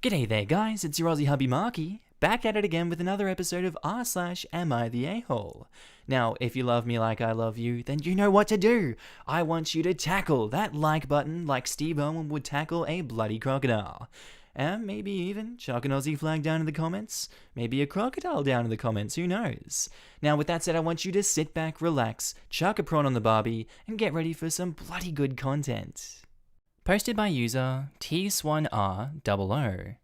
G'day there guys, it's your Aussie hubby Markee, back at it again with another episode of r/Am I the A-hole. Now, if you love me like I love you, then you know what to do. I want you to tackle that like button like Steve Irwin would tackle a bloody crocodile. And maybe even chuck an Aussie flag down in the comments, maybe a crocodile down in the comments, who knows. Now with that said, I want you to sit back, relax, chuck a prawn on the barbie, and get ready for some bloody good content. Posted by user T-Swan-R-00,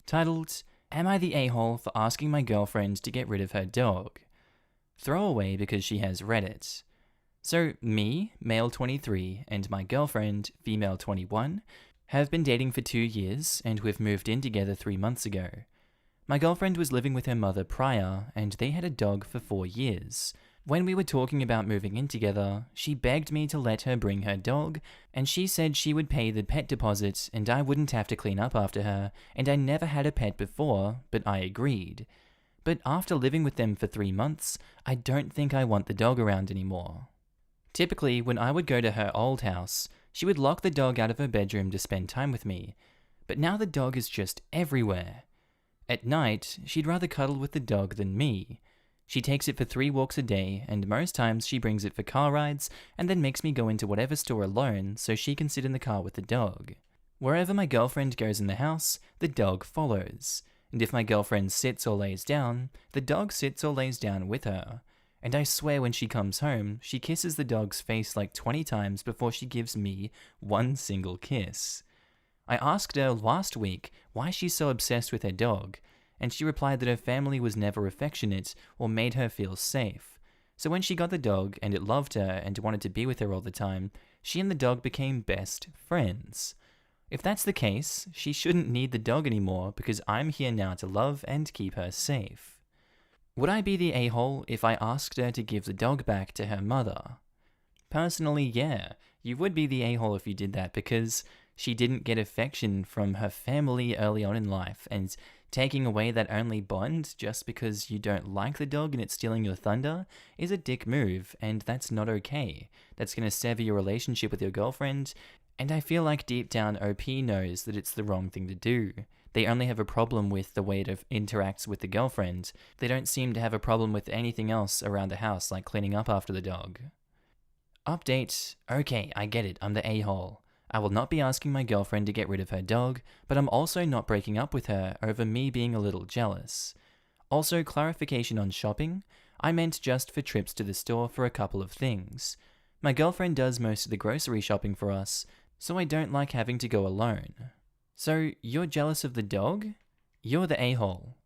titled, Am I the A-hole for asking my girlfriend to get rid of her dog? Throwaway because she has read it. So me, male 23, and my girlfriend, female 21, have been dating for 2 years, and we've moved in together 3 months ago. My girlfriend was living with her mother prior, and they had a dog for 4 years. When we were talking about moving in together, she begged me to let her bring her dog, and she said she would pay the pet deposit and I wouldn't have to clean up after her, and I never had a pet before, but I agreed. But after living with them for 3 months, I don't think I want the dog around anymore. Typically, when I would go to her old house, she would lock the dog out of her bedroom to spend time with me, but now the dog is just everywhere. At night, she'd rather cuddle with the dog than me. She takes it for 3 walks a day, and most times she brings it for car rides and then makes me go into whatever store alone so she can sit in the car with the dog. Wherever my girlfriend goes in the house, the dog follows. And if my girlfriend sits or lays down, the dog sits or lays down with her. And I swear when she comes home, she kisses the dog's face like 20 times before she gives me one single kiss. I asked her last week why she's so obsessed with her dog, and she replied that her family was never affectionate or made her feel safe. So when she got the dog and it loved her and wanted to be with her all the time, she and the dog became best friends. If that's the case, she shouldn't need the dog anymore because I'm here now to love and keep her safe. Would I be the a-hole if I asked her to give the dog back to her mother? Personally, yeah, you would be the a-hole if you did that because she didn't get affection from her family early on in life, and taking away that only bond just because you don't like the dog and it's stealing your thunder is a dick move, and that's not okay. That's going to sever your relationship with your girlfriend, and I feel like deep down OP knows that it's the wrong thing to do. They only have a problem with the way it interacts with the girlfriend. They don't seem to have a problem with anything else around the house, like cleaning up after the dog. Update. Okay, I get it, I'm the a-hole. I will not be asking my girlfriend to get rid of her dog, but I'm also not breaking up with her over me being a little jealous. Also, clarification on shopping, I meant just for trips to the store for a couple of things. My girlfriend does most of the grocery shopping for us, so I don't like having to go alone. So, you're jealous of the dog? You're the a-hole.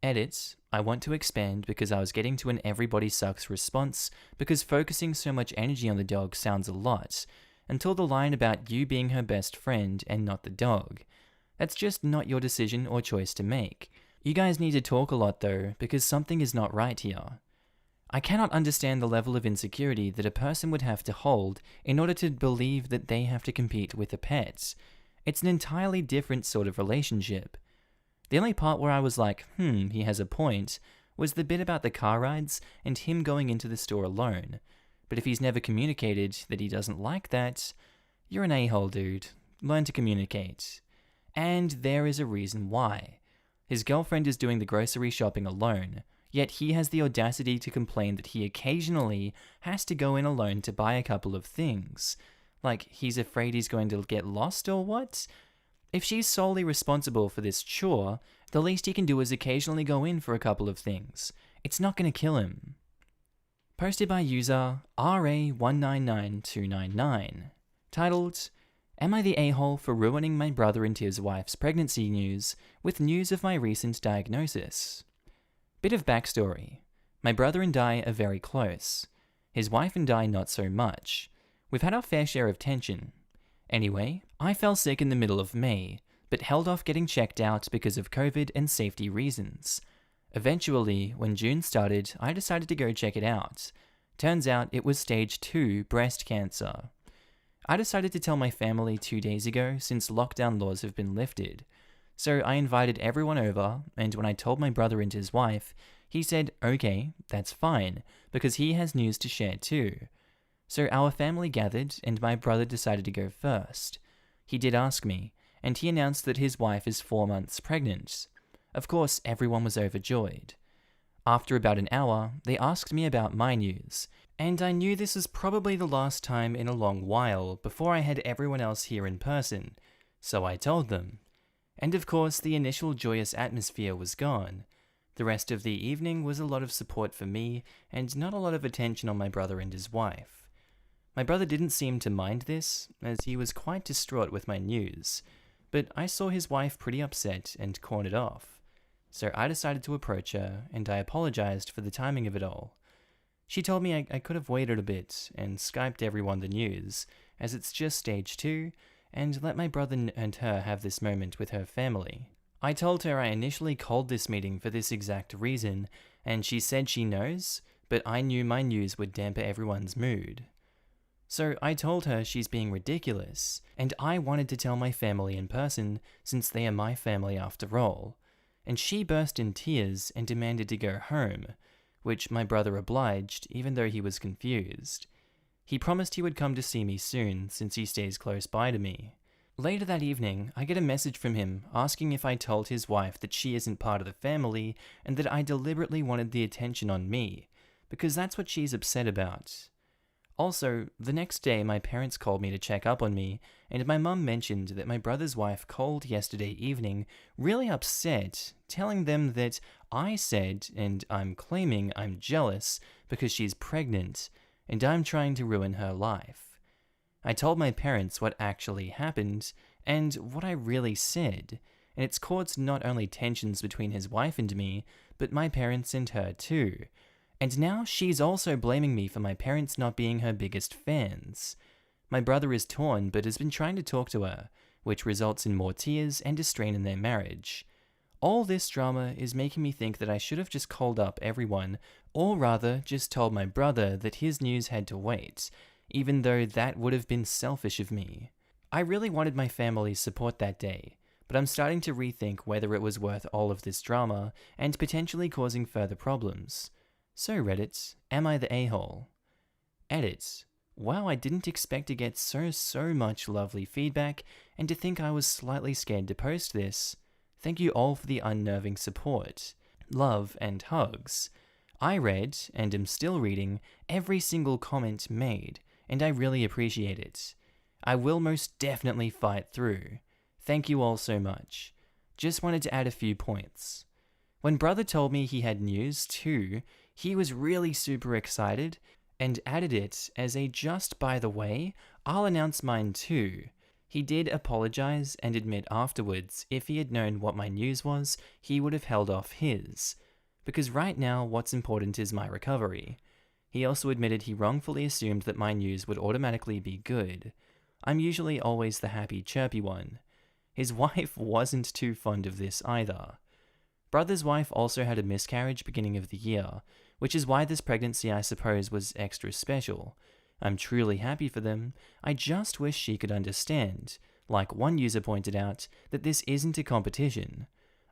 Edit, I want to expand because I was getting to an everybody sucks response because focusing so much energy on the dog sounds a lot, until the line about you being her best friend and not the dog. That's just not your decision or choice to make. You guys need to talk a lot though, because something is not right here. I cannot understand the level of insecurity that a person would have to hold in order to believe that they have to compete with a pet. It's an entirely different sort of relationship. The only part where I was like, he has a point, was the bit about the car rides and him going into the store alone. But if he's never communicated that he doesn't like that, you're an a-hole, dude. Learn to communicate. And there is a reason why. His girlfriend is doing the grocery shopping alone, yet he has the audacity to complain that he occasionally has to go in alone to buy a couple of things. Like, he's afraid he's going to get lost or what? If she's solely responsible for this chore, the least he can do is occasionally go in for a couple of things. It's not going to kill him. Posted by user RA199299, titled, Am I the a-hole for ruining my brother and his wife's pregnancy news with news of my recent diagnosis? Bit of backstory. My brother and I are very close. His wife and I not so much. We've had our fair share of tension. Anyway, I fell sick in the middle of May, but held off getting checked out because of COVID and safety reasons. Eventually, when June started, I decided to go check it out. Turns out it was stage 2 breast cancer. I decided to tell my family 2 days ago since lockdown laws have been lifted. So I invited everyone over, and when I told my brother and his wife, he said, okay, that's fine, because he has news to share too. So our family gathered, and my brother decided to go first. He did ask me, and he announced that his wife is 4 months pregnant. Of course, everyone was overjoyed. After about an hour, they asked me about my news, and I knew this was probably the last time in a long while before I had everyone else here in person, so I told them. And of course, the initial joyous atmosphere was gone. The rest of the evening was a lot of support for me, and not a lot of attention on my brother and his wife. My brother didn't seem to mind this, as he was quite distraught with my news, but I saw his wife pretty upset and cornered off. So I decided to approach her, and I apologized for the timing of it all. She told me I could have waited a bit and Skyped everyone the news, as it's just stage 2, and let my brother and her have this moment with her family. I told her I initially called this meeting for this exact reason, and she said she knows, but I knew my news would dampen everyone's mood. So I told her she's being ridiculous, and I wanted to tell my family in person, since they are my family after all. And she burst in tears and demanded to go home, which my brother obliged, even though he was confused. He promised he would come to see me soon, since he stays close by to me. Later that evening, I get a message from him asking if I told his wife that she isn't part of the family and that I deliberately wanted the attention on me, because that's what she's upset about. Also, the next day my parents called me to check up on me, and my mum mentioned that my brother's wife called yesterday evening really upset, telling them that I said, and I'm claiming I'm jealous because she's pregnant, and I'm trying to ruin her life. I told my parents what actually happened, and what I really said, and it's caused not only tensions between his wife and me, but my parents and her too. And now she's also blaming me for my parents not being her biggest fans. My brother is torn but has been trying to talk to her, which results in more tears and a strain in their marriage. All this drama is making me think that I should have just called up everyone, or rather just told my brother that his news had to wait, even though that would have been selfish of me. I really wanted my family's support that day, but I'm starting to rethink whether it was worth all of this drama and potentially causing further problems. So Reddit, am I the a-hole? Edit. Wow, I didn't expect to get so much lovely feedback, and to think I was slightly scared to post this. Thank you all for the unnerving support. Love and hugs. I read, and am still reading, every single comment made, and I really appreciate it. I will most definitely fight through. Thank you all so much. Just wanted to add a few points. When brother told me he had news too, he was really super excited, and added it as a just by the way, I'll announce mine too. He did apologize and admit afterwards if he had known what my news was, he would have held off his. Because right now what's important is my recovery. He also admitted he wrongfully assumed that my news would automatically be good. I'm usually always the happy chirpy one. His wife wasn't too fond of this either. Brother's wife also had a miscarriage beginning of the year, which is why this pregnancy I suppose was extra special. I'm truly happy for them, I just wish she could understand, like one user pointed out, that this isn't a competition.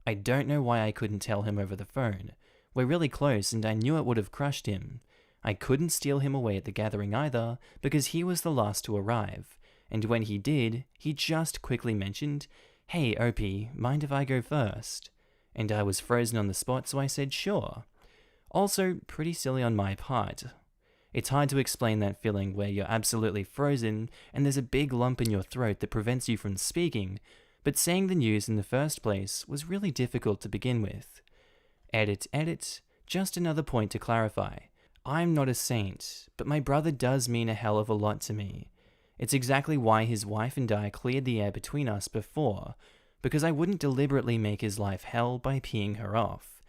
I don't know why I couldn't tell him over the phone. We're really close and I knew it would have crushed him. I couldn't steal him away at the gathering either, because he was the last to arrive, and when he did, he just quickly mentioned, "Hey OP, mind if I go first?" And I was frozen on the spot, so I said sure. Also, pretty silly on my part. It's hard to explain that feeling where you're absolutely frozen and there's a big lump in your throat that prevents you from speaking, but saying the news in the first place was really difficult to begin with. Edit, just another point to clarify. I'm not a saint, but my brother does mean a hell of a lot to me. It's exactly why his wife and I cleared the air between us before, because I wouldn't deliberately make his life hell by peeing her off.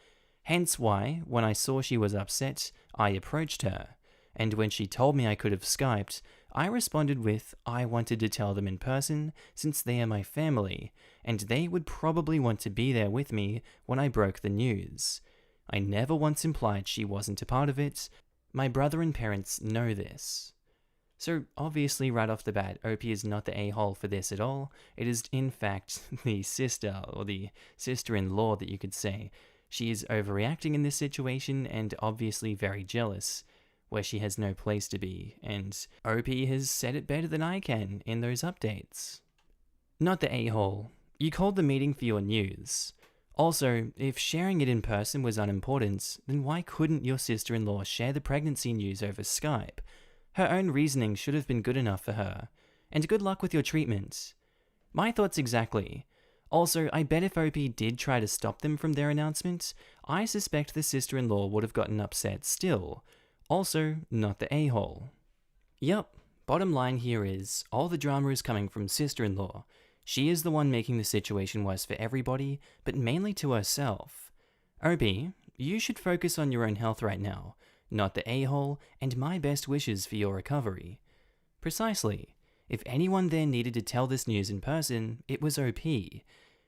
Hence why, when I saw she was upset, I approached her, and when she told me I could have Skyped, I responded with, I wanted to tell them in person since they are my family, and they would probably want to be there with me when I broke the news. I never once implied she wasn't a part of it. My brother and parents know this. So obviously right off the bat, OP is not the a-hole for this at all. It is in fact the sister, or the sister-in-law that you could say. She is overreacting in this situation and obviously very jealous, where she has no place to be, and OP has said it better than I can in those updates. Not the a-hole. You called the meeting for your news. Also, if sharing it in person was unimportant, then why couldn't your sister-in-law share the pregnancy news over Skype? Her own reasoning should have been good enough for her. And good luck with your treatment. My thoughts exactly. Also, I bet if OP did try to stop them from their announcement, I suspect the sister-in-law would have gotten upset still. Also, not the a-hole. Yup, bottom line here is, all the drama is coming from sister-in-law. She is the one making the situation worse for everybody, but mainly to herself. OP, you should focus on your own health right now, not the a-hole, and my best wishes for your recovery. Precisely. If anyone there needed to tell this news in person, it was OP.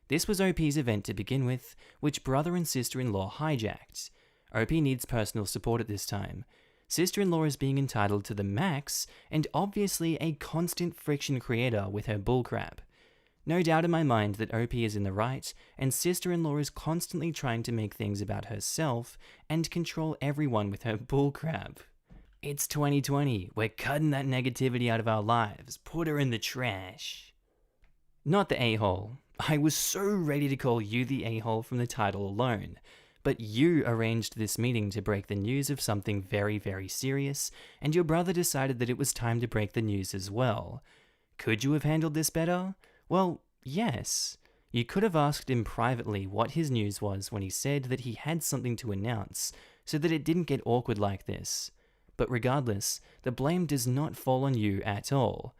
This was OP's event to begin with, which brother and sister-in-law hijacked. OP needs personal support at this time. Sister-in-law is being entitled to the max, and obviously a constant friction creator with her bullcrap. No doubt in my mind that OP is in the right, and sister-in-law is constantly trying to make things about herself and control everyone with her bullcrap. It's 2020, we're cutting that negativity out of our lives, put her in the trash. Not the a-hole. I was so ready to call you the a-hole from the title alone, but you arranged this meeting to break the news of something very, very serious, and your brother decided that it was time to break the news as well. Could you have handled this better? Well, yes. You could have asked him privately what his news was when he said that he had something to announce, so that it didn't get awkward like this. But regardless, the blame does not fall on you at all.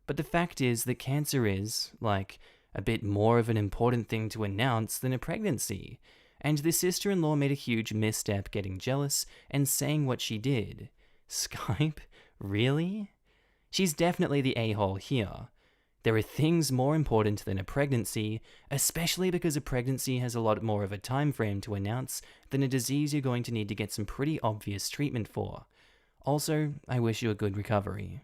But the fact is that cancer is, like, a bit more of an important thing to announce than a pregnancy, and the sister-in-law made a huge misstep getting jealous and saying what she did. Skype? Really? She's definitely the a-hole here. There are things more important than a pregnancy, especially because a pregnancy has a lot more of a time frame to announce than a disease you're going to need to get some pretty obvious treatment for. Also, I wish you a good recovery.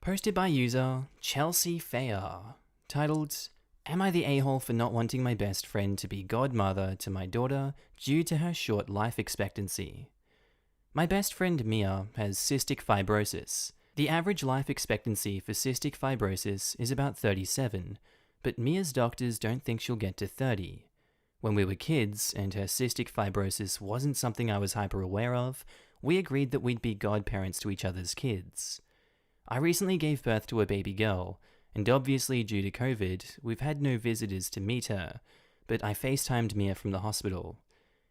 Posted by user Chelsea Fayer, titled, Am I the a-hole for not wanting my best friend to be godmother to my daughter due to her short life expectancy? My best friend Mia has cystic fibrosis. The average life expectancy for cystic fibrosis is about 37, but Mia's doctors don't think she'll get to 30. When we were kids and her cystic fibrosis wasn't something I was hyper aware of, we agreed that we'd be godparents to each other's kids. I recently gave birth to a baby girl, and obviously due to COVID, we've had no visitors to meet her, but I FaceTimed Mia from the hospital.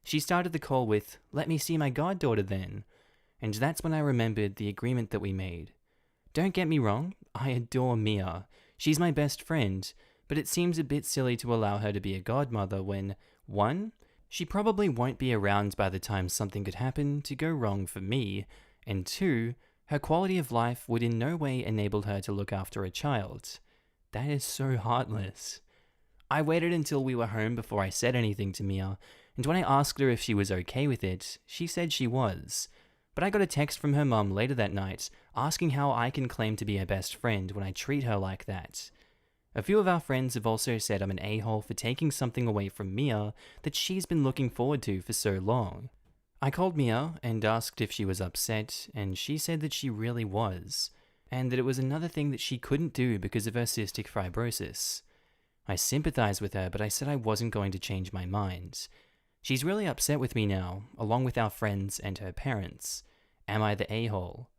She started the call with, "Let me see my goddaughter then," and that's when I remembered the agreement that we made. Don't get me wrong, I adore Mia. She's my best friend, but it seems a bit silly to allow her to be a godmother when, 1, she probably won't be around by the time something could happen to go wrong for me, and 2, her quality of life would in no way enable her to look after a child. That is so heartless. I waited until we were home before I said anything to Mia, and when I asked her if she was okay with it, she said she was. But I got a text from her mum later that night asking how I can claim to be her best friend when I treat her like that. A few of our friends have also said I'm an a-hole for taking something away from Mia that she's been looking forward to for so long. I called Mia and asked if she was upset, and she said that she really was, and that it was another thing that she couldn't do because of her cystic fibrosis. I sympathized with her, but I said I wasn't going to change my mind. She's really upset with me now, along with our friends and her parents. Am I the a-hole?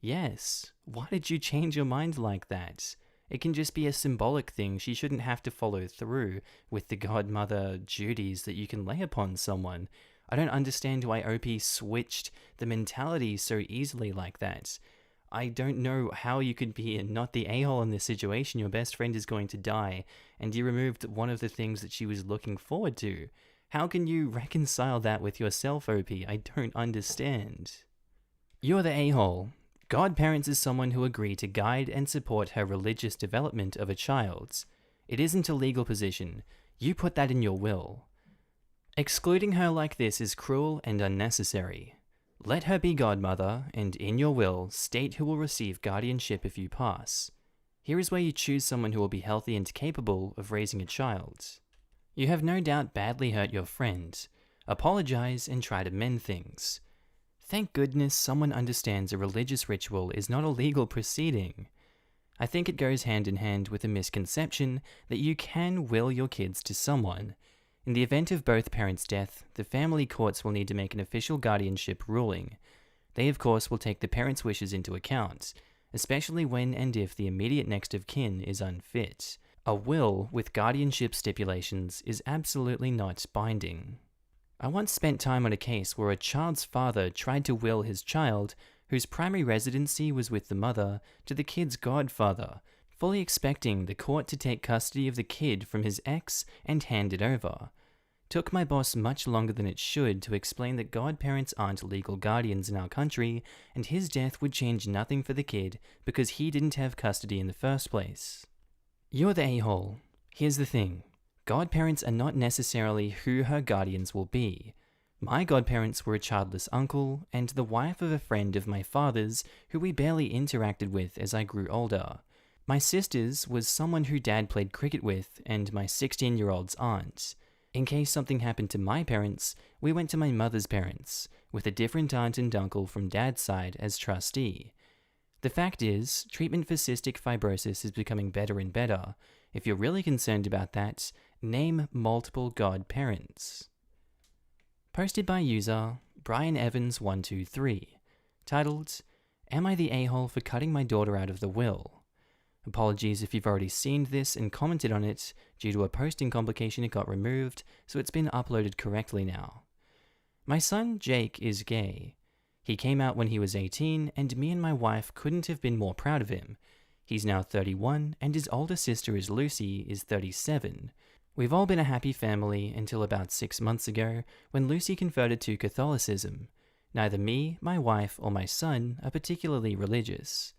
Yes. Why did you change your mind like that? It can just be a symbolic thing. She shouldn't have to follow through with the godmother duties that you can lay upon someone. I don't understand why OP switched the mentality so easily like that. I don't know how you could be not the a-hole in this situation. Your best friend is going to die, and you removed one of the things that she was looking forward to. How can you reconcile that with yourself, OP? I don't understand. You're the a-hole. Godparents is someone who agreed to guide and support her religious development of a child. It isn't a legal position. You put that in your will. Excluding her like this is cruel and unnecessary. Let her be godmother, and in your will, state who will receive guardianship if you pass. Here is where you choose someone who will be healthy and capable of raising a child. You have no doubt badly hurt your friend. Apologize and try to mend things. Thank goodness someone understands a religious ritual is not a legal proceeding. I think it goes hand in hand with a misconception that you can will your kids to someone. In the event of both parents' death, the family courts will need to make an official guardianship ruling. They, of course, will take the parents' wishes into account, especially when and if the immediate next of kin is unfit. A will with guardianship stipulations is absolutely not binding. I once spent time on a case where a child's father tried to will his child, whose primary residency was with the mother, to the kid's godfather, fully expecting the court to take custody of the kid from his ex and hand it over. Took my boss much longer than it should to explain that godparents aren't legal guardians in our country, and his death would change nothing for the kid because he didn't have custody in the first place. You're the a-hole. Here's the thing. Godparents are not necessarily who her guardians will be. My godparents were a childless uncle and the wife of a friend of my father's who we barely interacted with as I grew older. My sister's was someone who Dad played cricket with and my 16-year-old's aunt. In case something happened to my parents, we went to my mother's parents, with a different aunt and uncle from Dad's side as trustee. The fact is, treatment for cystic fibrosis is becoming better and better. If you're really concerned about that, name multiple godparents. Posted by user Brian Evans 123, titled, Am I the a-hole for cutting my daughter out of the will? Apologies if you've already seen this and commented on it. Due to a posting complication it got removed, so it's been uploaded correctly now. My son Jake is gay. He came out when he was 18 and me and my wife couldn't have been more proud of him. He's now 31 and his older sister is Lucy is 37. We've all been a happy family until about 6 months ago when Lucy converted to Catholicism. Neither me, my wife, or my son are particularly religious.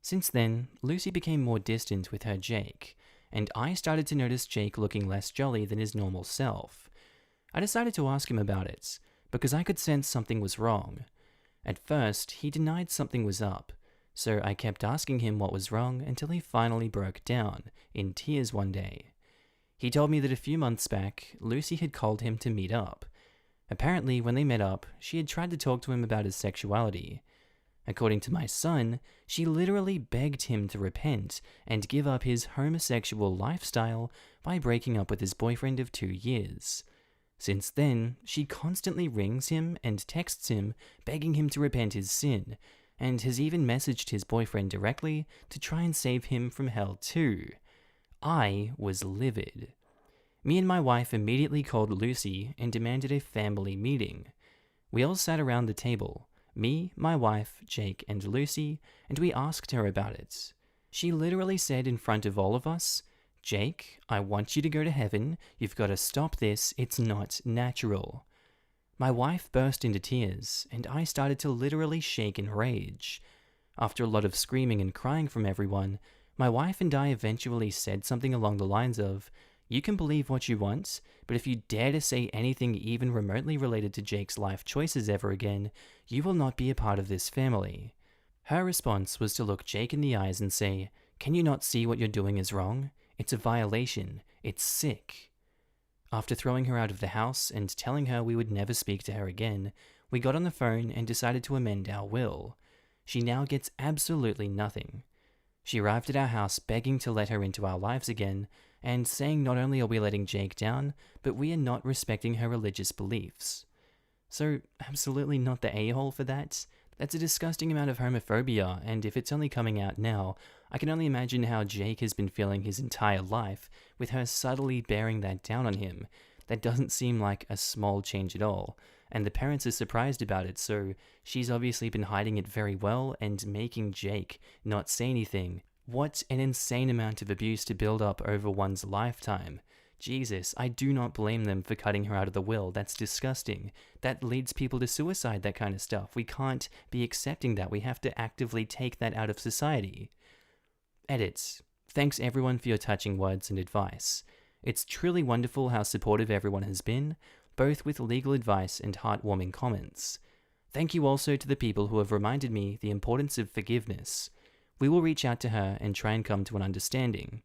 Since then, Lucy became more distant with her Jake, and I started to notice Jake looking less jolly than his normal self. I decided to ask him about it, because I could sense something was wrong. At first, he denied something was up, so I kept asking him what was wrong until he finally broke down, in tears one day. He told me that a few months back, Lucy had called him to meet up. Apparently, when they met up, she had tried to talk to him about his sexuality. According to my son, she literally begged him to repent and give up his homosexual lifestyle by breaking up with his boyfriend of 2 years. Since then, she constantly rings him and texts him, begging him to repent his sin, and has even messaged his boyfriend directly to try and save him from hell too. I was livid. Me and my wife immediately called Lucy and demanded a family meeting. We all sat around the table, me, my wife, Jake, and Lucy, and we asked her about it. She literally said in front of all of us, Jake, I want you to go to heaven, you've got to stop this, it's not natural. My wife burst into tears, and I started to literally shake in rage. After a lot of screaming and crying from everyone, my wife and I eventually said something along the lines of, you can believe what you want, but if you dare to say anything even remotely related to Jake's life choices ever again, you will not be a part of this family. Her response was to look Jake in the eyes and say, can you not see what you're doing is wrong? It's a violation. It's sick. After throwing her out of the house and telling her we would never speak to her again, we got on the phone and decided to amend our will. She now gets absolutely nothing. She arrived at our house begging to let her into our lives again, and saying not only are we letting Jake down, but we are not respecting her religious beliefs. So, absolutely not the a-hole for that. That's a disgusting amount of homophobia, and if it's only coming out now, I can only imagine how Jake has been feeling his entire life, with her subtly bearing that down on him. That doesn't seem like a small change at all, and the parents are surprised about it, so she's obviously been hiding it very well and making Jake not say anything. What an insane amount of abuse to build up over one's lifetime. Jesus, I do not blame them for cutting her out of the will. That's disgusting. That leads people to suicide, that kind of stuff. We can't be accepting that. We have to actively take that out of society. Edits. Thanks everyone for your touching words and advice. It's truly wonderful how supportive everyone has been, both with legal advice and heartwarming comments. Thank you also to the people who have reminded me the importance of forgiveness. We will reach out to her and try and come to an understanding.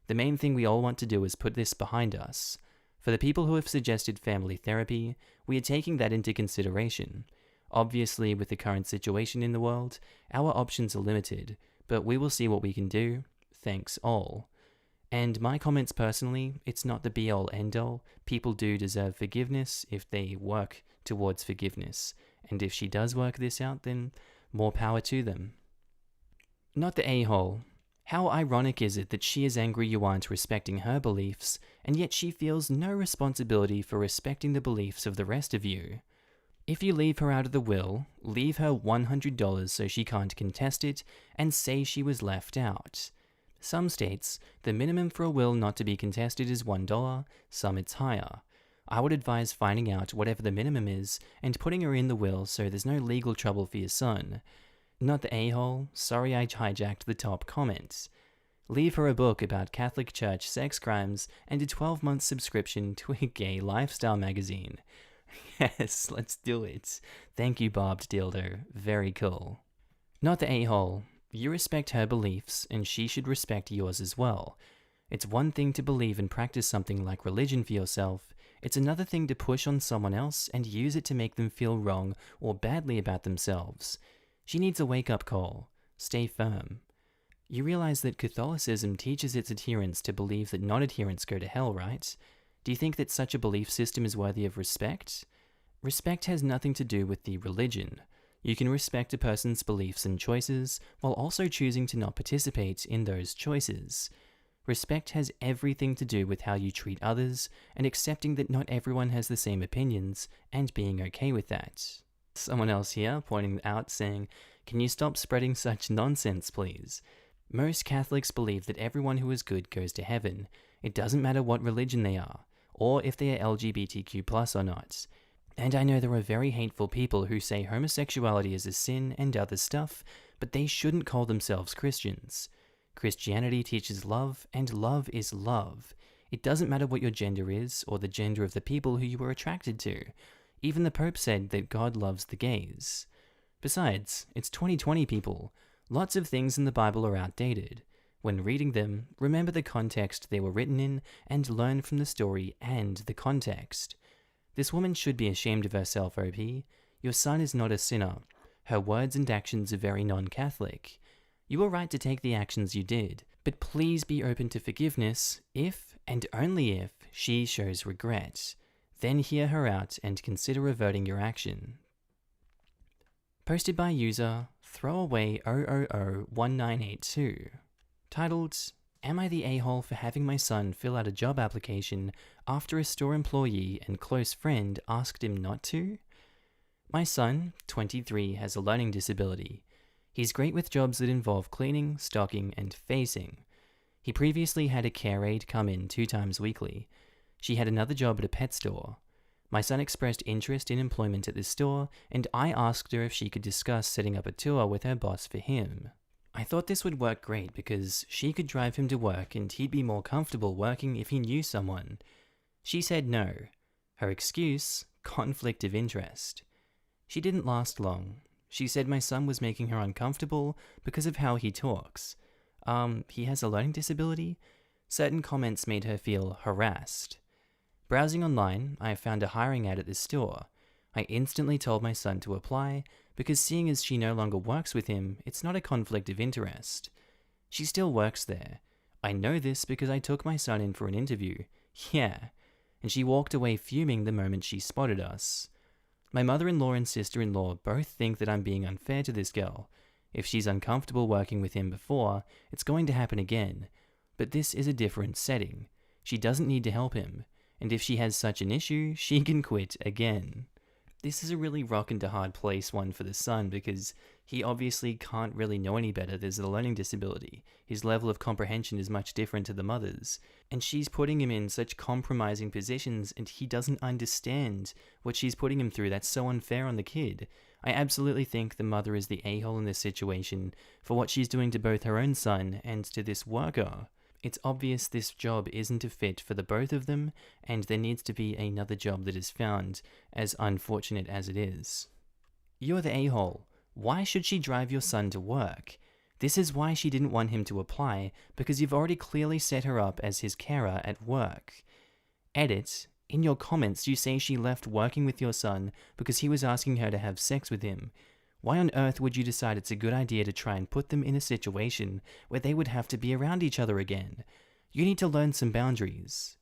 The main thing we all want to do is put this behind us. For the people who have suggested family therapy, we are taking that into consideration. Obviously, with the current situation in the world, our options are limited, but we will see what we can do. Thanks all. And my comments personally, it's not the be-all end-all. People do deserve forgiveness if they work towards forgiveness. And if she does work this out, then more power to them. Not the a-hole. How ironic is it that she is angry you aren't respecting her beliefs, and yet she feels no responsibility for respecting the beliefs of the rest of you? If you leave her out of the will, leave her $100 so she can't contest it, and say she was left out. Some states, the minimum for a will not to be contested is $1, some it's higher. I would advise finding out whatever the minimum is and putting her in the will so there's no legal trouble for your son. Not the a-hole, sorry I hijacked the top comments. Leave her a book about Catholic Church sex crimes and a 12-month subscription to a gay lifestyle magazine. Yes, let's do it. Thank you, Barbed Dildo. Very cool. Not the a-hole. You respect her beliefs, and she should respect yours as well. It's one thing to believe and practice something like religion for yourself. It's another thing to push on someone else and use it to make them feel wrong or badly about themselves. She needs a wake-up call. Stay firm. You realize that Catholicism teaches its adherents to believe that non-adherents go to hell, right? Do you think that such a belief system is worthy of respect? Respect has nothing to do with the religion. You can respect a person's beliefs and choices while also choosing to not participate in those choices. Respect has everything to do with how you treat others and accepting that not everyone has the same opinions and being okay with that. Someone else here pointing out saying, "Can you stop spreading such nonsense, please? Most Catholics believe that everyone who is good goes to heaven. It doesn't matter what religion they are, or if they are LGBTQ+ or not. And I know there are very hateful people who say homosexuality is a sin and other stuff, but they shouldn't call themselves Christians. Christianity teaches love, and love is love. It doesn't matter what your gender is, or the gender of the people who you were attracted to. Even the Pope said that God loves the gays. Besides, it's 2020, people. Lots of things in the Bible are outdated. When reading them, remember the context they were written in, and learn from the story and the context. This woman should be ashamed of herself, OP. Your son is not a sinner. Her words and actions are very non-Catholic. You were right to take the actions you did, but please be open to forgiveness if, and only if, she shows regret. Then hear her out and consider reverting your action. Posted by user throwaway0001982. Titled, "Am I the a-hole for having my son fill out a job application after a store employee and close friend asked him not to? My son, 23, has a learning disability. He's great with jobs that involve cleaning, stocking, and facing. He previously had a care aide come in 2 times weekly. She had another job at a pet store. My son expressed interest in employment at this store, and I asked her if she could discuss setting up a tour with her boss for him. I thought this would work great because she could drive him to work and he'd be more comfortable working if he knew someone. She said no. Her excuse, conflict of interest. She didn't last long. She said my son was making her uncomfortable because of how he talks. He has a learning disability? Certain comments made her feel harassed. Browsing online, I found a hiring ad at this store. I instantly told my son to apply, because seeing as she no longer works with him, it's not a conflict of interest. She still works there. I know this because I took my son in for an interview. Yeah. And she walked away fuming the moment she spotted us. My mother-in-law and sister-in-law both think that I'm being unfair to this girl. If she's uncomfortable working with him before, it's going to happen again. But this is a different setting. She doesn't need to help him. And if she has such an issue, she can quit again. This is a really rock and a hard place one for the son because he obviously can't really know any better. There's a learning disability. His level of comprehension is much different to the mother's. And she's putting him in such compromising positions and he doesn't understand what she's putting him through. That's so unfair on the kid. I absolutely think the mother is the a-hole in this situation for what she's doing to both her own son and to this worker. It's obvious this job isn't a fit for the both of them, and there needs to be another job that is found, as unfortunate as it is. You're the a-hole. Why should she drive your son to work? This is why she didn't want him to apply, because you've already clearly set her up as his carer at work. Edit. In your comments, you say she left working with your son because he was asking her to have sex with him. Why on earth would you decide it's a good idea to try and put them in a situation where they would have to be around each other again? You need to learn some boundaries.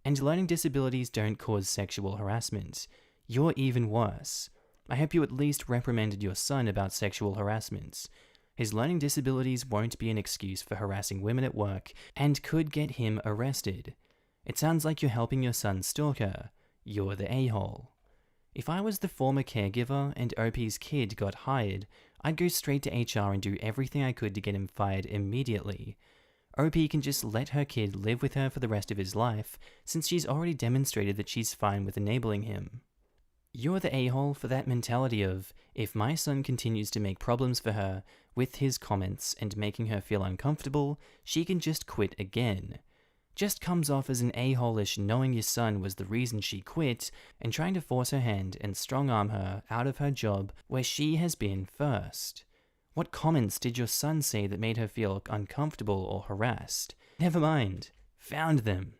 And learning disabilities don't cause sexual harassment. You're even worse. I hope you at least reprimanded your son about sexual harassment. His learning disabilities won't be an excuse for harassing women at work and could get him arrested. It sounds like you're helping your son stalk her. You're the a-hole. If I was the former caregiver and OP's kid got hired, I'd go straight to HR and do everything I could to get him fired immediately. OP can just let her kid live with her for the rest of his life, since she's already demonstrated that she's fine with enabling him. You're the a-hole for that mentality of, if my son continues to make problems for her with his comments and making her feel uncomfortable, she can just quit again. Just comes off as an a-hole-ish knowing your son was the reason she quit and trying to force her hand and strong-arm her out of her job where she has been first. What comments did your son say that made her feel uncomfortable or harassed? Never mind. Found them.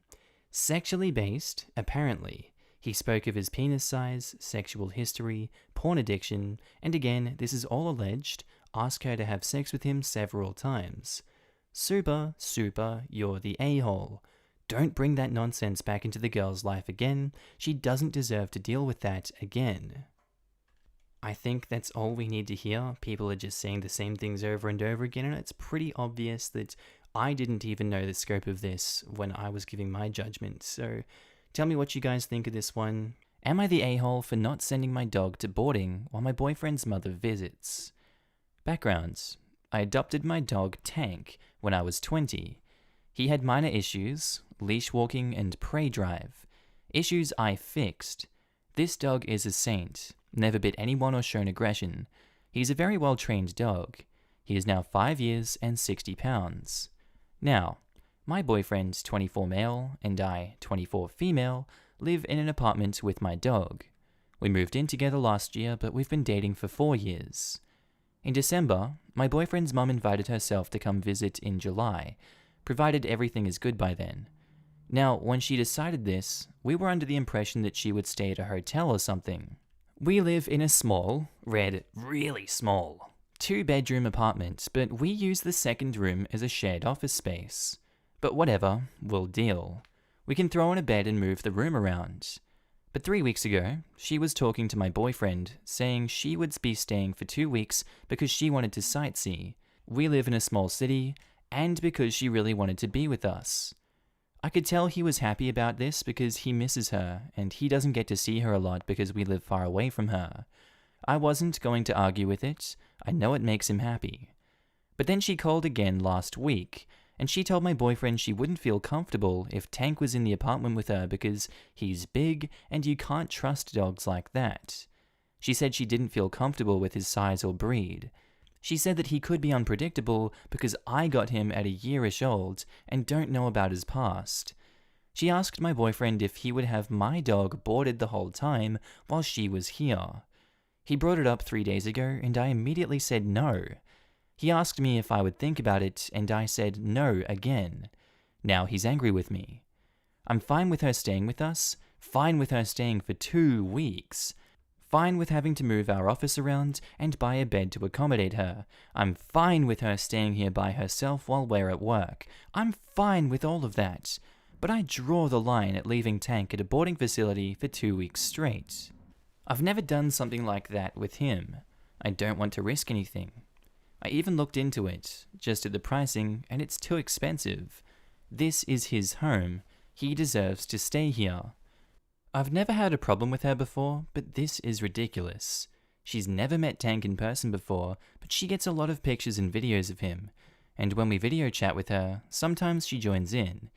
Sexually based, apparently. He spoke of his penis size, sexual history, porn addiction, and again, this is all alleged, asked her to have sex with him several times. Super, you're the a-hole. Don't bring that nonsense back into the girl's life again. She doesn't deserve to deal with that again. I think that's all we need to hear. People are just saying the same things over and over again, and it's pretty obvious that I didn't even know the scope of this when I was giving my judgment. So tell me what you guys think of this one. Am I the a-hole for not sending my dog to boarding while my boyfriend's mother visits? Backgrounds. I adopted my dog Tank when I was 20. He had minor issues, leash walking and prey drive. Issues I fixed. This dog is a saint. Never bit anyone or shown aggression. He's a very well-trained dog. He is now 5 years and 60 pounds. Now, my boyfriend, 24 male, and I, 24 female, live in an apartment with my dog. We moved in together last year, but we've been dating for 4 years. In December, my boyfriend's mum invited herself to come visit in July, provided everything is good by then. Now, when she decided this, we were under the impression that she would stay at a hotel or something. We live in a small, really small, 2-bedroom apartment, but we use the second room as a shared office space. But whatever, we'll deal. We can throw in a bed and move the room around. But 3 weeks ago, she was talking to my boyfriend, saying she would be staying for 2 weeks because she wanted to sightsee. We live in a small city, and because she really wanted to be with us. I could tell he was happy about this because he misses her, and he doesn't get to see her a lot because we live far away from her. I wasn't going to argue with it. I know it makes him happy. But then she called again last week, and she told my boyfriend she wouldn't feel comfortable if Tank was in the apartment with her because he's big and you can't trust dogs like that. She said she didn't feel comfortable with his size or breed. She said that he could be unpredictable because I got him at a yearish old and don't know about his past. She asked my boyfriend if he would have my dog boarded the whole time while she was here. He brought it up 3 days ago and I immediately said no. He asked me if I would think about it and I said no again. Now he's angry with me. I'm fine with her staying with us, fine with her staying for 2 weeks. Fine with having to move our office around and buy a bed to accommodate her. I'm fine with her staying here by herself while we're at work. I'm fine with all of that. But I draw the line at leaving Tank at a boarding facility for 2 weeks straight. I've never done something like that with him. I don't want to risk anything. I even looked into it, just at the pricing, and it's too expensive. This is his home. He deserves to stay here. I've never had a problem with her before, but this is ridiculous. She's never met Tank in person before, but she gets a lot of pictures and videos of him, and when we video chat with her, sometimes she joins in.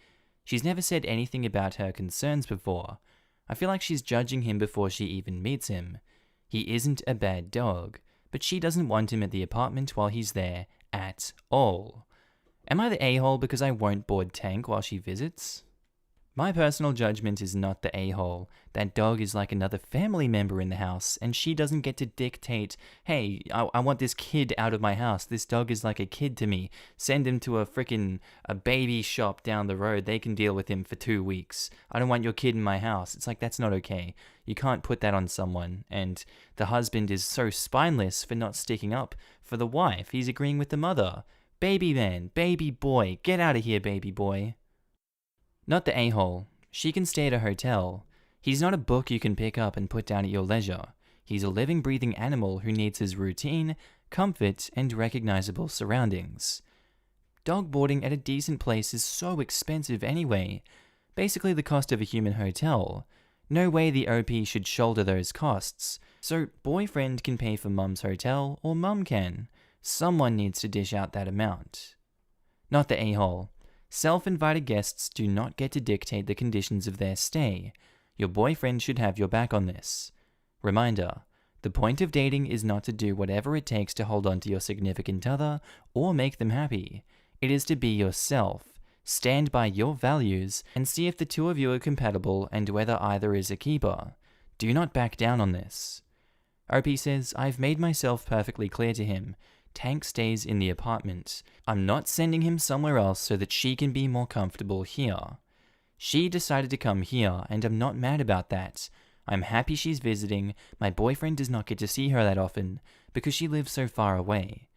She's never said anything about her concerns before. I feel like she's judging him before she even meets him. He isn't a bad dog, but she doesn't want him at the apartment while he's there at all. Am I the a-hole because I won't board Tank while she visits? My personal judgment is not the a-hole. That dog is like another family member in the house, and she doesn't get to dictate, hey, I want this kid out of my house. This dog is like a kid to me. Send him to a baby shop down the road. They can deal with him for 2 weeks. I don't want your kid in my house. It's like, that's not okay. You can't put that on someone. And the husband is so spineless for not sticking up for the wife. He's agreeing with the mother. Baby man, baby boy, get out of here, baby boy. Not the a-hole. She can stay at a hotel. He's not a book you can pick up and put down at your leisure. He's a living, breathing animal who needs his routine, comfort, and recognizable surroundings. Dog boarding at a decent place is so expensive anyway. Basically the cost of a human hotel. No way the OP should shoulder those costs. So boyfriend can pay for mum's hotel, or mum can. Someone needs to dish out that amount. Not the a-hole. Self-invited guests do not get to dictate the conditions of their stay. Your boyfriend should have your back on this. Reminder, the point of dating is not to do whatever it takes to hold on to your significant other or make them happy. It is to be yourself, stand by your values, and see if the two of you are compatible and whether either is a keeper. Do not back down on this. OP says, I've made myself perfectly clear to him. Tank stays in the apartment. I'm not sending him somewhere else so that she can be more comfortable here. She decided to come here, and I'm not mad about that. I'm happy she's visiting. My boyfriend does not get to see her that often, because she lives so far away.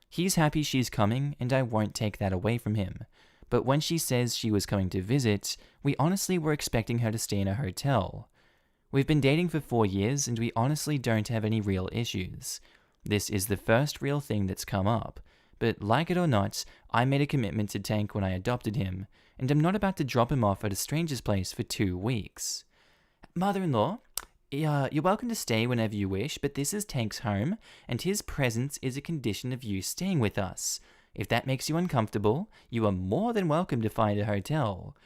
He's happy she's coming, and I won't take that away from him. But when she says she was coming to visit, we honestly were expecting her to stay in a hotel. We've been dating for 4 years, and we honestly don't have any real issues. This is the first real thing that's come up, but like it or not, I made a commitment to Tank when I adopted him, and I'm not about to drop him off at a stranger's place for 2 weeks. Mother-in-law, you're welcome to stay whenever you wish, but this is Tank's home, and his presence is a condition of you staying with us. If that makes you uncomfortable, you are more than welcome to find a hotel.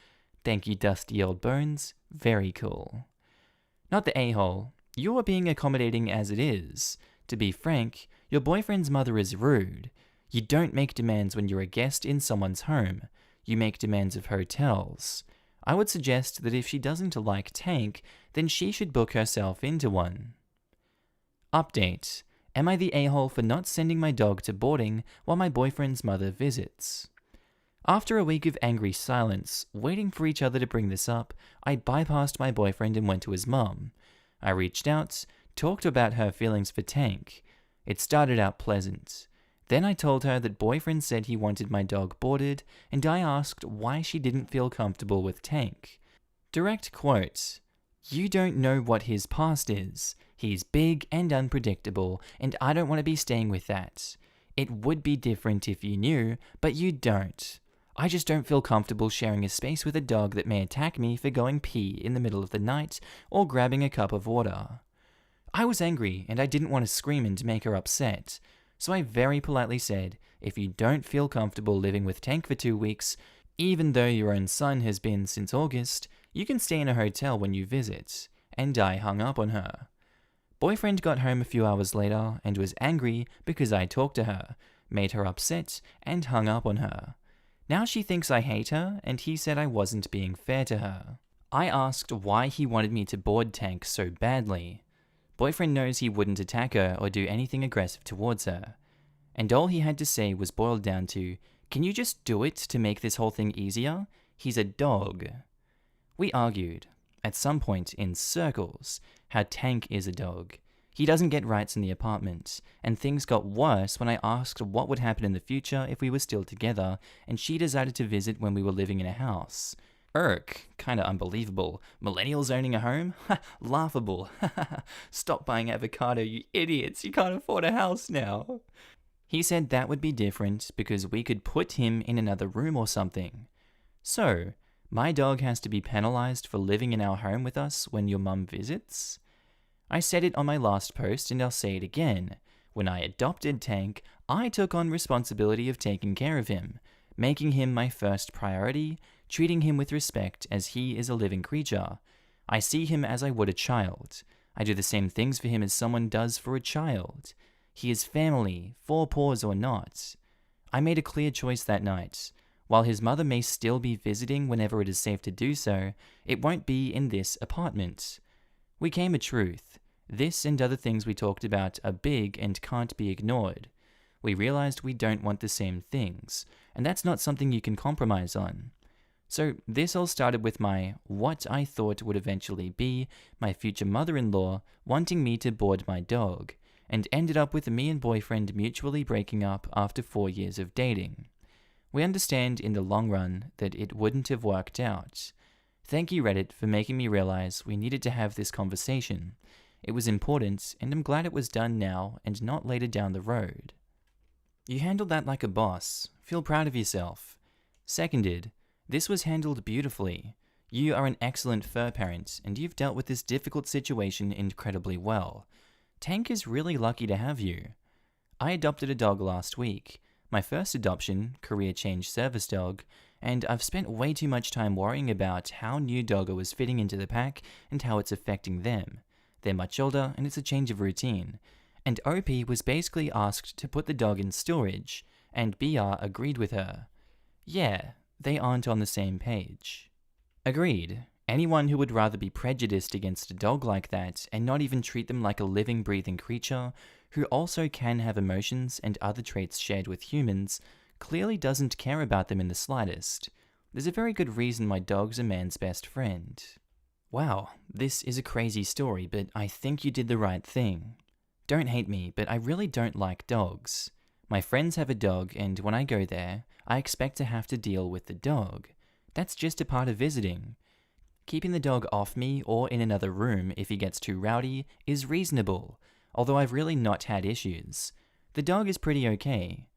Thank you, dusty old bones. Very cool. Not the a-hole. You are being accommodating as it is. To be frank, your boyfriend's mother is rude. You don't make demands when you're a guest in someone's home. You make demands of hotels. I would suggest that if she doesn't like Tank, then she should book herself into one. Update. Am I the a-hole for not sending my dog to boarding while my boyfriend's mother visits? After a week of angry silence, waiting for each other to bring this up, I bypassed my boyfriend and went to his mum. I reached out, talked about her feelings for Tank. It started out pleasant. Then I told her that boyfriend said he wanted my dog boarded, and I asked why she didn't feel comfortable with Tank. Direct quote, "You don't know what his past is. He's big and unpredictable, and I don't want to be staying with that. It would be different if you knew, but you don't. I just don't feel comfortable sharing a space with a dog that may attack me for going pee in the middle of the night or grabbing a cup of water." I was angry, and I didn't want to scream and make her upset. So I very politely said, if you don't feel comfortable living with Tank for 2 weeks, even though your own son has been since August, you can stay in a hotel when you visit. And I hung up on her. Boyfriend got home a few hours later and was angry because I talked to her, made her upset, and hung up on her. Now she thinks I hate her, and he said I wasn't being fair to her. I asked why he wanted me to board Tank so badly. Boyfriend knows he wouldn't attack her or do anything aggressive towards her. And all he had to say was boiled down to, can you just do it to make this whole thing easier? He's a dog. We argued, at some point in circles, how Tank is a dog. He doesn't get rights in the apartment, and things got worse when I asked what would happen in the future if we were still together, and she decided to visit when we were living in a house. Kinda unbelievable. Millennials owning a home? Ha, laughable. Stop buying avocado, you idiots. You can't afford a house now. He said that would be different because we could put him in another room or something. So, my dog has to be penalized for living in our home with us when your mum visits? I said it on my last post and I'll say it again. When I adopted Tank, I took on responsibility of taking care of him, making him my first priority, treating him with respect as he is a living creature. I see him as I would a child. I do the same things for him as someone does for a child. He is family, 4 paws or not. I made a clear choice that night. While his mother may still be visiting whenever it is safe to do so, it won't be in this apartment. We came a truth. This and other things we talked about are big and can't be ignored. We realized we don't want the same things, and that's not something you can compromise on. So this all started with what I thought would eventually be my future mother-in-law wanting me to board my dog, and ended up with me and boyfriend mutually breaking up after 4 years of dating. We understand in the long run that it wouldn't have worked out. Thank you, Reddit, for making me realize we needed to have this conversation. It was important, and I'm glad it was done now and not later down the road. You handled that like a boss. Feel proud of yourself. Seconded. This was handled beautifully. You are an excellent fur parent, and you've dealt with this difficult situation incredibly well. Tank is really lucky to have you. I adopted a dog last week. My first adoption, career change service dog, and I've spent way too much time worrying about how new doggo is fitting into the pack and how it's affecting them. They're much older, and it's a change of routine. And OP was basically asked to put the dog in storage, and BR agreed with her. Yeah, they aren't on the same page. Agreed. Anyone who would rather be prejudiced against a dog like that and not even treat them like a living, breathing creature who also can have emotions and other traits shared with humans clearly doesn't care about them in the slightest. There's a very good reason why dogs are man's best friend. Wow, this is a crazy story, but I think you did the right thing. Don't hate me, but I really don't like dogs. My friends have a dog, and when I go there, I expect to have to deal with the dog. That's just a part of visiting. Keeping the dog off me or in another room if he gets too rowdy is reasonable, although I've really not had issues. The dog is pretty okay.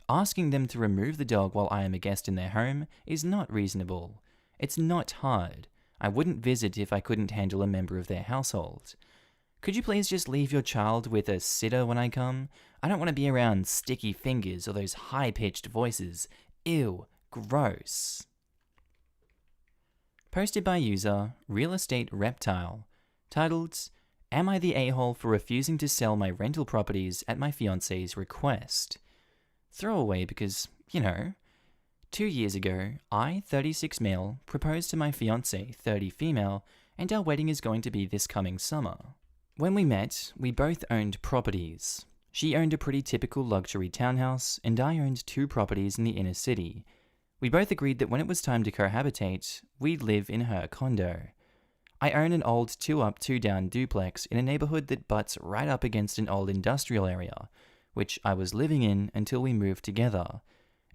Asking them to remove the dog while I am a guest in their home is not reasonable. It's not hard. I wouldn't visit if I couldn't handle a member of their household. Could you please just leave your child with a sitter when I come? I don't want to be around sticky fingers or those high-pitched voices. Ew, gross. Posted by user Real Estate Reptile, titled, Am I the a-hole for refusing to sell my rental properties at my fiance's request? Throwaway because, 2 years ago, I, 36 male, proposed to my fiancé, 30 female, and our wedding is going to be this coming summer. When we met, we both owned properties. She owned a pretty typical luxury townhouse, and I owned 2 properties in the inner city. We both agreed that when it was time to cohabitate, we'd live in her condo. I own an old 2-up, 2-down duplex in a neighborhood that butts right up against an old industrial area, which I was living in until we moved together.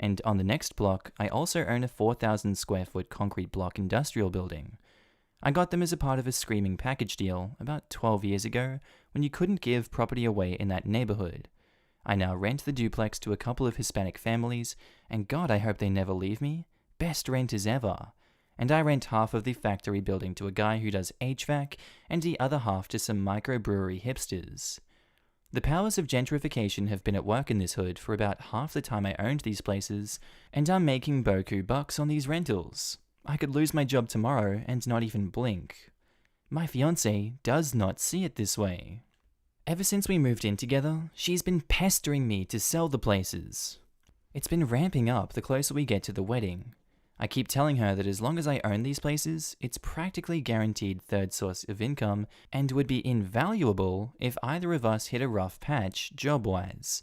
And on the next block, I also own a 4,000 square foot concrete block industrial building. I got them as a part of a screaming package deal about 12 years ago when you couldn't give property away in that neighborhood. I now rent the duplex to a couple of Hispanic families, and God, I hope they never leave me. Best renters ever. And I rent half of the factory building to a guy who does HVAC, and the other half to some microbrewery hipsters. The powers of gentrification have been at work in this hood for about half the time I owned these places, and I'm making boku bucks on these rentals. I could lose my job tomorrow and not even blink. My fiancé does not see it this way. Ever since we moved in together, she's been pestering me to sell the places. It's been ramping up the closer we get to the wedding. I keep telling her that as long as I own these places, it's practically guaranteed third source of income and would be invaluable if either of us hit a rough patch job-wise.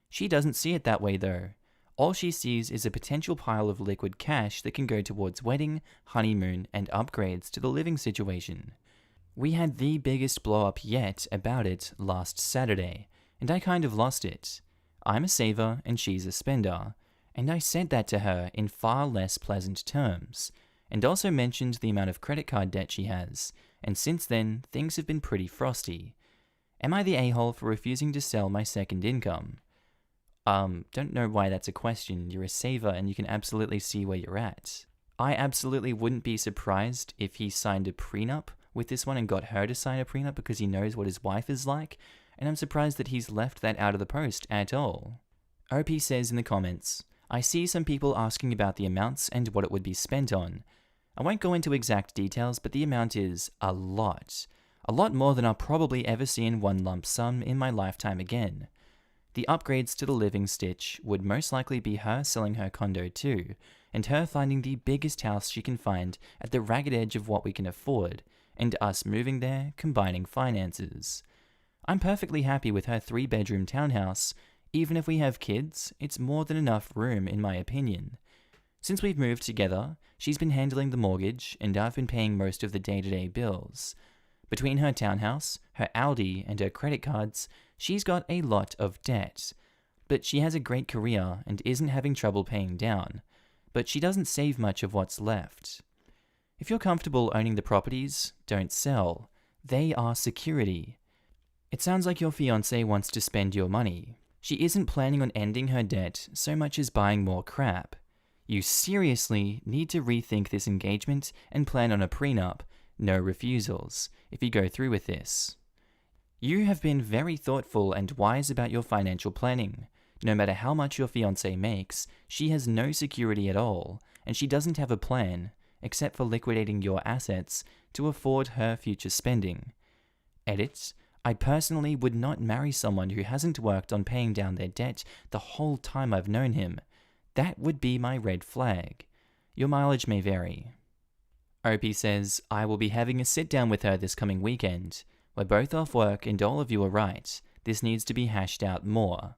She doesn't see it that way though. All she sees is a potential pile of liquid cash that can go towards wedding, honeymoon, and upgrades to the living situation. We had the biggest blow-up yet about it last Saturday, and I kind of lost it. I'm a saver and she's a spender. And I said that to her in far less pleasant terms, and also mentioned the amount of credit card debt she has, and since then, things have been pretty frosty. Am I the a-hole for refusing to sell my second income? Don't know why that's a question. You're a saver and you can absolutely see where you're at. I absolutely wouldn't be surprised if he signed a prenup with this one and got her to sign a prenup because he knows what his wife is like, and I'm surprised that he's left that out of the post at all. OP says in the comments, I see some people asking about the amounts and what it would be spent on. I won't go into exact details, but the amount is a lot. A lot more than I'll probably ever see in one lump sum in my lifetime again. The upgrades to the living stitch would most likely be her selling her condo too, and her finding the biggest house she can find at the ragged edge of what we can afford, and us moving there, combining finances. I'm perfectly happy with her 3-bedroom townhouse. Even if we have kids, it's more than enough room in my opinion. Since we've moved together, she's been handling the mortgage and I've been paying most of the day-to-day bills. Between her townhouse, her Audi, and her credit cards, she's got a lot of debt. But she has a great career and isn't having trouble paying down. But she doesn't save much of what's left. If you're comfortable owning the properties, don't sell. They are security. It sounds like your fiancé wants to spend your money. She isn't planning on ending her debt so much as buying more crap. You seriously need to rethink this engagement and plan on a prenup, no refusals, if you go through with this. You have been very thoughtful and wise about your financial planning. No matter how much your fiancé makes, she has no security at all, and she doesn't have a plan, except for liquidating your assets to afford her future spending. Edit: I personally would not marry someone who hasn't worked on paying down their debt the whole time I've known him. That would be my red flag. Your mileage may vary. Opie says, I will be having a sit down with her this coming weekend. We're both off work and all of you are right. This needs to be hashed out more.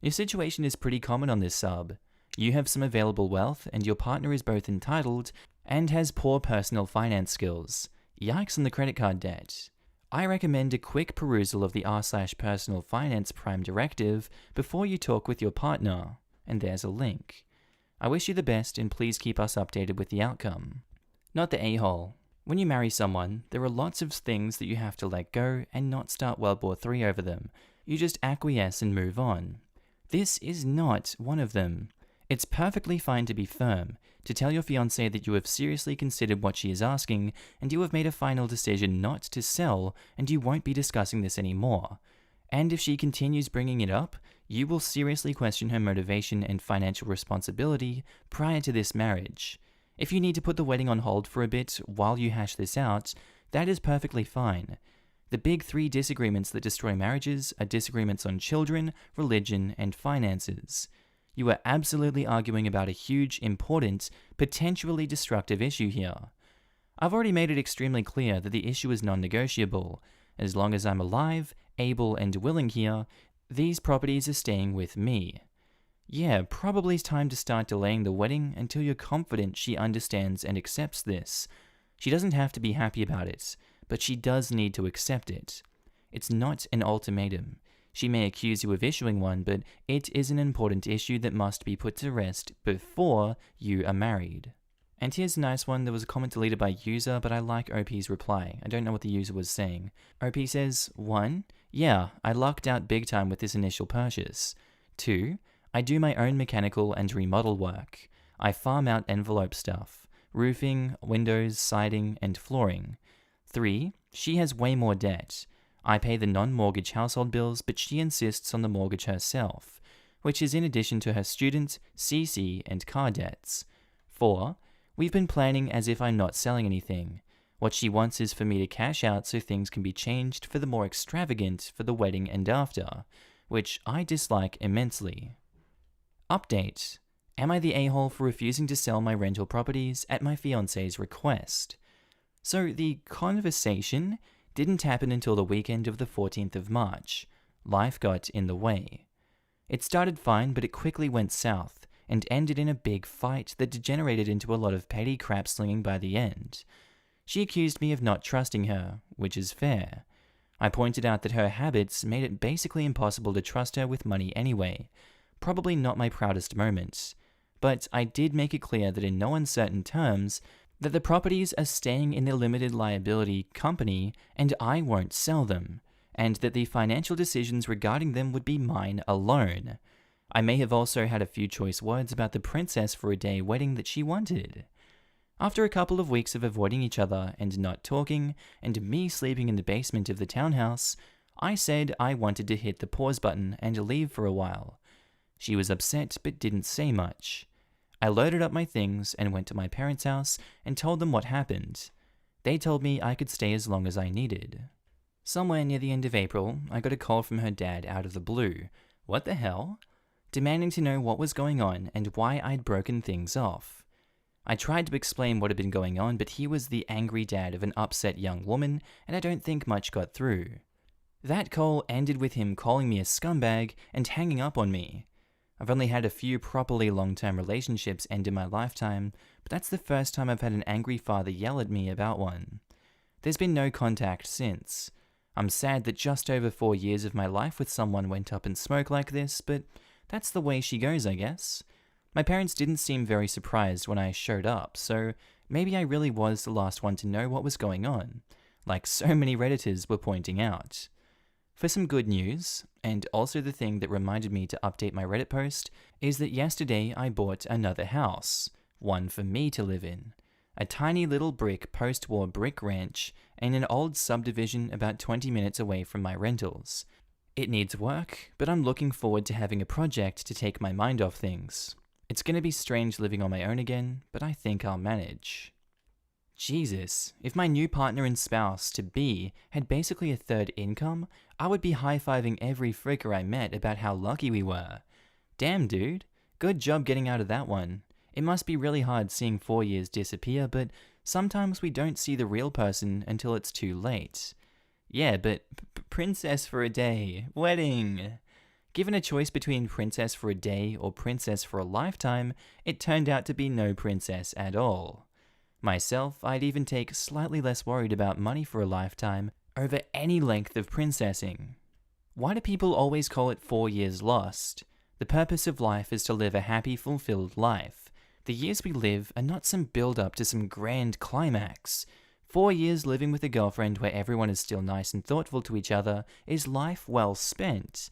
Your situation is pretty common on this sub. You have some available wealth and your partner is both entitled and has poor personal finance skills. Yikes on the credit card debt. I recommend a quick perusal of the r/personal finance prime directive before you talk with your partner, and there's a link. I wish you the best and please keep us updated with the outcome. Not the a-hole. When you marry someone, there are lots of things that you have to let go and not start World War III over them. You just acquiesce and move on. This is not one of them. It's perfectly fine to be firm, to tell your fiancé that you have seriously considered what she is asking and you have made a final decision not to sell and you won't be discussing this anymore. And if she continues bringing it up, you will seriously question her motivation and financial responsibility prior to this marriage. If you need to put the wedding on hold for a bit while you hash this out, that is perfectly fine. The big 3 disagreements that destroy marriages are disagreements on children, religion, and finances. You are absolutely arguing about a huge, important, potentially destructive issue here. I've already made it extremely clear that the issue is non-negotiable. As long as I'm alive, able, and willing here, these properties are staying with me. Yeah, probably it's time to start delaying the wedding until you're confident she understands and accepts this. She doesn't have to be happy about it, but she does need to accept it. It's not an ultimatum. She may accuse you of issuing one, but it is an important issue that must be put to rest before you are married. And here's a nice one. There was a comment deleted by user, but I like OP's reply. I don't know what the user was saying. OP says, 1. Yeah, I lucked out big time with this initial purchase. 2. I do my own mechanical and remodel work. I farm out envelope stuff. Roofing, windows, siding, and flooring. 3. She has way more debt. I pay the non-mortgage household bills, but she insists on the mortgage herself, which is in addition to her student, CC, and car debts. 4. We've been planning as if I'm not selling anything. What she wants is for me to cash out so things can be changed for the more extravagant for the wedding and after, which I dislike immensely. Update. Am I the a-hole for refusing to sell my rental properties at my fiancé's request? So the conversation didn't happen until the weekend of the 14th of March. Life got in the way. It started fine, but it quickly went south and ended in a big fight that degenerated into a lot of petty crap slinging by the end. She accused me of not trusting her, which is fair. I pointed out that her habits made it basically impossible to trust her with money anyway. Probably not my proudest moment. But I did make it clear that in no uncertain terms, that the properties are staying in the limited liability company and I won't sell them, and that the financial decisions regarding them would be mine alone. I may have also had a few choice words about the princess for a day wedding that she wanted. After a couple of weeks of avoiding each other and not talking, and me sleeping in the basement of the townhouse, I said I wanted to hit the pause button and leave for a while. She was upset but didn't say much. I loaded up my things and went to my parents' house and told them what happened. They told me I could stay as long as I needed. Somewhere near the end of April, I got a call from her dad out of the blue. What the hell? demanding to know what was going on and why I'd broken things off. I tried to explain what had been going on, but he was the angry dad of an upset young woman, and I don't think much got through. That call ended with him calling me a scumbag and hanging up on me. I've only had a few properly long-term relationships end in my lifetime, but that's the first time I've had an angry father yell at me about one. There's been no contact since. I'm sad that just over 4 years of my life with someone went up in smoke like this, but that's the way she goes, I guess. My parents didn't seem very surprised when I showed up, so maybe I really was the last one to know what was going on, like so many Redditors were pointing out. For some good news, and also the thing that reminded me to update my Reddit post, is that yesterday I bought another house, one for me to live in. A tiny little brick post-war brick ranch in an old subdivision about 20 minutes away from my rentals. It needs work, but I'm looking forward to having a project to take my mind off things. It's gonna be strange living on my own again, but I think I'll manage. Jesus, if my new partner and spouse-to-be had basically a third income, I would be high-fiving every fricker I met about how lucky we were. Damn, dude. Good job getting out of that one. It must be really hard seeing 4 years disappear, but sometimes we don't see the real person until it's too late. Yeah, but princess for a day. Wedding. Given a choice between princess for a day or princess for a lifetime, it turned out to be no princess at all. Myself, I'd even take slightly less worried about money for a lifetime over any length of princessing. Why do people always call it 4 years lost? The purpose of life is to live a happy, fulfilled life. The years we live are not some build-up to some grand climax. 4 years living with a girlfriend where everyone is still nice and thoughtful to each other is life well spent.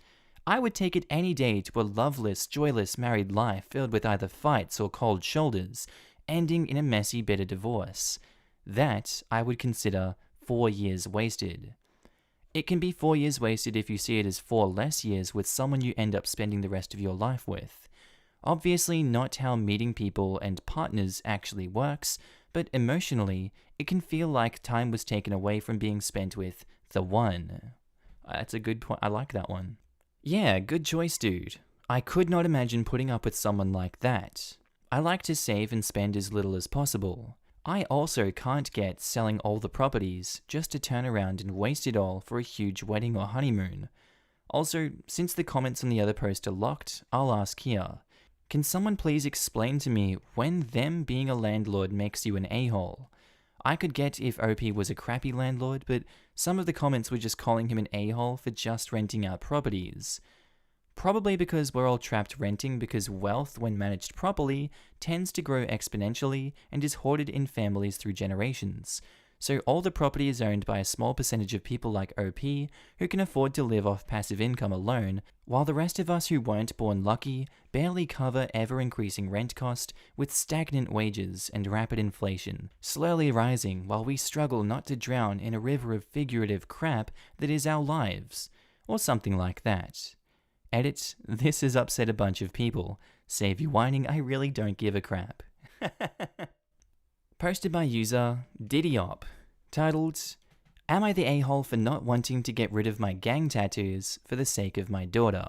I would take it any day to a loveless, joyless married life filled with either fights or cold shoulders, ending in a messy, bitter divorce. That I would consider 4 years wasted. It can be 4 years wasted if you see it as 4 less years with someone you end up spending the rest of your life with. Obviously not how meeting people and partners actually works, but emotionally, it can feel like time was taken away from being spent with the one. That's a good point. I like that one. Yeah, good choice, dude. I could not imagine putting up with someone like that. I like to save and spend as little as possible. I also can't get selling all the properties just to turn around and waste it all for a huge wedding or honeymoon. Also, since the comments on the other post are locked, I'll ask here. Can someone please explain to me when them being a landlord makes you an a-hole? I could get if OP was a crappy landlord, but some of the comments were just calling him an a-hole for just renting out properties. Probably because we're all trapped renting because wealth, when managed properly, tends to grow exponentially and is hoarded in families through generations. So all the property is owned by a small percentage of people like OP who can afford to live off passive income alone, while the rest of us who weren't born lucky barely cover ever-increasing rent cost with stagnant wages and rapid inflation, slowly rising while we struggle not to drown in a river of figurative crap that is our lives, or something like that. Edit, this has upset a bunch of people. Save you whining, I really don't give a crap. Posted by user Diddyop, titled, Am I the a-hole for not wanting to get rid of my gang tattoos for the sake of my daughter?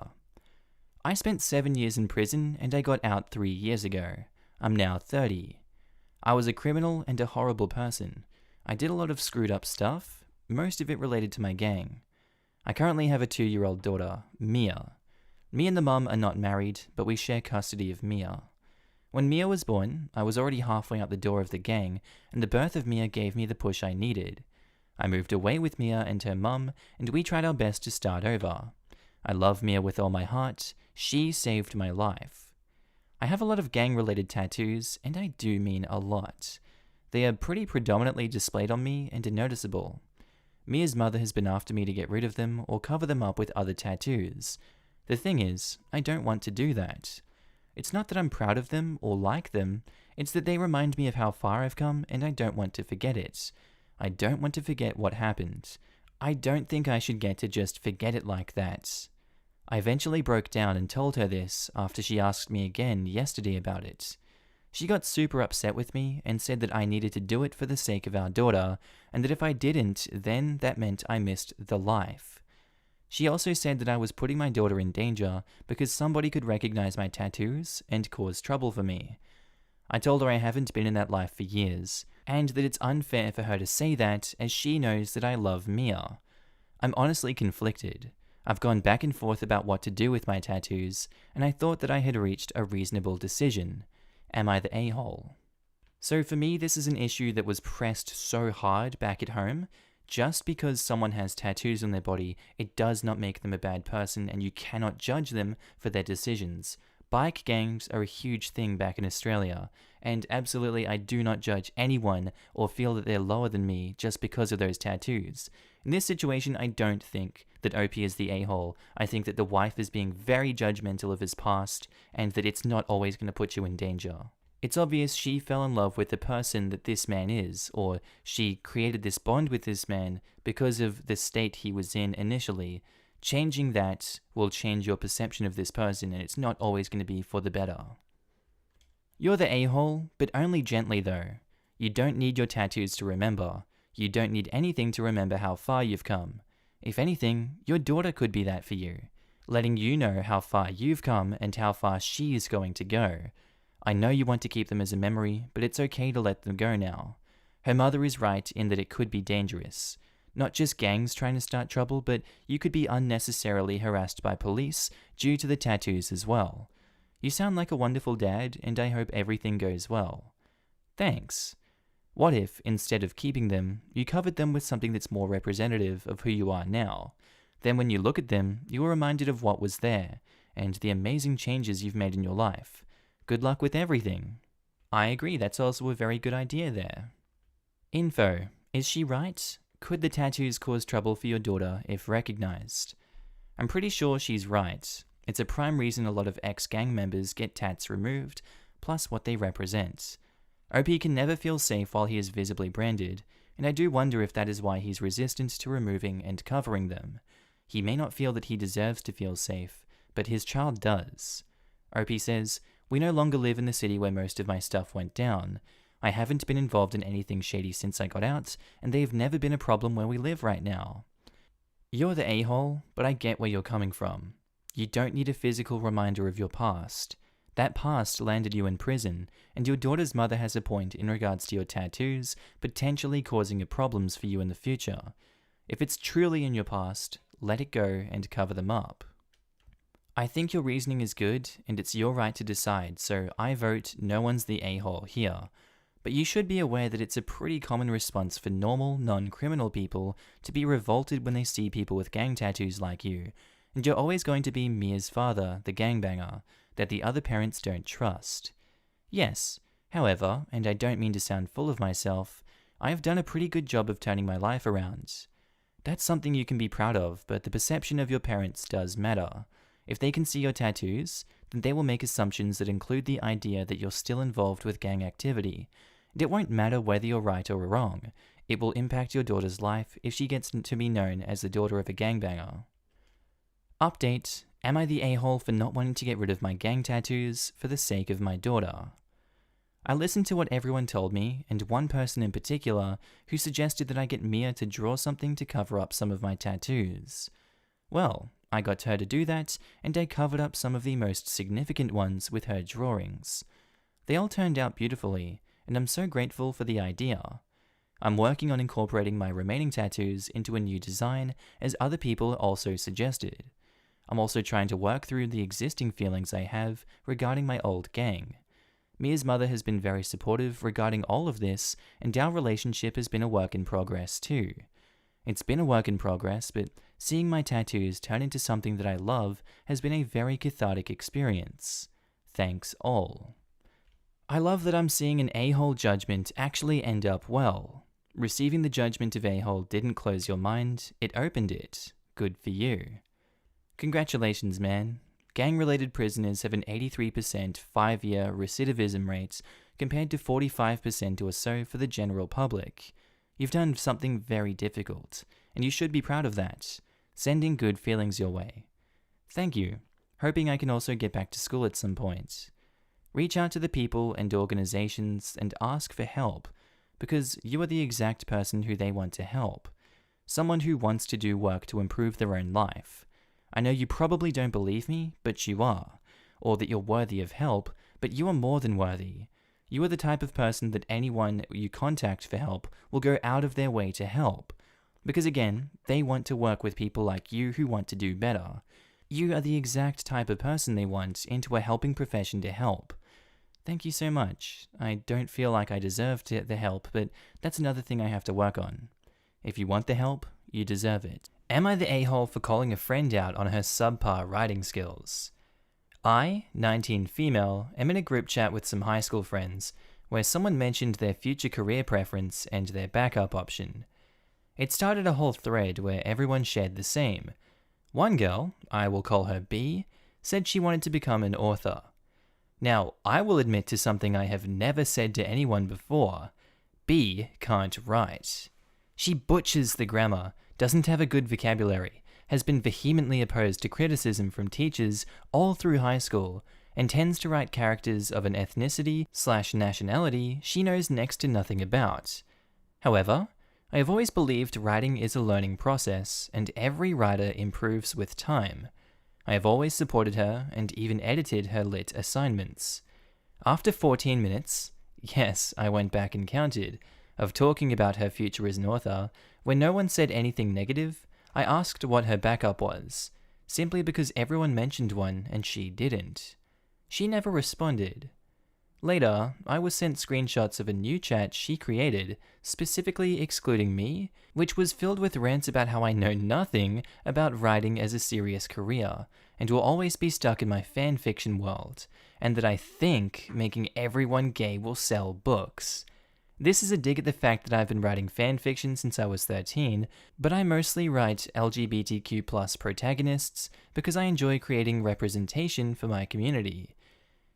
I spent 7 years in prison and I got out 3 years ago. I'm now 30. I was a criminal and a horrible person. I did a lot of screwed up stuff, most of it related to my gang. I currently have a 2-year-old daughter, Mia. Me and the mum are not married, but we share custody of Mia. When Mia was born, I was already halfway out the door of the gang, and the birth of Mia gave me the push I needed. I moved away with Mia and her mum, and we tried our best to start over. I love Mia with all my heart. She saved my life. I have a lot of gang-related tattoos, and I do mean a lot. They are pretty predominantly displayed on me and are noticeable. Mia's mother has been after me to get rid of them or cover them up with other tattoos. The thing is, I don't want to do that. It's not that I'm proud of them or like them, it's that they remind me of how far I've come and I don't want to forget it. I don't want to forget what happened. I don't think I should get to just forget it like that. I eventually broke down and told her this after she asked me again yesterday about it. She got super upset with me and said that I needed to do it for the sake of our daughter, and that if I didn't, then that meant I missed the life. She also said that I was putting my daughter in danger because somebody could recognize my tattoos and cause trouble for me. I told her I haven't been in that life for years, and that it's unfair for her to say that as she knows that I love Mia. I'm honestly conflicted. I've gone back and forth about what to do with my tattoos, and I thought that I had reached a reasonable decision. Am I the a-hole? So for me, this is an issue that was pressed so hard back at home. Just because someone has tattoos on their body, it does not make them a bad person, and you cannot judge them for their decisions. Bike gangs are a huge thing back in Australia, and absolutely I do not judge anyone or feel that they're lower than me just because of those tattoos. In this situation, I don't think that OP is the a-hole. I think that the wife is being very judgmental of his past, and that it's not always going to put you in danger. It's obvious she fell in love with the person that this man is, or she created this bond with this man because of the state he was in initially. Changing that will change your perception of this person, and it's not always going to be for the better. You're the a-hole, but only gently though. You don't need your tattoos to remember. You don't need anything to remember how far you've come. If anything, your daughter could be that for you, letting you know how far you've come and how far she is going to go. I know you want to keep them as a memory, but it's okay to let them go now. Her mother is right in that it could be dangerous. Not just gangs trying to start trouble, but you could be unnecessarily harassed by police due to the tattoos as well. You sound like a wonderful dad, and I hope everything goes well. Thanks. What if, instead of keeping them, you covered them with something that's more representative of who you are now? Then when you look at them, you are reminded of what was there, and the amazing changes you've made in your life. Good luck with everything. I agree, that's also a very good idea there. Info. Is she right? Could the tattoos cause trouble for your daughter if recognized? I'm pretty sure she's right. It's a prime reason a lot of ex-gang members get tats removed, plus what they represent. OP can never feel safe while he is visibly branded, and I do wonder if that is why he's resistant to removing and covering them. He may not feel that he deserves to feel safe, but his child does. OP says, "We no longer live in the city where most of my stuff went down. I haven't been involved in anything shady since I got out, and they've never been a problem where we live right now." You're the a-hole, but I get where you're coming from. You don't need a physical reminder of your past. That past landed you in prison, and your daughter's mother has a point in regards to your tattoos potentially causing you problems for you in the future. If it's truly in your past, let it go and cover them up. I think your reasoning is good, and it's your right to decide, so I vote no one's the a-hole here. But you should be aware that it's a pretty common response for normal, non-criminal people to be revolted when they see people with gang tattoos like you, and you're always going to be Mia's father, the gangbanger, that the other parents don't trust. Yes, however, and I don't mean to sound full of myself, I have done a pretty good job of turning my life around. That's something you can be proud of, but the perception of your parents does matter. If they can see your tattoos, then they will make assumptions that include the idea that you're still involved with gang activity. And it won't matter whether you're right or wrong. It will impact your daughter's life if she gets to be known as the daughter of a gangbanger. Update. Am I the a-hole for not wanting to get rid of my gang tattoos for the sake of my daughter? I listened to what everyone told me, and one person in particular who suggested that I get Mia to draw something to cover up some of my tattoos. Well, I got her to do that, and I covered up some of the most significant ones with her drawings. They all turned out beautifully, and I'm so grateful for the idea. I'm working on incorporating my remaining tattoos into a new design, as other people also suggested. I'm also trying to work through the existing feelings I have regarding my old gang. Mia's mother has been very supportive regarding all of this, and our relationship has been a work in progress too. It's been a work in progress, but seeing my tattoos turn into something that I love has been a very cathartic experience. Thanks all. I love that I'm seeing an a-hole judgment actually end up well. Receiving the judgment of a-hole didn't close your mind, it opened it. Good for you. Congratulations, man. Gang-related prisoners have an 83% 5-year recidivism rate compared to 45% or so for the general public. You've done something very difficult, and you should be proud of that. Sending good feelings your way. Thank you. Hoping I can also get back to school at some point. Reach out to the people and organizations and ask for help, because you are the exact person who they want to help. someone who wants to do work to improve their own life. I know you probably don't believe me, but you are. Or that you're worthy of help, but you are more than worthy. You are the type of person that anyone you contact for help will go out of their way to help. Because again, they want to work with people like you who want to do better. You are the exact type of person they want into a helping profession to help. Thank you so much. I don't feel like I deserve the help, but that's another thing I have to work on. If you want the help, you deserve it. Am I the a-hole for calling a friend out on her subpar writing skills? I, 19 female, am in a group chat with some high school friends where someone mentioned their future career preference and their backup option. It started a whole thread where everyone shared the same. One girl, I will call her B, said she wanted to become an author. Now, I will admit to something I have never said to anyone before. B can't write. She butchers the grammar, doesn't have a good vocabulary, has been vehemently opposed to criticism from teachers all through high school, and tends to write characters of an ethnicity/nationality she knows next to nothing about. However, I have always believed writing is a learning process, and every writer improves with time. I have always supported her, and even edited her lit assignments. After 14 minutes, yes, I went back and counted, of talking about her future as an author, when no one said anything negative, I asked what her backup was, simply because everyone mentioned one and she didn't. She never responded. Later, I was sent screenshots of a new chat she created, specifically excluding me, which was filled with rants about how I know nothing about writing as a serious career, and will always be stuck in my fanfiction world, and that I think making everyone gay will sell books. This is a dig at the fact that I've been writing fanfiction since I was 13, but I mostly write LGBTQ+ protagonists because I enjoy creating representation for my community.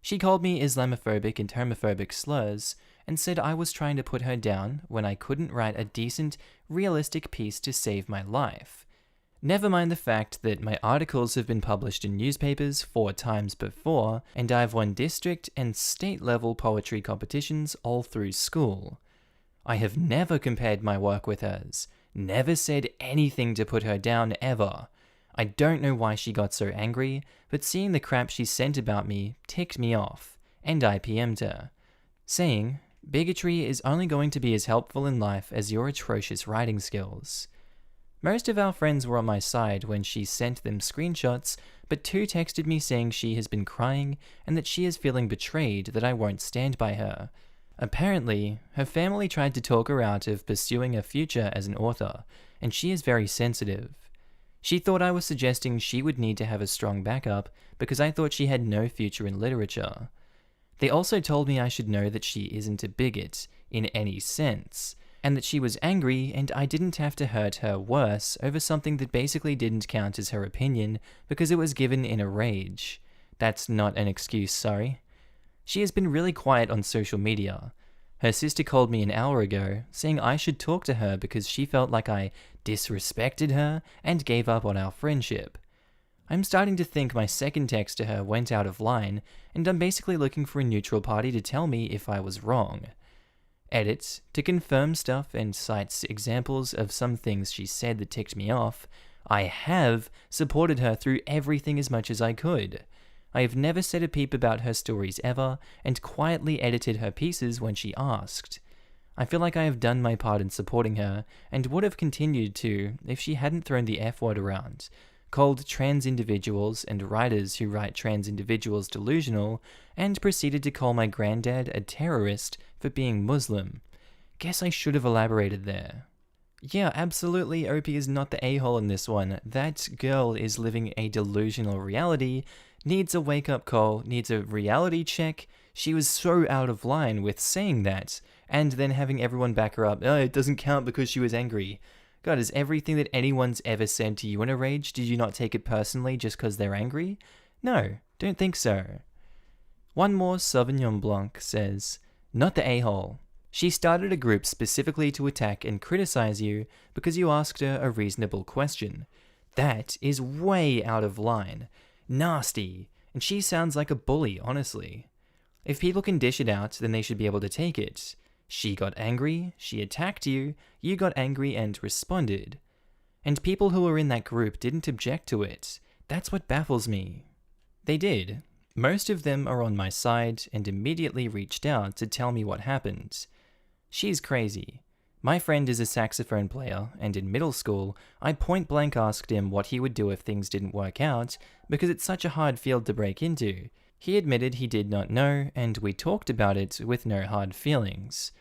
She called me Islamophobic and homophobic slurs, and said I was trying to put her down when I couldn't write a decent, realistic piece to save my life. Never mind the fact that my articles have been published in newspapers 4 times before, and I've won district and state-level poetry competitions all through school. I have never compared my work with hers, never said anything to put her down ever. I don't know why she got so angry, but seeing the crap she sent about me ticked me off, and I PM'd her, saying, "Bigotry is only going to be as helpful in life as your atrocious writing skills." Most of our friends were on my side when she sent them screenshots, but 2 texted me saying she has been crying and that she is feeling betrayed that I won't stand by her. Apparently, her family tried to talk her out of pursuing a future as an author, and she is very sensitive. She thought I was suggesting she would need to have a strong backup because I thought she had no future in literature. They also told me I should know that she isn't a bigot, in any sense, and that she was angry and I didn't have to hurt her worse over something that basically didn't count as her opinion because it was given in a rage. That's not an excuse, sorry. She has been really quiet on social media. Her sister called me an hour ago, saying I should talk to her because she felt like I disrespected her and gave up on our friendship. I'm starting to think my second text to her went out of line, and I'm basically looking for a neutral party to tell me if I was wrong. Edit, to confirm stuff and cites examples of some things she said that ticked me off, I have supported her through everything as much as I could. I have never said a peep about her stories ever, and quietly edited her pieces when she asked. I feel like I have done my part in supporting her, and would have continued to if she hadn't thrown the F-word around, called trans individuals and writers who write trans individuals delusional, and proceeded to call my granddad a terrorist for being Muslim. Guess I should have elaborated there. Yeah, absolutely, OP is not the a-hole in this one. That girl is living a delusional reality, needs a wake-up call, needs a reality check. She was so out of line with saying that, and then having everyone back her up. Oh, it doesn't count because she was angry. God, is everything that anyone's ever said to you in a rage, did you not take it personally just because they're angry? No, don't think so. One more Sauvignon Blanc says, not the a-hole. She started a group specifically to attack and criticize you because you asked her a reasonable question. That is way out of line. Nasty. And she sounds like a bully, honestly. If people can dish it out, then they should be able to take it. She got angry, she attacked you, you got angry and responded. And people who were in that group didn't object to it. That's what baffles me. They did. Most of them are on my side and immediately reached out to tell me what happened. She's crazy. My friend is a saxophone player, and in middle school, I point blank asked him what he would do if things didn't work out, because it's such a hard field to break into. He admitted he did not know, and we talked about it with no hard feelings.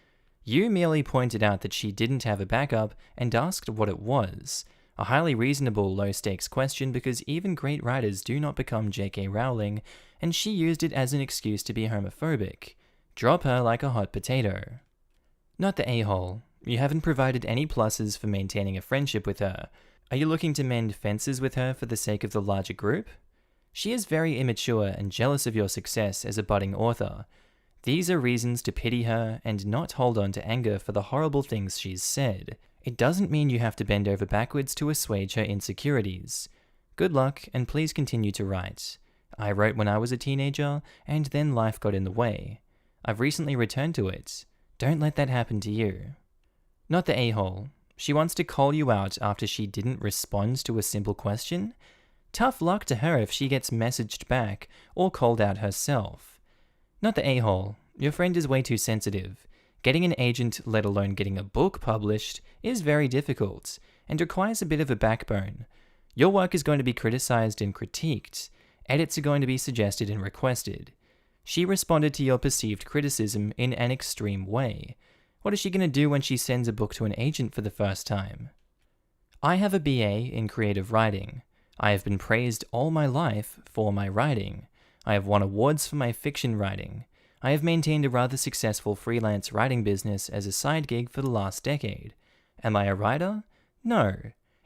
You merely pointed out that she didn't have a backup and asked what it was. A highly reasonable, low-stakes question because even great writers do not become J.K. Rowling, and she used it as an excuse to be homophobic. Drop her like a hot potato. Not the a-hole. You haven't provided any pluses for maintaining a friendship with her. Are you looking to mend fences with her for the sake of the larger group? She is very immature and jealous of your success as a budding author. These are reasons to pity her and not hold on to anger for the horrible things she's said. It doesn't mean you have to bend over backwards to assuage her insecurities. Good luck, and please continue to write. I wrote when I was a teenager, and then life got in the way. I've recently returned to it. Don't let that happen to you. Not the a-hole. She wants to call you out after she didn't respond to a simple question? Tough luck to her if she gets messaged back or called out herself. Not the a-hole. Your friend is way too sensitive. Getting an agent, let alone getting a book published, is very difficult and requires a bit of a backbone. Your work is going to be criticized and critiqued. Edits are going to be suggested and requested. She responded to your perceived criticism in an extreme way. What is she going to do when she sends a book to an agent for the first time? I have a BA in creative writing. I have been praised all my life for my writing. I have won awards for my fiction writing. I have maintained a rather successful freelance writing business as a side gig for the last decade. Am I a writer? No.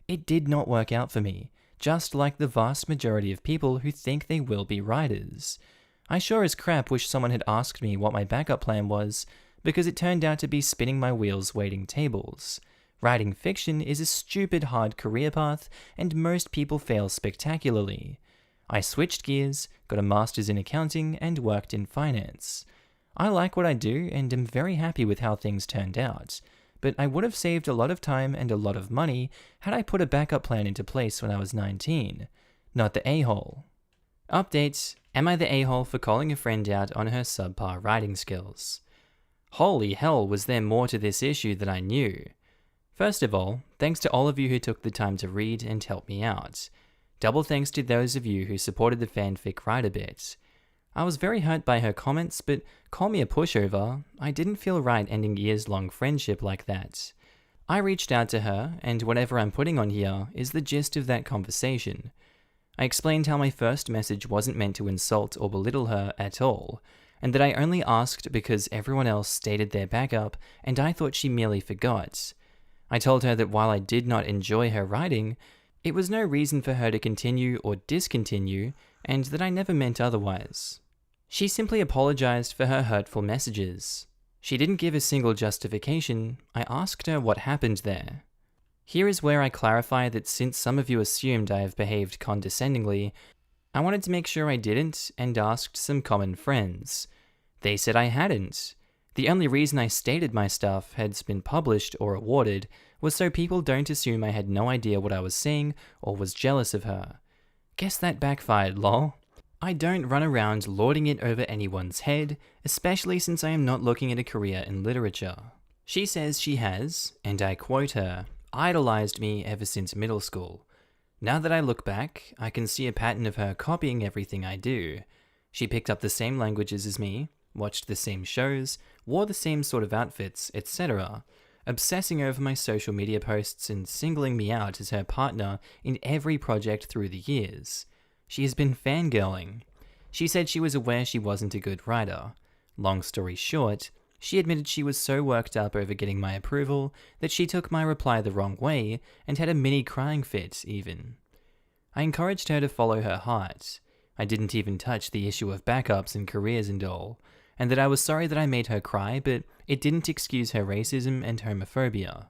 It did not work out for me, just like the vast majority of people who think they will be writers. I sure as crap wish someone had asked me what my backup plan was, because it turned out to be spinning my wheels waiting tables. Writing fiction is a stupid hard career path, and most people fail spectacularly. I switched gears, got a master's in accounting, and worked in finance. I like what I do and am very happy with how things turned out, but I would have saved a lot of time and a lot of money had I put a backup plan into place when I was 19. Not the a-hole. Update: am I the a-hole for calling a friend out on her subpar writing skills? Holy hell, was there more to this issue than I knew. First of all, thanks to all of you who took the time to read and help me out. Double thanks to those of you who supported the fanfic writer bit. I was very hurt by her comments, but call me a pushover, I didn't feel right ending years-long friendship like that. I reached out to her, and whatever I'm putting on here is the gist of that conversation. I explained how my first message wasn't meant to insult or belittle her at all, and that I only asked because everyone else stated their backup, and I thought she merely forgot. I told her that while I did not enjoy her writing, it was no reason for her to continue or discontinue, and that I never meant otherwise. She simply apologized for her hurtful messages. She didn't give a single justification. I asked her what happened there. Here is where I clarify that since some of you assumed I have behaved condescendingly, I wanted to make sure I didn't and asked some common friends. They said I hadn't. The only reason I stated my stuff had been published or awarded was so people don't assume I had no idea what I was saying or was jealous of her. Guess that backfired, lol. I don't run around lording it over anyone's head, especially since I am not looking at a career in literature. She says she has, and I quote her, idolized me ever since middle school. Now that I look back, I can see a pattern of her copying everything I do. She picked up the same languages as me, watched the same shows, wore the same sort of outfits, etc., obsessing over my social media posts and singling me out as her partner in every project through the years. She has been fangirling. She said she was aware she wasn't a good writer. Long story short, she admitted she was so worked up over getting my approval that she took my reply the wrong way and had a mini crying fit, even. I encouraged her to follow her heart. I didn't even touch the issue of backups and careers and all, and that I was sorry that I made her cry, but it didn't excuse her racism and homophobia.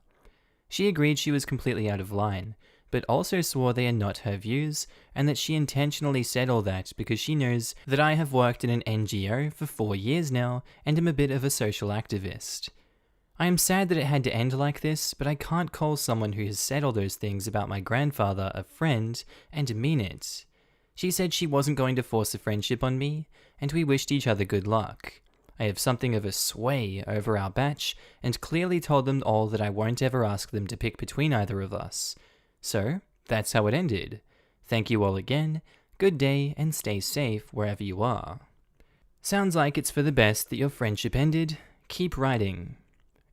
She agreed she was completely out of line, but also swore they are not her views, and that she intentionally said all that because she knows that I have worked in an NGO for 4 years now and am a bit of a social activist. I am sad that it had to end like this, but I can't call someone who has said all those things about my grandfather a friend and mean it. She said she wasn't going to force a friendship on me, and we wished each other good luck. I have something of a sway over our batch, and clearly told them all that I won't ever ask them to pick between either of us. So, that's how it ended. Thank you all again, good day, and stay safe wherever you are. Sounds like it's for the best that your friendship ended. Keep writing.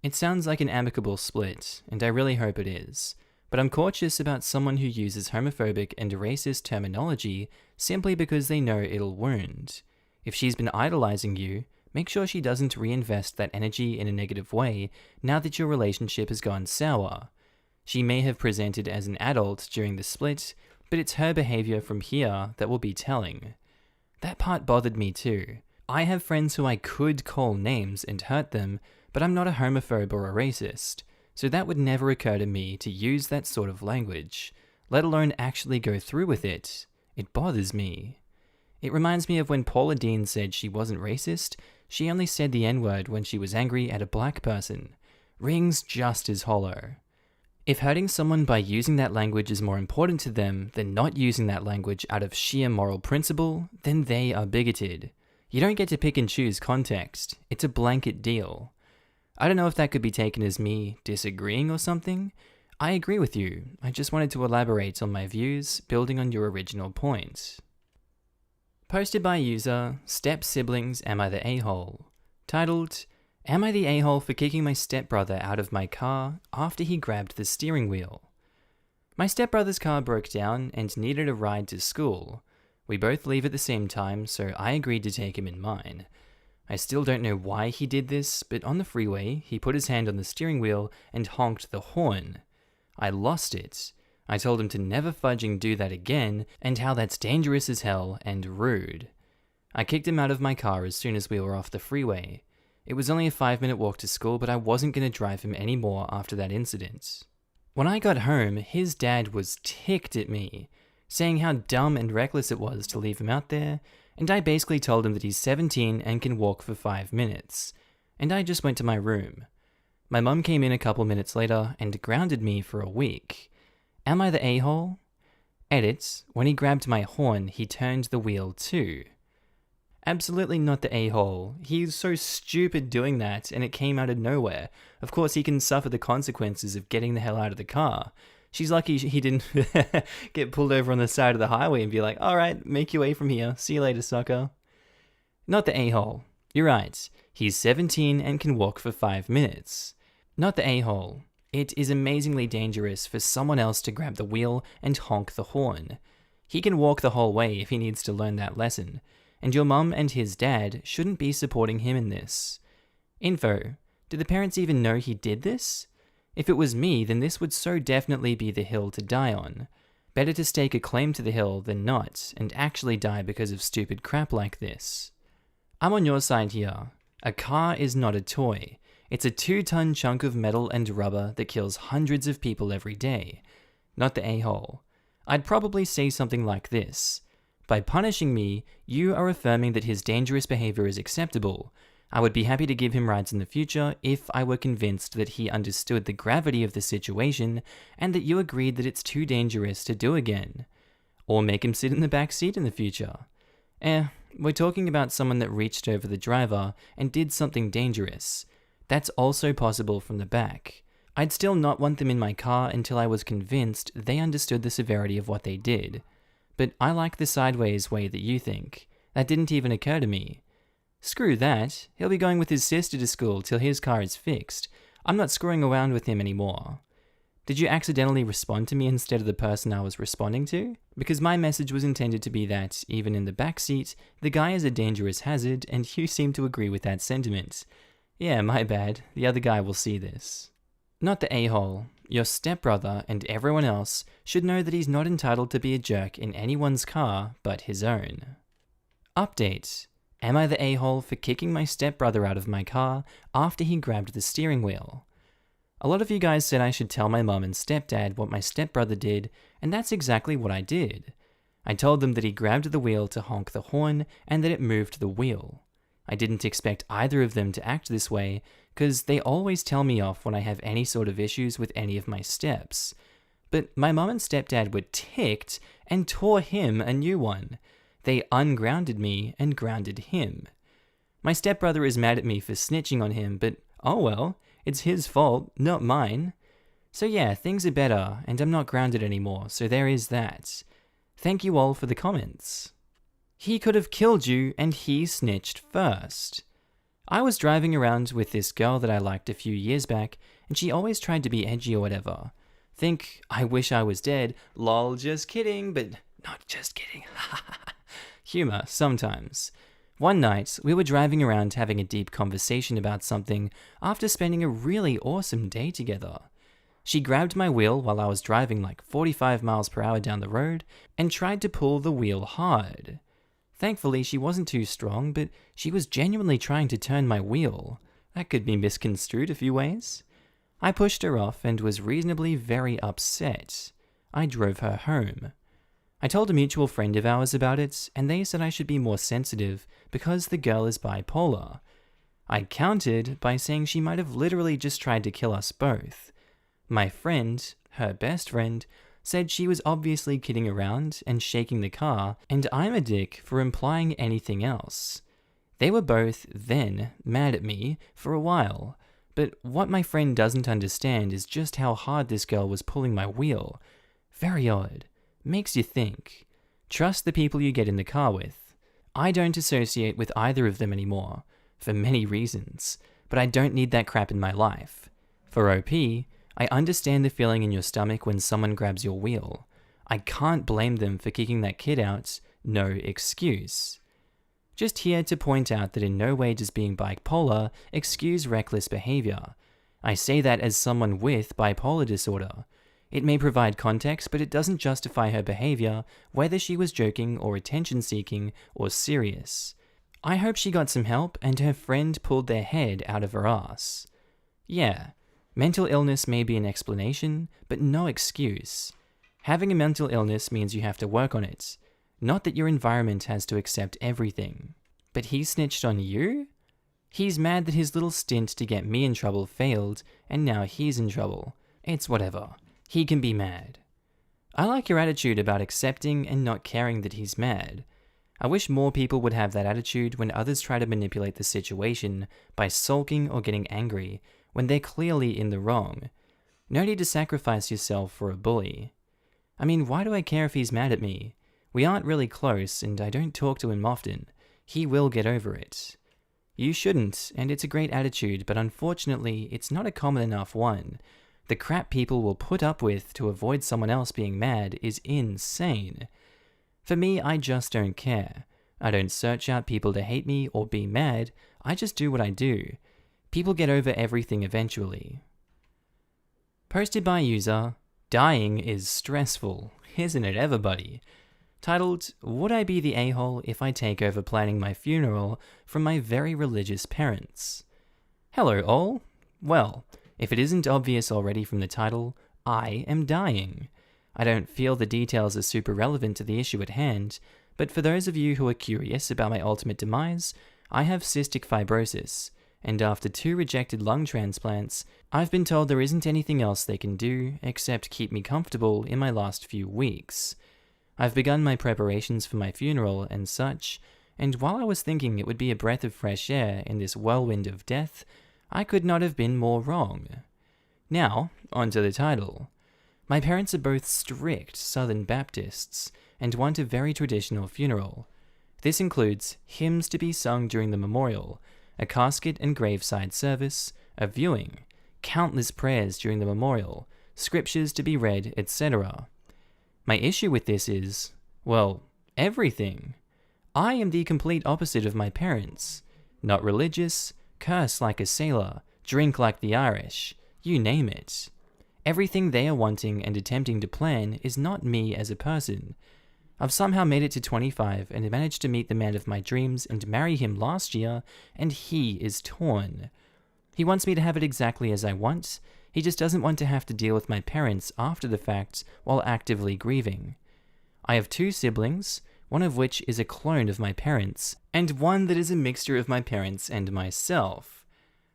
It sounds like an amicable split, and I really hope it is. But I'm cautious about someone who uses homophobic and racist terminology simply because they know it'll wound. If she's been idolizing you, make sure she doesn't reinvest that energy in a negative way now that your relationship has gone sour. She may have presented as an adult during the split, but it's her behavior from here that will be telling. That part bothered me too. I have friends who I could call names and hurt them, but I'm not a homophobe or a racist, so that would never occur to me to use that sort of language, let alone actually go through with it. It bothers me. It reminds me of when Paula Deen said she wasn't racist, she only said the N-word when she was angry at a black person. Rings just as hollow. If hurting someone by using that language is more important to them than not using that language out of sheer moral principle, then they are bigoted. You don't get to pick and choose context. It's a blanket deal. I don't know if that could be taken as me disagreeing or something. I agree with you. I just wanted to elaborate on my views, building on your original point. Posted by user Step Siblings Am I the A-hole? Titled, Am I the A-hole for kicking my stepbrother out of my car after he grabbed the steering wheel? My stepbrother's car broke down and needed a ride to school. We both leave at the same time, so I agreed to take him in mine. I still don't know why he did this, but on the freeway, he put his hand on the steering wheel and honked the horn. I lost it. I told him to never fudging do that again, and how that's dangerous as hell and rude. I kicked him out of my car as soon as we were off the freeway. It was only a 5-minute walk to school, but I wasn't going to drive him anymore after that incident. When I got home, his dad was ticked at me, saying how dumb and reckless it was to leave him out there, and I basically told him that he's 17 and can walk for 5 minutes, and I just went to my room. My mum came in a couple minutes later and grounded me for a week. Am I the a-hole? Edit, when he grabbed my horn, he turned the wheel too. Absolutely not the a-hole. He's so stupid doing that, and it came out of nowhere. Of course, he can suffer the consequences of getting the hell out of the car. She's lucky he didn't get pulled over on the side of the highway and be like, alright, make your way from here. See you later, sucker. Not the a-hole. You're right. He's 17 and can walk for 5 minutes. Not the a-hole. It is amazingly dangerous for someone else to grab the wheel and honk the horn. He can walk the whole way if he needs to learn that lesson, and your mum and his dad shouldn't be supporting him in this. Info. Do the parents even know he did this? If it was me, then this would so definitely be the hill to die on. Better to stake a claim to the hill than not, and actually die because of stupid crap like this. I'm on your side here. A car is not a toy. It's a 2-ton chunk of metal and rubber that kills hundreds of people every day. Not the a-hole. I'd probably say something like this. By punishing me, you are affirming that his dangerous behavior is acceptable. I would be happy to give him rides in the future if I were convinced that he understood the gravity of the situation and that you agreed that it's too dangerous to do again. Or make him sit in the back seat in the future. We're talking about someone that reached over the driver and did something dangerous. That's also possible from the back. I'd still not want them in my car until I was convinced they understood the severity of what they did. But I like the sideways way that you think. That didn't even occur to me. Screw that. He'll be going with his sister to school till his car is fixed. I'm not screwing around with him anymore. Did you accidentally respond to me instead of the person I was responding to? Because my message was intended to be that, even in the backseat, the guy is a dangerous hazard, and you seem to agree with that sentiment. Yeah, my bad. The other guy will see this. Not the a-hole. Your stepbrother and everyone else should know that he's not entitled to be a jerk in anyone's car but his own. Update. Am I the a-hole for kicking my stepbrother out of my car after he grabbed the steering wheel? A lot of you guys said I should tell my mum and stepdad what my stepbrother did, and that's exactly what I did. I told them that he grabbed the wheel to honk the horn and that it moved the wheel. I didn't expect either of them to act this way, because they always tell me off when I have any sort of issues with any of my steps. But my mum and stepdad were ticked and tore him a new one. They ungrounded me and grounded him. My stepbrother is mad at me for snitching on him, but oh well, it's his fault, not mine. So yeah, things are better, and I'm not grounded anymore, so there is that. Thank you all for the comments. He could have killed you, and he snitched first. I was driving around with this girl that I liked a few years back, and she always tried to be edgy or whatever. Think, I wish I was dead, lol, just kidding, but not just kidding. Humor, sometimes. One night, we were driving around having a deep conversation about something after spending a really awesome day together. She grabbed my wheel while I was driving like 45 miles per hour down the road and tried to pull the wheel hard. Thankfully, she wasn't too strong, but she was genuinely trying to turn my wheel. That could be misconstrued a few ways. I pushed her off and was reasonably very upset. I drove her home. I told a mutual friend of ours about it, and they said I should be more sensitive because the girl is bipolar. I countered by saying she might have literally just tried to kill us both. My friend, her best friend, said she was obviously kidding around and shaking the car, and I'm a dick for implying anything else. They were both, then, mad at me for a while, but what my friend doesn't understand is just how hard this girl was pulling my wheel. Very odd. Makes you think. Trust the people you get in the car with. I don't associate with either of them anymore, for many reasons, but I don't need that crap in my life. For OP, I understand the feeling in your stomach when someone grabs your wheel. I can't blame them for kicking that kid out, no excuse. Just here to point out that in no way does being bipolar excuse reckless behavior. I say that as someone with bipolar disorder. It may provide context, but it doesn't justify her behavior, whether she was joking or attention-seeking or serious. I hope she got some help and her friend pulled their head out of her ass. Yeah, mental illness may be an explanation, but no excuse. Having a mental illness means you have to work on it, not that your environment has to accept everything. But he snitched on you? He's mad that his little stint to get me in trouble failed, and now he's in trouble. It's whatever. He can be mad. I like your attitude about accepting and not caring that he's mad. I wish more people would have that attitude when others try to manipulate the situation by sulking or getting angry when they're clearly in the wrong. No need to sacrifice yourself for a bully. I mean, why do I care if he's mad at me? We aren't really close, and I don't talk to him often. He will get over it. You shouldn't, and it's a great attitude, but unfortunately, it's not a common enough one. The crap people will put up with to avoid someone else being mad is insane. For me, I just don't care. I don't search out people to hate me or be mad, I just do what I do. People get over everything eventually. Posted by user, Dying is stressful, isn't it ever, buddy? Titled, Would I be the a-hole if I take over planning my funeral from my very religious parents? Hello all. Well, if it isn't obvious already from the title, I am dying. I don't feel the details are super relevant to the issue at hand, but for those of you who are curious about my ultimate demise, I have cystic fibrosis, and after 2 rejected lung transplants, I've been told there isn't anything else they can do except keep me comfortable in my last few weeks. I've begun my preparations for my funeral and such, and while I was thinking it would be a breath of fresh air in this whirlwind of death, I could not have been more wrong. Now, onto the title. My parents are both strict Southern Baptists and want a very traditional funeral. This includes hymns to be sung during the memorial, a casket and graveside service, a viewing, countless prayers during the memorial, scriptures to be read, etc. My issue with this is, well, everything. I am the complete opposite of my parents. Not religious, curse like a sailor, drink like the Irish, you name it. Everything they are wanting and attempting to plan is not me as a person. I've somehow made it to 25 and managed to meet the man of my dreams and marry him last year, and he is torn. He wants me to have it exactly as I want, he just doesn't want to have to deal with my parents after the fact while actively grieving. I have 2 siblings, one of which is a clone of my parents, and one that is a mixture of my parents and myself.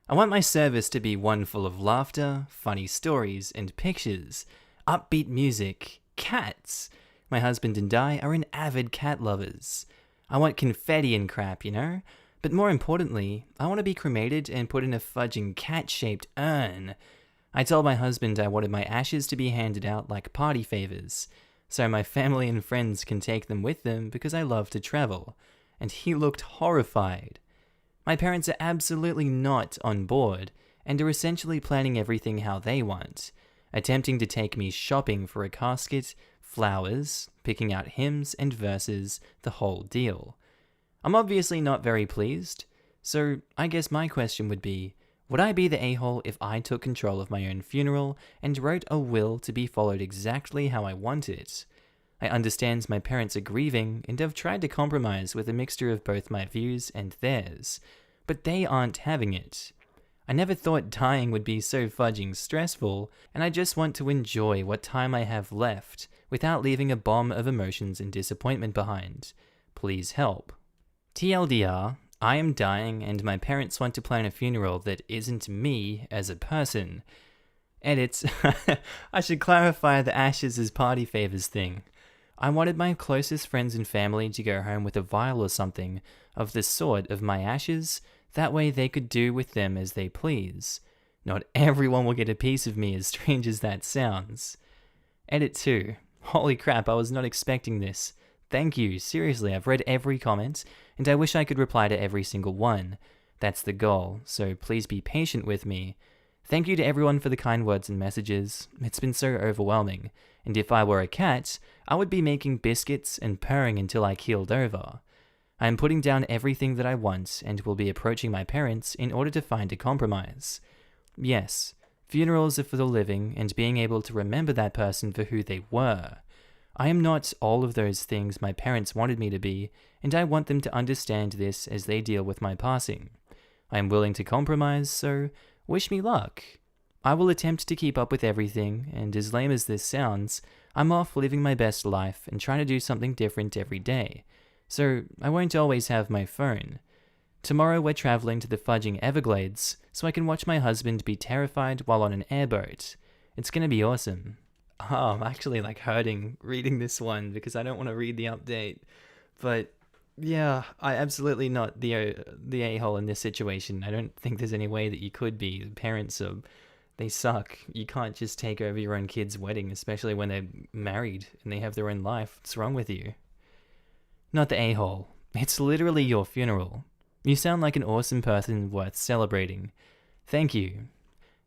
I want my service to be one full of laughter, funny stories, and pictures, upbeat music, cats. My husband and I are avid cat lovers. I want confetti and crap, you know? But more importantly, I want to be cremated and put in a fudging cat-shaped urn. I told my husband I wanted my ashes to be handed out like party favors, so my family and friends can take them with them because I love to travel, and he looked horrified. My parents are absolutely not on board, and are essentially planning everything how they want, attempting to take me shopping for a casket, flowers, picking out hymns and verses, the whole deal. I'm obviously not very pleased, so I guess my question would be, would I be the a-hole if I took control of my own funeral and wrote a will to be followed exactly how I want it? I understand my parents are grieving and have tried to compromise with a mixture of both my views and theirs, but they aren't having it. I never thought dying would be so fudging stressful, and I just want to enjoy what time I have left without leaving a bomb of emotions and disappointment behind. Please help. TLDR, I am dying and my parents want to plan a funeral that isn't me as a person. Edits. I should clarify the ashes as party favors thing. I wanted my closest friends and family to go home with a vial or something of the sort of my ashes, that way they could do with them as they please. Not everyone will get a piece of me, as strange as that sounds. Edit 2. Holy crap, I was not expecting this. Thank you, seriously, I've read every comment, and I wish I could reply to every single one. That's the goal, so please be patient with me. Thank you to everyone for the kind words and messages. It's been so overwhelming, and if I were a cat, I would be making biscuits and purring until I keeled over. I am putting down everything that I want and will be approaching my parents in order to find a compromise. Yes, funerals are for the living and being able to remember that person for who they were. I am not all of those things my parents wanted me to be, and I want them to understand this as they deal with my passing. I am willing to compromise, so wish me luck. I will attempt to keep up with everything, and as lame as this sounds, I'm off living my best life and trying to do something different every day, so I won't always have my phone. Tomorrow we're traveling to the fudging Everglades, so I can watch my husband be terrified while on an airboat. It's gonna be awesome. Oh, I'm actually hurting reading this one because I don't want to read the update. But yeah, I absolutely not the a-hole in this situation. I don't think there's any way that you could be. The parents they suck. You can't just take over your own kid's wedding, especially when they're married and they have their own life. What's wrong with you? Not the a-hole. It's literally your funeral. You sound like an awesome person worth celebrating. Thank you.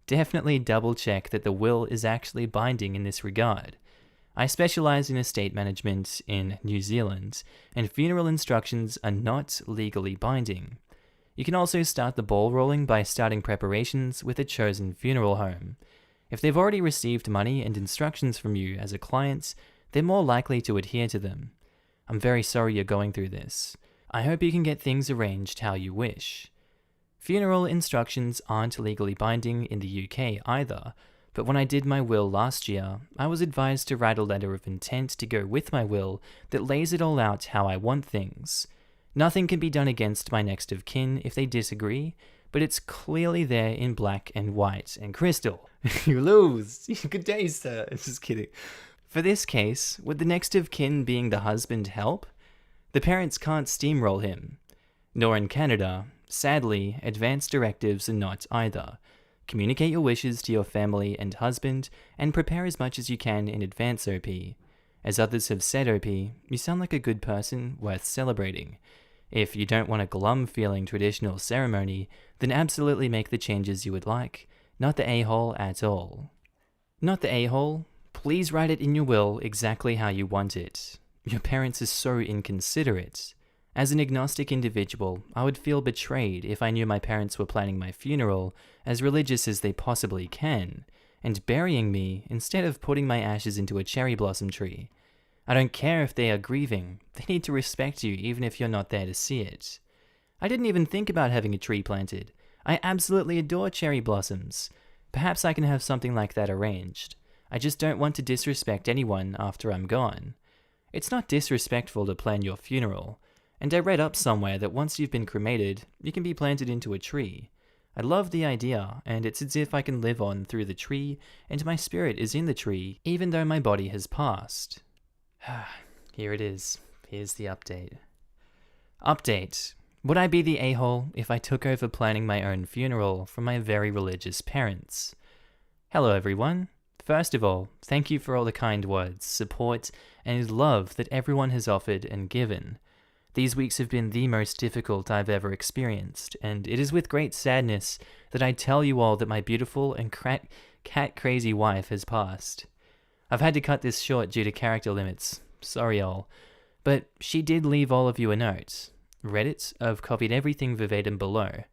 Definitely double check that the will is actually binding in this regard. I specialize in estate management in New Zealand, and funeral instructions are not legally binding. You can also start the ball rolling by starting preparations with a chosen funeral home. If they've already received money and instructions from you as a client, they're more likely to adhere to them. I'm very sorry you're going through this. I hope you can get things arranged how you wish. Funeral instructions aren't legally binding in the UK either, but when I did my will last year, I was advised to write a letter of intent to go with my will that lays it all out how I want things. Nothing can be done against my next of kin if they disagree, but it's clearly there in black and white and crystal. You lose. Good day, sir. Just kidding. For this case, would the next of kin being the husband help? The parents can't steamroll him. Nor in Canada. Sadly, advance directives are not either. Communicate your wishes to your family and husband, and prepare as much as you can in advance, OP. As others have said, OP, you sound like a good person worth celebrating. If you don't want a glum-feeling traditional ceremony, then absolutely make the changes you would like. Not the a-hole at all. Not the a-hole. Please write it in your will exactly how you want it. Your parents are so inconsiderate. As an agnostic individual, I would feel betrayed if I knew my parents were planning my funeral as religious as they possibly can, and burying me instead of putting my ashes into a cherry blossom tree. I don't care if they are grieving, they need to respect you even if you're not there to see it. I didn't even think about having a tree planted. I absolutely adore cherry blossoms. Perhaps I can have something like that arranged. I just don't want to disrespect anyone after I'm gone. It's not disrespectful to plan your funeral. And I read up somewhere that once you've been cremated, you can be planted into a tree. I love the idea, and it's as if I can live on through the tree, and my spirit is in the tree, even though my body has passed. Here it is. Here's the update. Update. Would I be the a-hole if I took over planning my own funeral from my very religious parents? Hello everyone. First of all, thank you for all the kind words, support, and love that everyone has offered and given. These weeks have been the most difficult I've ever experienced, and it is with great sadness that I tell you all that my beautiful and cat-crazy wife has passed. I've had to cut this short due to character limits. Sorry all. But she did leave all of you a note. Read it, I've copied everything verbatim below.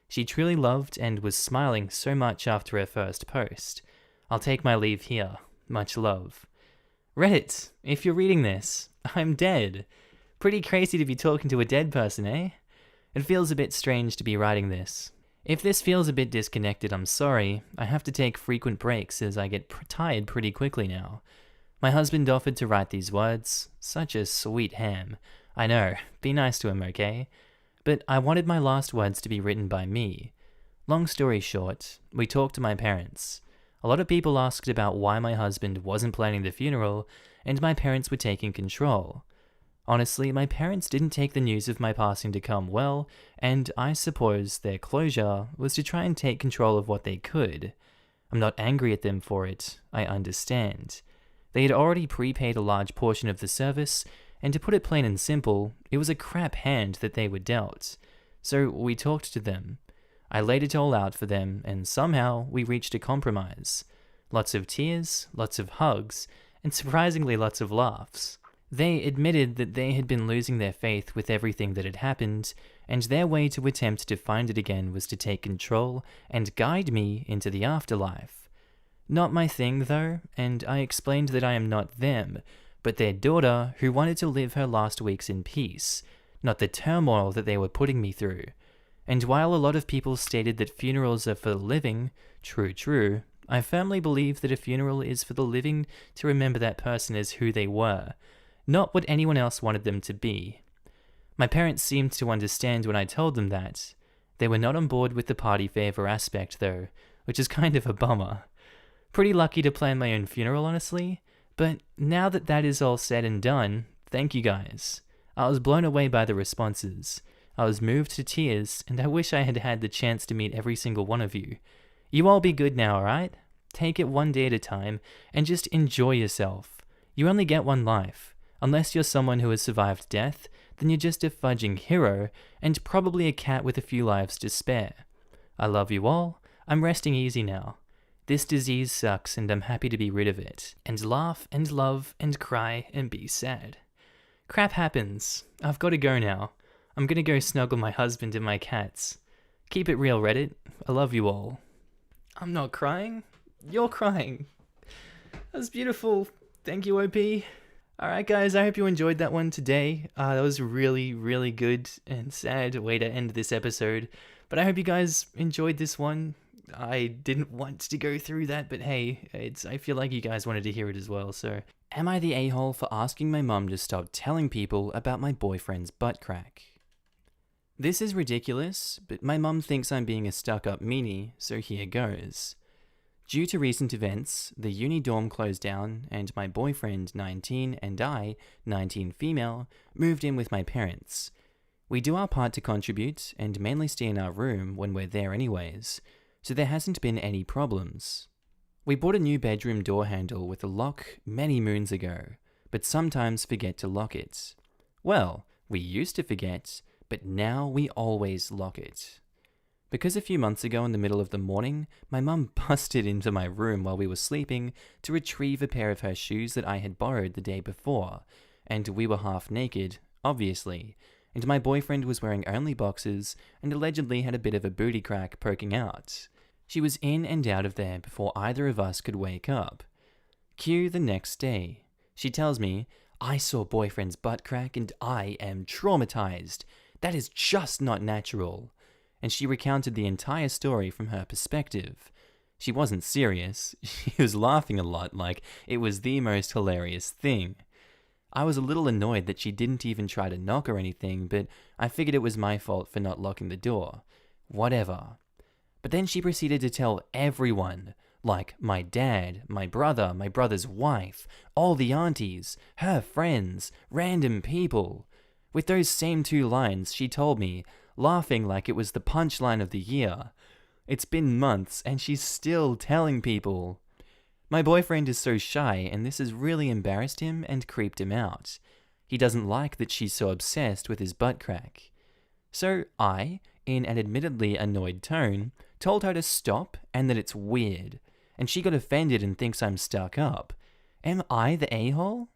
She truly loved and was smiling so much after her first post. I'll take my leave here. Much love. Reddit, if you're reading this, I'm dead. Pretty crazy to be talking to a dead person, eh? It feels a bit strange to be writing this. If this feels a bit disconnected, I'm sorry. I have to take frequent breaks as I get tired pretty quickly now. My husband offered to write these words. Such a sweet ham. I know, be nice to him, okay? But I wanted my last words to be written by me. Long story short, we talked to my parents. A lot of people asked about why my husband wasn't planning the funeral, and my parents were taking control. Honestly, my parents didn't take the news of my passing to come well, and I suppose their closure was to try and take control of what they could. I'm not angry at them for it, I understand. They had already prepaid a large portion of the service, and to put it plain and simple, it was a crap hand that they were dealt. So we talked to them. I laid it all out for them, and somehow we reached a compromise. Lots of tears, lots of hugs, and surprisingly lots of laughs. They admitted that they had been losing their faith with everything that had happened, and their way to attempt to find it again was to take control and guide me into the afterlife. Not my thing, though, and I explained that I am not them, but their daughter who wanted to live her last weeks in peace, not the turmoil that they were putting me through. And while a lot of people stated that funerals are for the living, true, I firmly believe that a funeral is for the living to remember that person as who they were, not what anyone else wanted them to be. My parents seemed to understand when I told them that. They were not on board with the party favor aspect though, which is kind of a bummer. Pretty lucky to plan my own funeral, honestly, but now that that is all said and done, thank you guys. I was blown away by the responses. I was moved to tears, and I wish I had had the chance to meet every single one of you. You all be good now, alright? Take it one day at a time, and just enjoy yourself. You only get one life. Unless you're someone who has survived death, then you're just a fudging hero, and probably a cat with a few lives to spare. I love you all. I'm resting easy now. This disease sucks, and I'm happy to be rid of it. And laugh, and love, and cry, and be sad. Crap happens. I've got to go now. I'm gonna go snuggle my husband and my cats. Keep it real, Reddit. I love you all. I'm not crying. You're crying. That was beautiful. Thank you, OP. Alright guys, I hope you enjoyed that one today. That was a really good and sad way to end this episode. But I hope you guys enjoyed this one. I didn't want to go through that, but hey, I feel like you guys wanted to hear it as well, so. Am I the a-hole for asking my mum to stop telling people about my boyfriend's butt crack? This is ridiculous, but my mum thinks I'm being a stuck-up meanie, so here goes. Due to recent events, the uni dorm closed down, and my boyfriend, 19, and I, 19 female, moved in with my parents. We do our part to contribute, and mainly stay in our room when we're there anyways, so there hasn't been any problems. We bought a new bedroom door handle with a lock many moons ago, but sometimes forget to lock it. Well, we used to forget, but now we always lock it. Because a few months ago in the middle of the morning, my mum busted into my room while we were sleeping to retrieve a pair of her shoes that I had borrowed the day before, and we were half naked, obviously, and my boyfriend was wearing only boxers and allegedly had a bit of a booty crack poking out. She was in and out of there before either of us could wake up. Cue the next day. She tells me, I saw boyfriend's butt crack and I am traumatized. That is just not natural. And she recounted the entire story from her perspective. She wasn't serious. She was laughing a lot like it was the most hilarious thing. I was a little annoyed that she didn't even try to knock or anything, but I figured it was my fault for not locking the door. Whatever. But then she proceeded to tell everyone, like my dad, my brother, my brother's wife, all the aunties, her friends, random people. With those same 2 lines, she told me, laughing like it was the punchline of the year. It's been months and she's still telling people. My boyfriend is so shy and this has really embarrassed him and creeped him out. He doesn't like that she's so obsessed with his butt crack. So I, in an admittedly annoyed tone, told her to stop and that it's weird, and she got offended and thinks I'm stuck up. Am I the a-hole?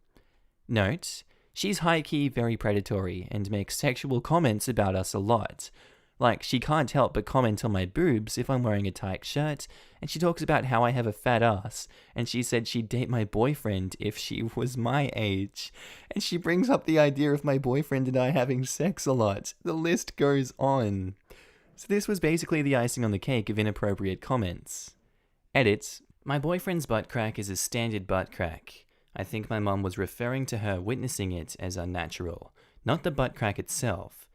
Note, she's high-key very predatory and makes sexual comments about us a lot. Like, she can't help but comment on my boobs if I'm wearing a tight shirt, and she talks about how I have a fat ass, and she said she'd date my boyfriend if she was my age. And she brings up the idea of my boyfriend and I having sex a lot. The list goes on. So this was basically the icing on the cake of inappropriate comments. Edit, my boyfriend's butt crack is a standard butt crack. I think my mum was referring to her witnessing it as unnatural, not the butt crack itself.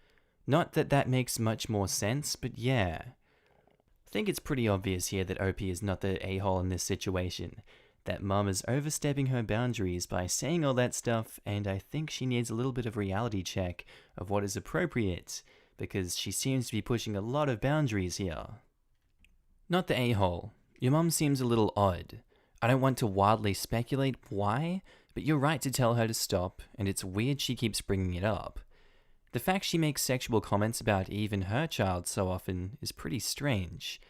Not that that makes much more sense, but yeah. I think it's pretty obvious here that OP is not the a-hole in this situation. That mum is overstepping her boundaries by saying all that stuff, and I think she needs a little bit of reality check of what is appropriate, because she seems to be pushing a lot of boundaries here. Not the a-hole. Your mum seems a little odd. I don't want to wildly speculate why, but you're right to tell her to stop, and it's weird she keeps bringing it up. The fact she makes sexual comments about even her child so often is pretty strange.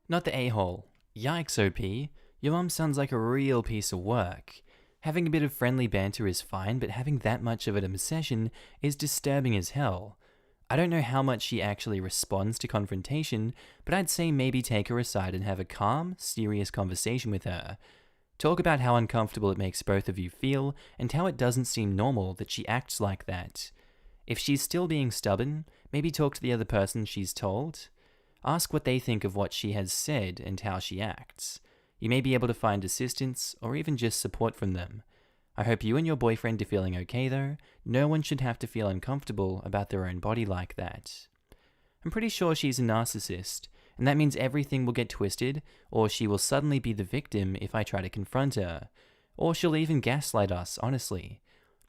Not the a-hole. Yikes, OP. Your mum sounds like a real piece of work. Having a bit of friendly banter is fine, but having that much of an obsession is disturbing as hell. I don't know how much she actually responds to confrontation, but I'd say maybe take her aside and have a calm, serious conversation with her. Talk about how uncomfortable it makes both of you feel, and how it doesn't seem normal that she acts like that. If she's still being stubborn, maybe talk to the other person she's told. Ask what they think of what she has said and how she acts. You may be able to find assistance, or even just support from them. I hope you and your boyfriend are feeling okay though. No one should have to feel uncomfortable about their own body like that. I'm pretty sure she's a narcissist, and that means everything will get twisted, or she will suddenly be the victim if I try to confront her. Or she'll even gaslight us, honestly.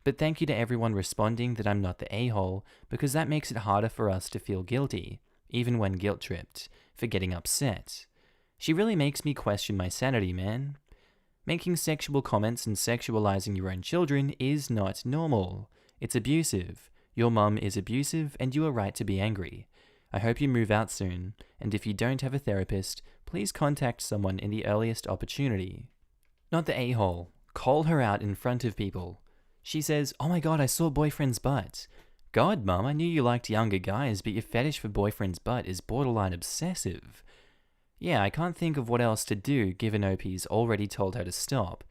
But thank you to everyone responding that I'm not the a-hole, because that makes it harder for us to feel guilty, even when guilt-tripped, for getting upset. She really makes me question my sanity, man. Making sexual comments and sexualizing your own children is not normal. It's abusive. Your mum is abusive, and you are right to be angry. I hope you move out soon, and if you don't have a therapist, please contact someone in the earliest opportunity. Not the a-hole. Call her out in front of people. She says, "Oh my god, I saw boyfriend's butt." God, mum, I knew you liked younger guys, but your fetish for boyfriend's butt is borderline obsessive. Yeah, I can't think of what else to do given OP's already told her to stop.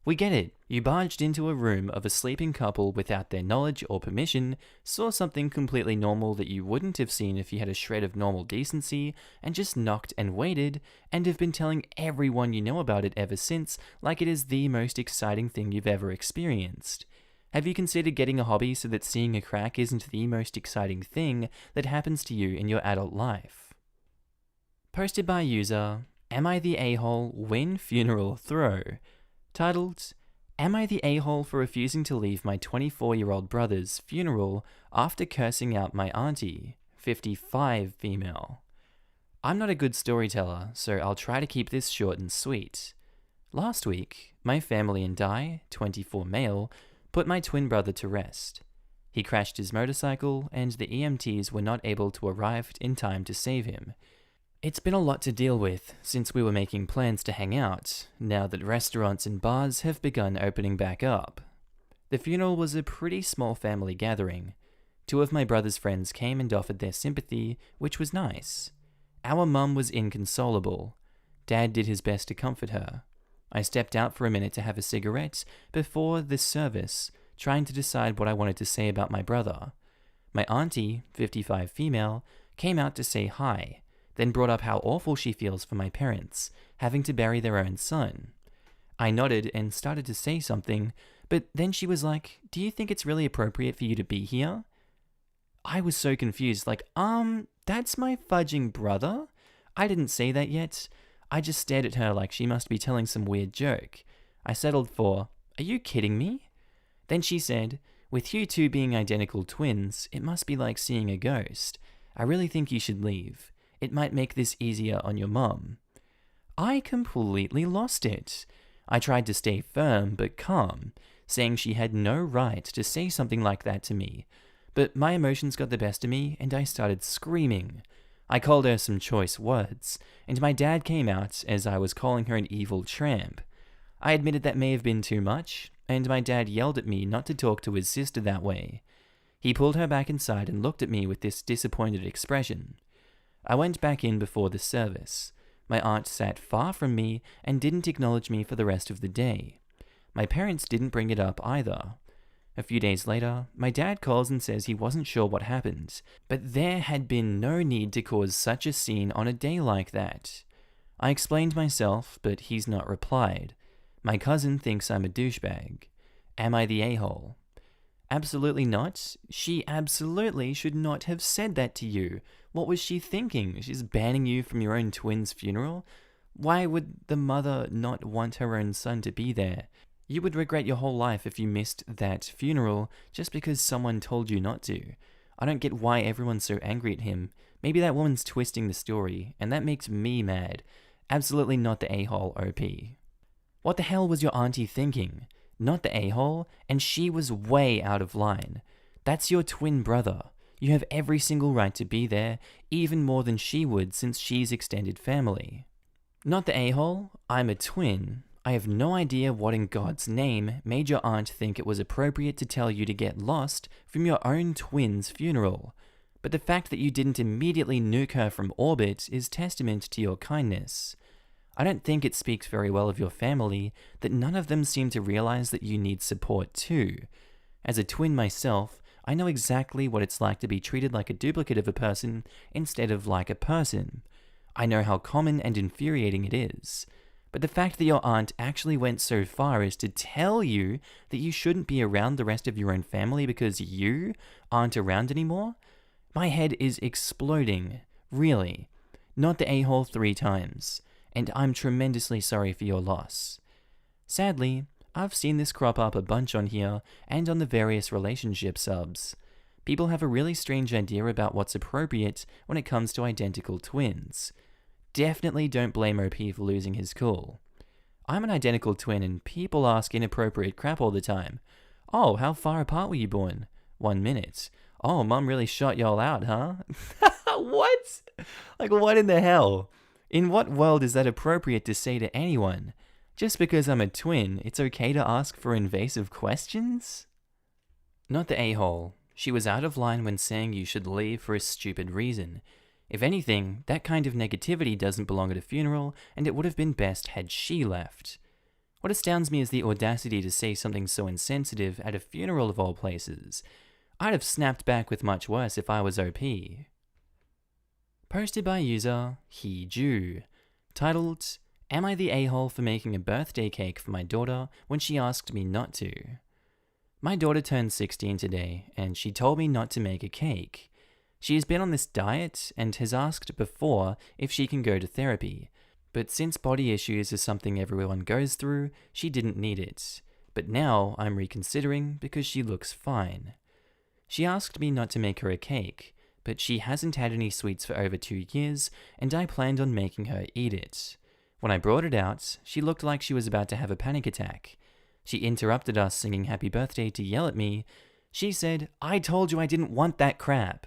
We get it. You barged into a room of a sleeping couple without their knowledge or permission, saw something completely normal that you wouldn't have seen if you had a shred of normal decency, and just knocked and waited, and have been telling everyone you know about it ever since like it is the most exciting thing you've ever experienced. Have you considered getting a hobby so that seeing a crack isn't the most exciting thing that happens to you in your adult life? Posted by user, Am I the a-hole win funeral throw? Titled, Am I the a-hole for refusing to leave my 24-year-old brother's funeral after cursing out my auntie, 55 female? I'm not a good storyteller, so I'll try to keep this short and sweet. Last week, my family and I, 24 male, put my twin brother to rest. He crashed his motorcycle, and the EMTs were not able to arrive in time to save him. It's been a lot to deal with since we were making plans to hang out, now that restaurants and bars have begun opening back up. The funeral was a pretty small family gathering. 2 of my brother's friends came and offered their sympathy, which was nice. Our mum was inconsolable. Dad did his best to comfort her. I stepped out for a minute to have a cigarette before the service, trying to decide what I wanted to say about my brother. My auntie, 55 female, came out to say hi, then brought up how awful she feels for my parents, having to bury their own son. I nodded and started to say something, but then she was like, "Do you think it's really appropriate for you to be here?" I was so confused, like, that's my fudging brother? I didn't say that yet. I just stared at her like she must be telling some weird joke. I settled for, "Are you kidding me?" Then she said, "With you two being identical twins, it must be like seeing a ghost. I really think you should leave. It might make this easier on your mom." I completely lost it. I tried to stay firm but calm, saying she had no right to say something like that to me. But my emotions got the best of me and I started screaming. I called her some choice words, and my dad came out as I was calling her an evil tramp. I admitted that may have been too much, and my dad yelled at me not to talk to his sister that way. He pulled her back inside and looked at me with this disappointed expression. I went back in before the service. My aunt sat far from me and didn't acknowledge me for the rest of the day. My parents didn't bring it up either. A few days later, my dad calls and says he wasn't sure what happened, but there had been no need to cause such a scene on a day like that. I explained myself, but he's not replied. My cousin thinks I'm a douchebag. Am I the a-hole? Absolutely not. She absolutely should not have said that to you. What was she thinking? She's banning you from your own twin's funeral? Why would the mother not want her own son to be there? You would regret your whole life if you missed that funeral just because someone told you not to. I don't get why everyone's so angry at him. Maybe that woman's twisting the story, and that makes me mad. Absolutely not the a-hole OP. What the hell was your auntie thinking? Not the a-hole, and she was way out of line. That's your twin brother. You have every single right to be there, even more than she would since she's extended family. Not the a-hole, I'm a twin. I have no idea what in God's name made your aunt think it was appropriate to tell you to get lost from your own twin's funeral. But the fact that you didn't immediately nuke her from orbit is testament to your kindness. I don't think it speaks very well of your family that none of them seem to realize that you need support too. As a twin myself, I know exactly what it's like to be treated like a duplicate of a person instead of like a person. I know how common and infuriating it is. But the fact that your aunt actually went so far as to tell you that you shouldn't be around the rest of your own family because you aren't around anymore? My head is exploding. Really. Not the a-hole 3 times. And I'm tremendously sorry for your loss. Sadly, I've seen this crop up a bunch on here and on the various relationship subs. People have a really strange idea about what's appropriate when it comes to identical twins. Definitely don't blame OP for losing his cool. I'm an identical twin and people ask inappropriate crap all the time. Oh, how far apart were you born? 1 minute. Oh, mum really shot y'all out, huh? What? Like, what in the hell? In what world is that appropriate to say to anyone? Just because I'm a twin, it's okay to ask for invasive questions? Not the a-hole. She was out of line when saying you should leave for a stupid reason. If anything, that kind of negativity doesn't belong at a funeral, and it would have been best had she left. What astounds me is the audacity to say something so insensitive at a funeral of all places. I'd have snapped back with much worse if I was OP. Posted by user HeJu, titled, "Am I the a-hole for making a birthday cake for my daughter when she asked me not to?" My daughter turned 16 today, and she told me not to make a cake. She has been on this diet and has asked before if she can go to therapy, but since body issues is something everyone goes through, she didn't need it. But now I'm reconsidering because she looks fine. She asked me not to make her a cake, but she hasn't had any sweets for over 2 years, and I planned on making her eat it. When I brought it out, she looked like she was about to have a panic attack. She interrupted us singing happy birthday to yell at me. She said, "I told you I didn't want that crap."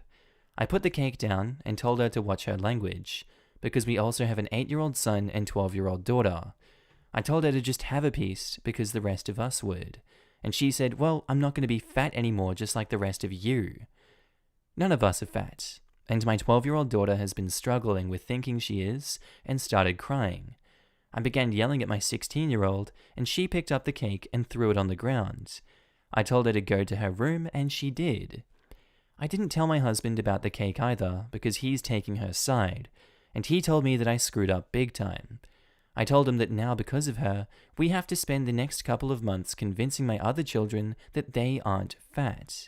I put the cake down and told her to watch her language, because we also have an 8-year-old son and 12-year-old daughter. I told her to just have a piece because the rest of us would. And she said, "Well, I'm not going to be fat anymore just like the rest of you." None of us are fat, and my 12-year-old daughter has been struggling with thinking she is and started crying. I began yelling at my 16-year-old, and she picked up the cake and threw it on the ground. I told her to go to her room, and she did. I didn't tell my husband about the cake either, because he's taking her side, and he told me that I screwed up big time. I told him that now, because of her, we have to spend the next couple of months convincing my other children that they aren't fat.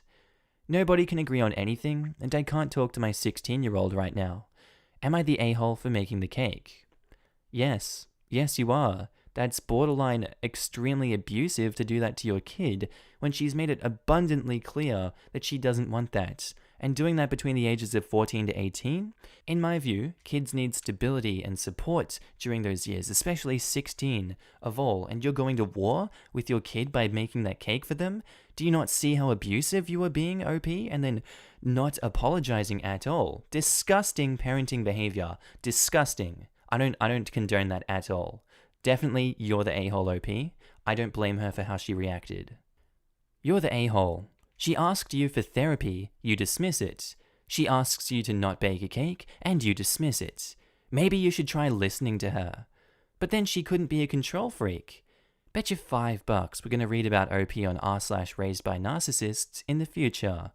Nobody can agree on anything, and I can't talk to my 16-year-old right now. Am I the a-hole for making the cake? Yes, you are. That's borderline extremely abusive to do that to your kid when she's made it abundantly clear that she doesn't want that. And doing that between the ages of 14 to 18? In my view, kids need stability and support during those years, especially 16 of all. And you're going to war with your kid by making that cake for them? Do you not see how abusive you are being, OP? And then not apologizing at all. Disgusting parenting behavior. Disgusting. I don't condone that at all. Definitely, you're the a-hole, OP. I don't blame her for how she reacted. You're the a-hole. She asked you for therapy, you dismiss it. She asks you to not bake a cake, and you dismiss it. Maybe you should try listening to her. But then she couldn't be a control freak. Bet you $5 we're going to read about OP on r/raised by narcissists in the future.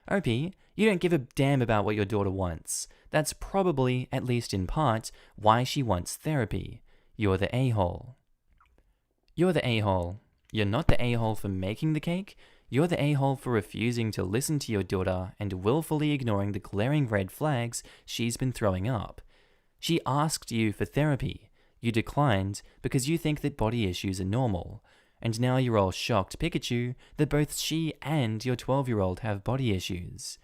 OP, you don't give a damn about what your daughter wants. That's probably, at least in part, why she wants therapy. You're the a-hole. You're the a-hole. You're not the a-hole for making the cake. You're the a-hole for refusing to listen to your daughter and willfully ignoring the glaring red flags she's been throwing up. She asked you for therapy. You declined because you think that body issues are normal. And now you're all shocked, Pikachu, that both she and your 12-year-old have body issues.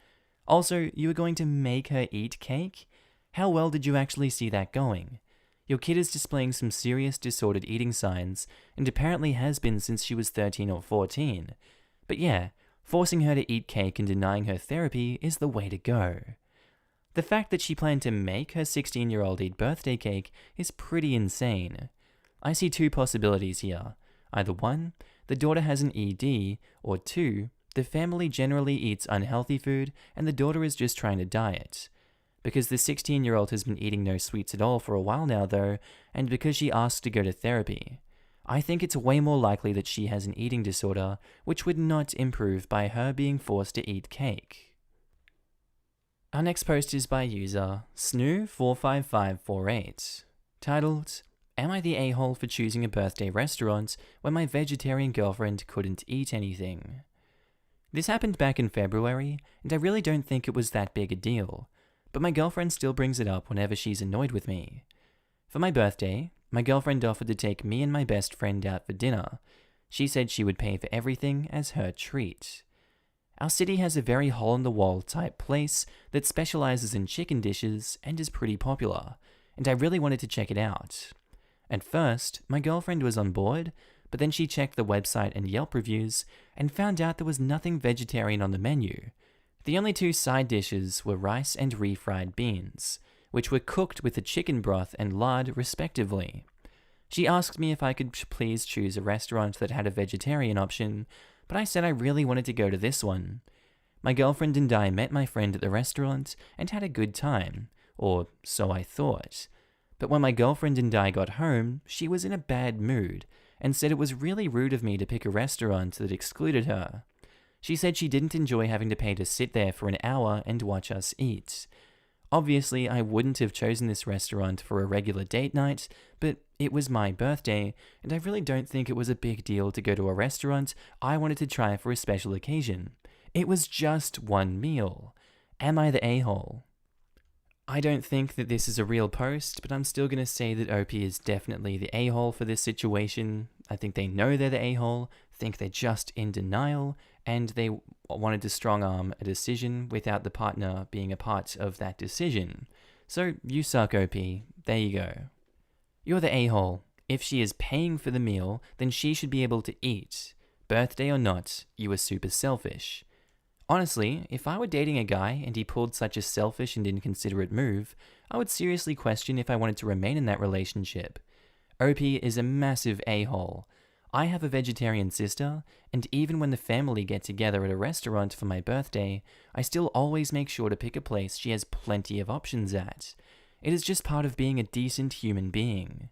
Also, you were going to make her eat cake? How well did you actually see that going? Your kid is displaying some serious disordered eating signs, and apparently has been since she was 13 or 14. But yeah, forcing her to eat cake and denying her therapy is the way to go. The fact that she planned to make her 16-year-old eat birthday cake is pretty insane. I see two possibilities here. Either 1, the daughter has an ED, or 2, the family generally eats unhealthy food and the daughter is just trying to diet. Because the 16-year-old has been eating no sweets at all for a while now though, and because she asked to go to therapy. I think it's way more likely that she has an eating disorder, which would not improve by her being forced to eat cake. Our next post is by user Snoo45548, titled, Am I the a-hole for choosing a birthday restaurant when my vegetarian girlfriend couldn't eat anything? This happened back in February, and I really don't think it was that big a deal, but my girlfriend still brings it up whenever she's annoyed with me. For my birthday, my girlfriend offered to take me and my best friend out for dinner. She said she would pay for everything as her treat. Our city has a very hole-in-the-wall type place that specializes in chicken dishes and is pretty popular, and I really wanted to check it out. At first, my girlfriend was on board, but then she checked the website and Yelp reviews and found out there was nothing vegetarian on the menu. The only 2 side dishes were rice and refried beans, which were cooked with a chicken broth and lard respectively. She asked me if I could please choose a restaurant that had a vegetarian option, but I said I really wanted to go to this one. My girlfriend and I met my friend at the restaurant and had a good time, or so I thought. But when my girlfriend and I got home, she was in a bad mood and said it was really rude of me to pick a restaurant that excluded her. She said she didn't enjoy having to pay to sit there for an hour and watch us eat. Obviously, I wouldn't have chosen this restaurant for a regular date night, but it was my birthday, and I really don't think it was a big deal to go to a restaurant I wanted to try for a special occasion. It was just one meal. Am I the a-hole? I don't think that this is a real post, but I'm still going to say that OP is definitely the a-hole for this situation. I think they know they're the a-hole, think they're just in denial, and they wanted to strong-arm a decision without the partner being a part of that decision. So, you suck, OP. There you go. You're the a-hole. If she is paying for the meal, then she should be able to eat. Birthday or not, you are super selfish. Honestly, if I were dating a guy and he pulled such a selfish and inconsiderate move, I would seriously question if I wanted to remain in that relationship. OP is a massive a-hole. I have a vegetarian sister, and even when the family get together at a restaurant for my birthday, I still always make sure to pick a place she has plenty of options at. It is just part of being a decent human being.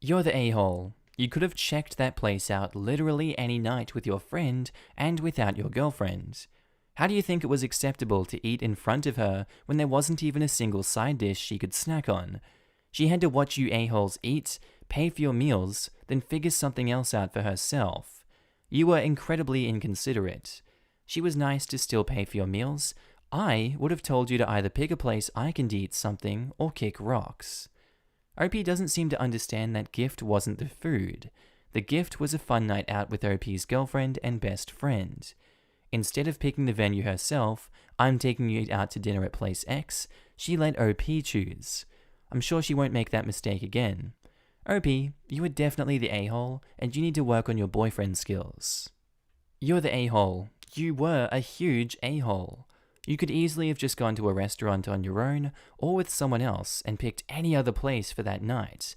You're the a-hole. You could have checked that place out literally any night with your friend and without your girlfriend. How do you think it was acceptable to eat in front of her when there wasn't even a single side dish she could snack on? She had to watch you a-holes eat, pay for your meals, then figure something else out for herself. You were incredibly inconsiderate. She was nice to still pay for your meals. I would have told you to either pick a place I can eat something or kick rocks. OP doesn't seem to understand that gift wasn't the food. The gift was a fun night out with OP's girlfriend and best friend. Instead of picking the venue herself, I'm taking you out to dinner at place X, she let OP choose. I'm sure she won't make that mistake again. OP, you are definitely the a-hole, and you need to work on your boyfriend skills. You're the a-hole. You were a huge a-hole. You could easily have just gone to a restaurant on your own, or with someone else, and picked any other place for that night.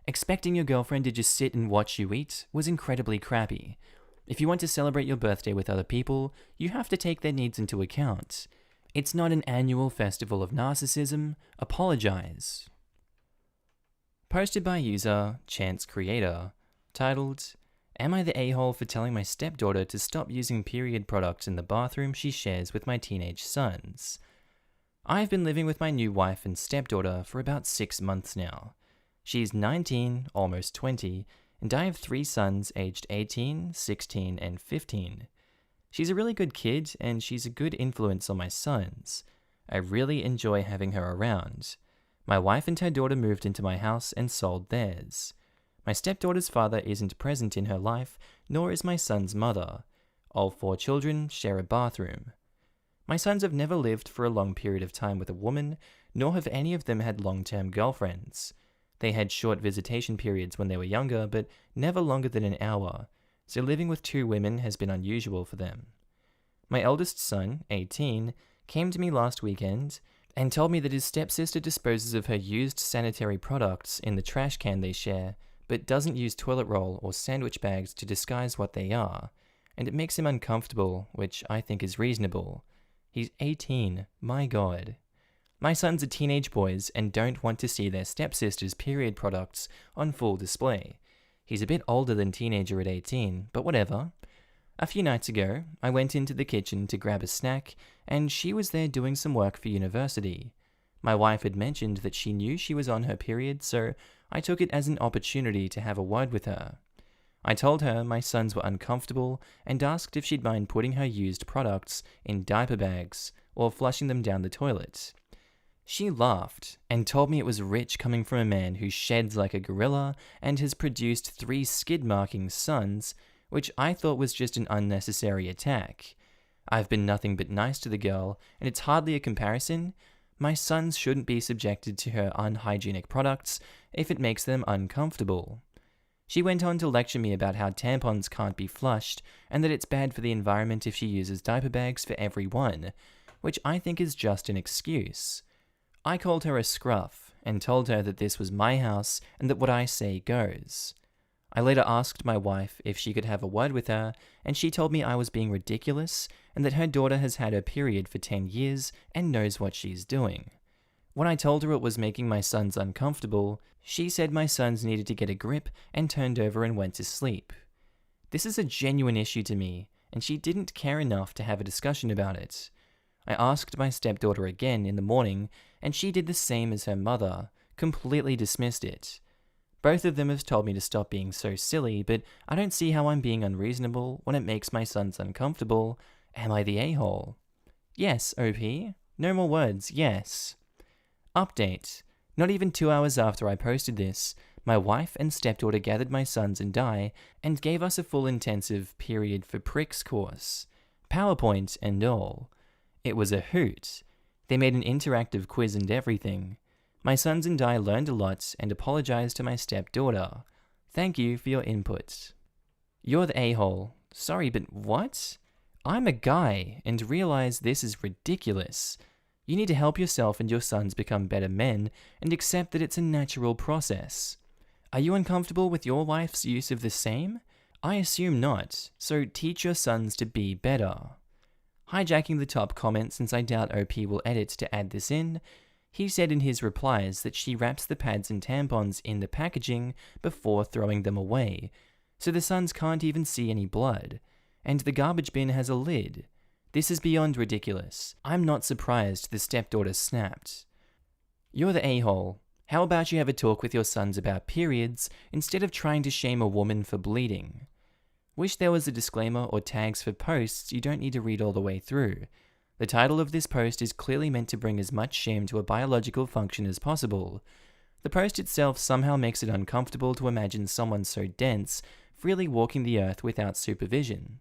Expecting your girlfriend to just sit and watch you eat was incredibly crappy. If you want to celebrate your birthday with other people, you have to take their needs into account. It's not an annual festival of narcissism. Apologize. Posted by user Chance Creator, titled, Am I the a-hole for telling my stepdaughter to stop using period products in the bathroom she shares with my teenage sons? I've been living with my new wife and stepdaughter for about 6 months now. She's 19, almost 20, and I have 3 sons aged 18, 16, and 15. She's a really good kid, and she's a good influence on my sons. I really enjoy having her around. My wife and her daughter moved into my house and sold theirs. My stepdaughter's father isn't present in her life, nor is my son's mother. All 4 children share a bathroom. My sons have never lived for a long period of time with a woman, nor have any of them had long-term girlfriends. They had short visitation periods when they were younger, but never longer than an hour, so living with 2 women has been unusual for them. My eldest son, 18, came to me last weekend and told me that his stepsister disposes of her used sanitary products in the trash can they share, but doesn't use toilet roll or sandwich bags to disguise what they are, and it makes him uncomfortable, which I think is reasonable. He's 18, my god. My sons are teenage boys and don't want to see their stepsister's period products on full display. He's a bit older than teenager at 18, but whatever. A few nights ago, I went into the kitchen to grab a snack, and she was there doing some work for university. My wife had mentioned that she knew she was on her period, so I took it as an opportunity to have a word with her. I told her my sons were uncomfortable and asked if she'd mind putting her used products in diaper bags or flushing them down the toilet. She laughed and told me it was rich coming from a man who sheds like a gorilla and has produced 3 skid-marking sons, which I thought was just an unnecessary attack. I've been nothing but nice to the girl, and it's hardly a comparison. My sons shouldn't be subjected to her unhygienic products if it makes them uncomfortable. She went on to lecture me about how tampons can't be flushed and that it's bad for the environment if she uses diaper bags for everyone, which I think is just an excuse. I called her a scruff and told her that this was my house and that what I say goes. I later asked my wife if she could have a word with her, and she told me I was being ridiculous and that her daughter has had her period for 10 years and knows what she's doing. When I told her it was making my sons uncomfortable, she said my sons needed to get a grip and turned over and went to sleep. This is a genuine issue to me, and she didn't care enough to have a discussion about it. I asked my stepdaughter again in the morning, and she did the same as her mother, completely dismissed it. Both of them have told me to stop being so silly, but I don't see how I'm being unreasonable when it makes my sons uncomfortable. Am I the a-hole? Yes, OP. No more words, yes. Update. Not even 2 hours after I posted this, my wife and stepdaughter gathered my sons and I and gave us a full intensive period for pricks course. PowerPoint and all. It was a hoot. They made an interactive quiz and everything. My sons and I learned a lot and apologized to my stepdaughter. Thank you for your input. You're the a-hole. Sorry, but what? I'm a guy and realize this is ridiculous. You need to help yourself and your sons become better men and accept that it's a natural process. Are you uncomfortable with your wife's use of the same? I assume not, so teach your sons to be better. Hijacking the top comment since I doubt OP will edit to add this in, he said in his replies that she wraps the pads and tampons in the packaging before throwing them away, so the sons can't even see any blood, and the garbage bin has a lid. This is beyond ridiculous. I'm not surprised the stepdaughter snapped. You're the a-hole. How about you have a talk with your sons about periods instead of trying to shame a woman for bleeding? Wish there was a disclaimer or tags for posts you don't need to read all the way through. The title of this post is clearly meant to bring as much shame to a biological function as possible. The post itself somehow makes it uncomfortable to imagine someone so dense freely walking the earth without supervision.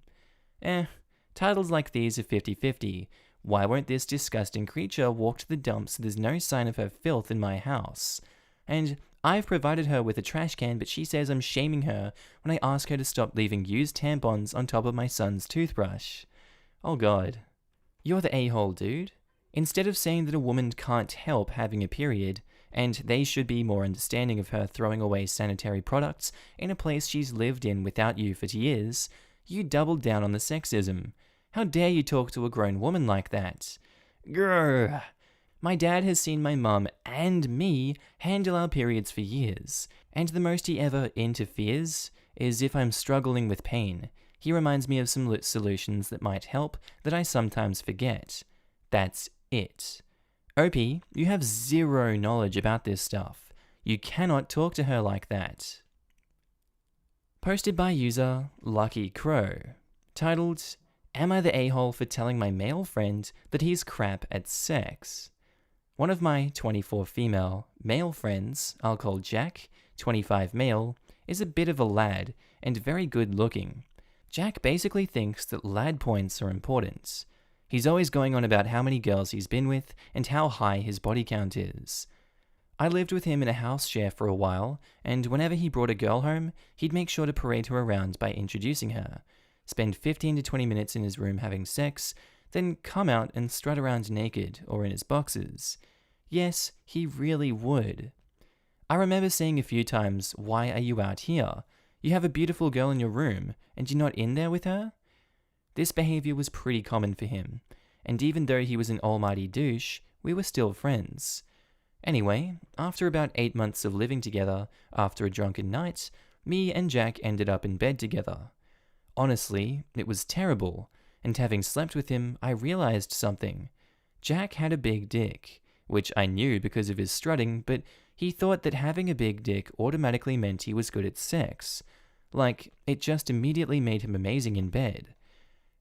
Titles like these are 50-50. Why won't this disgusting creature walk to the dump so there's no sign of her filth in my house? And I've provided her with a trash can, but she says I'm shaming her when I ask her to stop leaving used tampons on top of my son's toothbrush. Oh god. You're the a-hole, dude. Instead of saying that a woman can't help having a period, and they should be more understanding of her throwing away sanitary products in a place she's lived in without you for years, you doubled down on the sexism. How dare you talk to a grown woman like that? Grrr. My dad has seen my mum and me handle our periods for years, and the most he ever interferes is if I'm struggling with pain. He reminds me of some solutions that might help that I sometimes forget. That's it. Opie, you have zero knowledge about this stuff. You cannot talk to her like that. Posted by user Lucky Crow. Titled, Am I the a-hole for telling my male friend that he's crap at sex? One of my 24 female male friends, I'll call Jack, 25 male, is a bit of a lad and very good looking. Jack basically thinks that lad points are important. He's always going on about how many girls he's been with and how high his body count is. I lived with him in a house share for a while, and whenever he brought a girl home, he'd make sure to parade her around by introducing her, spend 15 to 20 minutes in his room having sex, then come out and strut around naked or in his boxers. Yes, he really would. I remember saying a few times, "Why are you out here? You have a beautiful girl in your room, and you're not in there with her?" This behavior was pretty common for him, and even though he was an almighty douche, we were still friends. Anyway, after about 8 months of living together, after a drunken night, me and Jack ended up in bed together. Honestly, it was terrible, and having slept with him, I realized something. Jack had a big dick, which I knew because of his strutting, but he thought that having a big dick automatically meant he was good at sex. Like, it just immediately made him amazing in bed.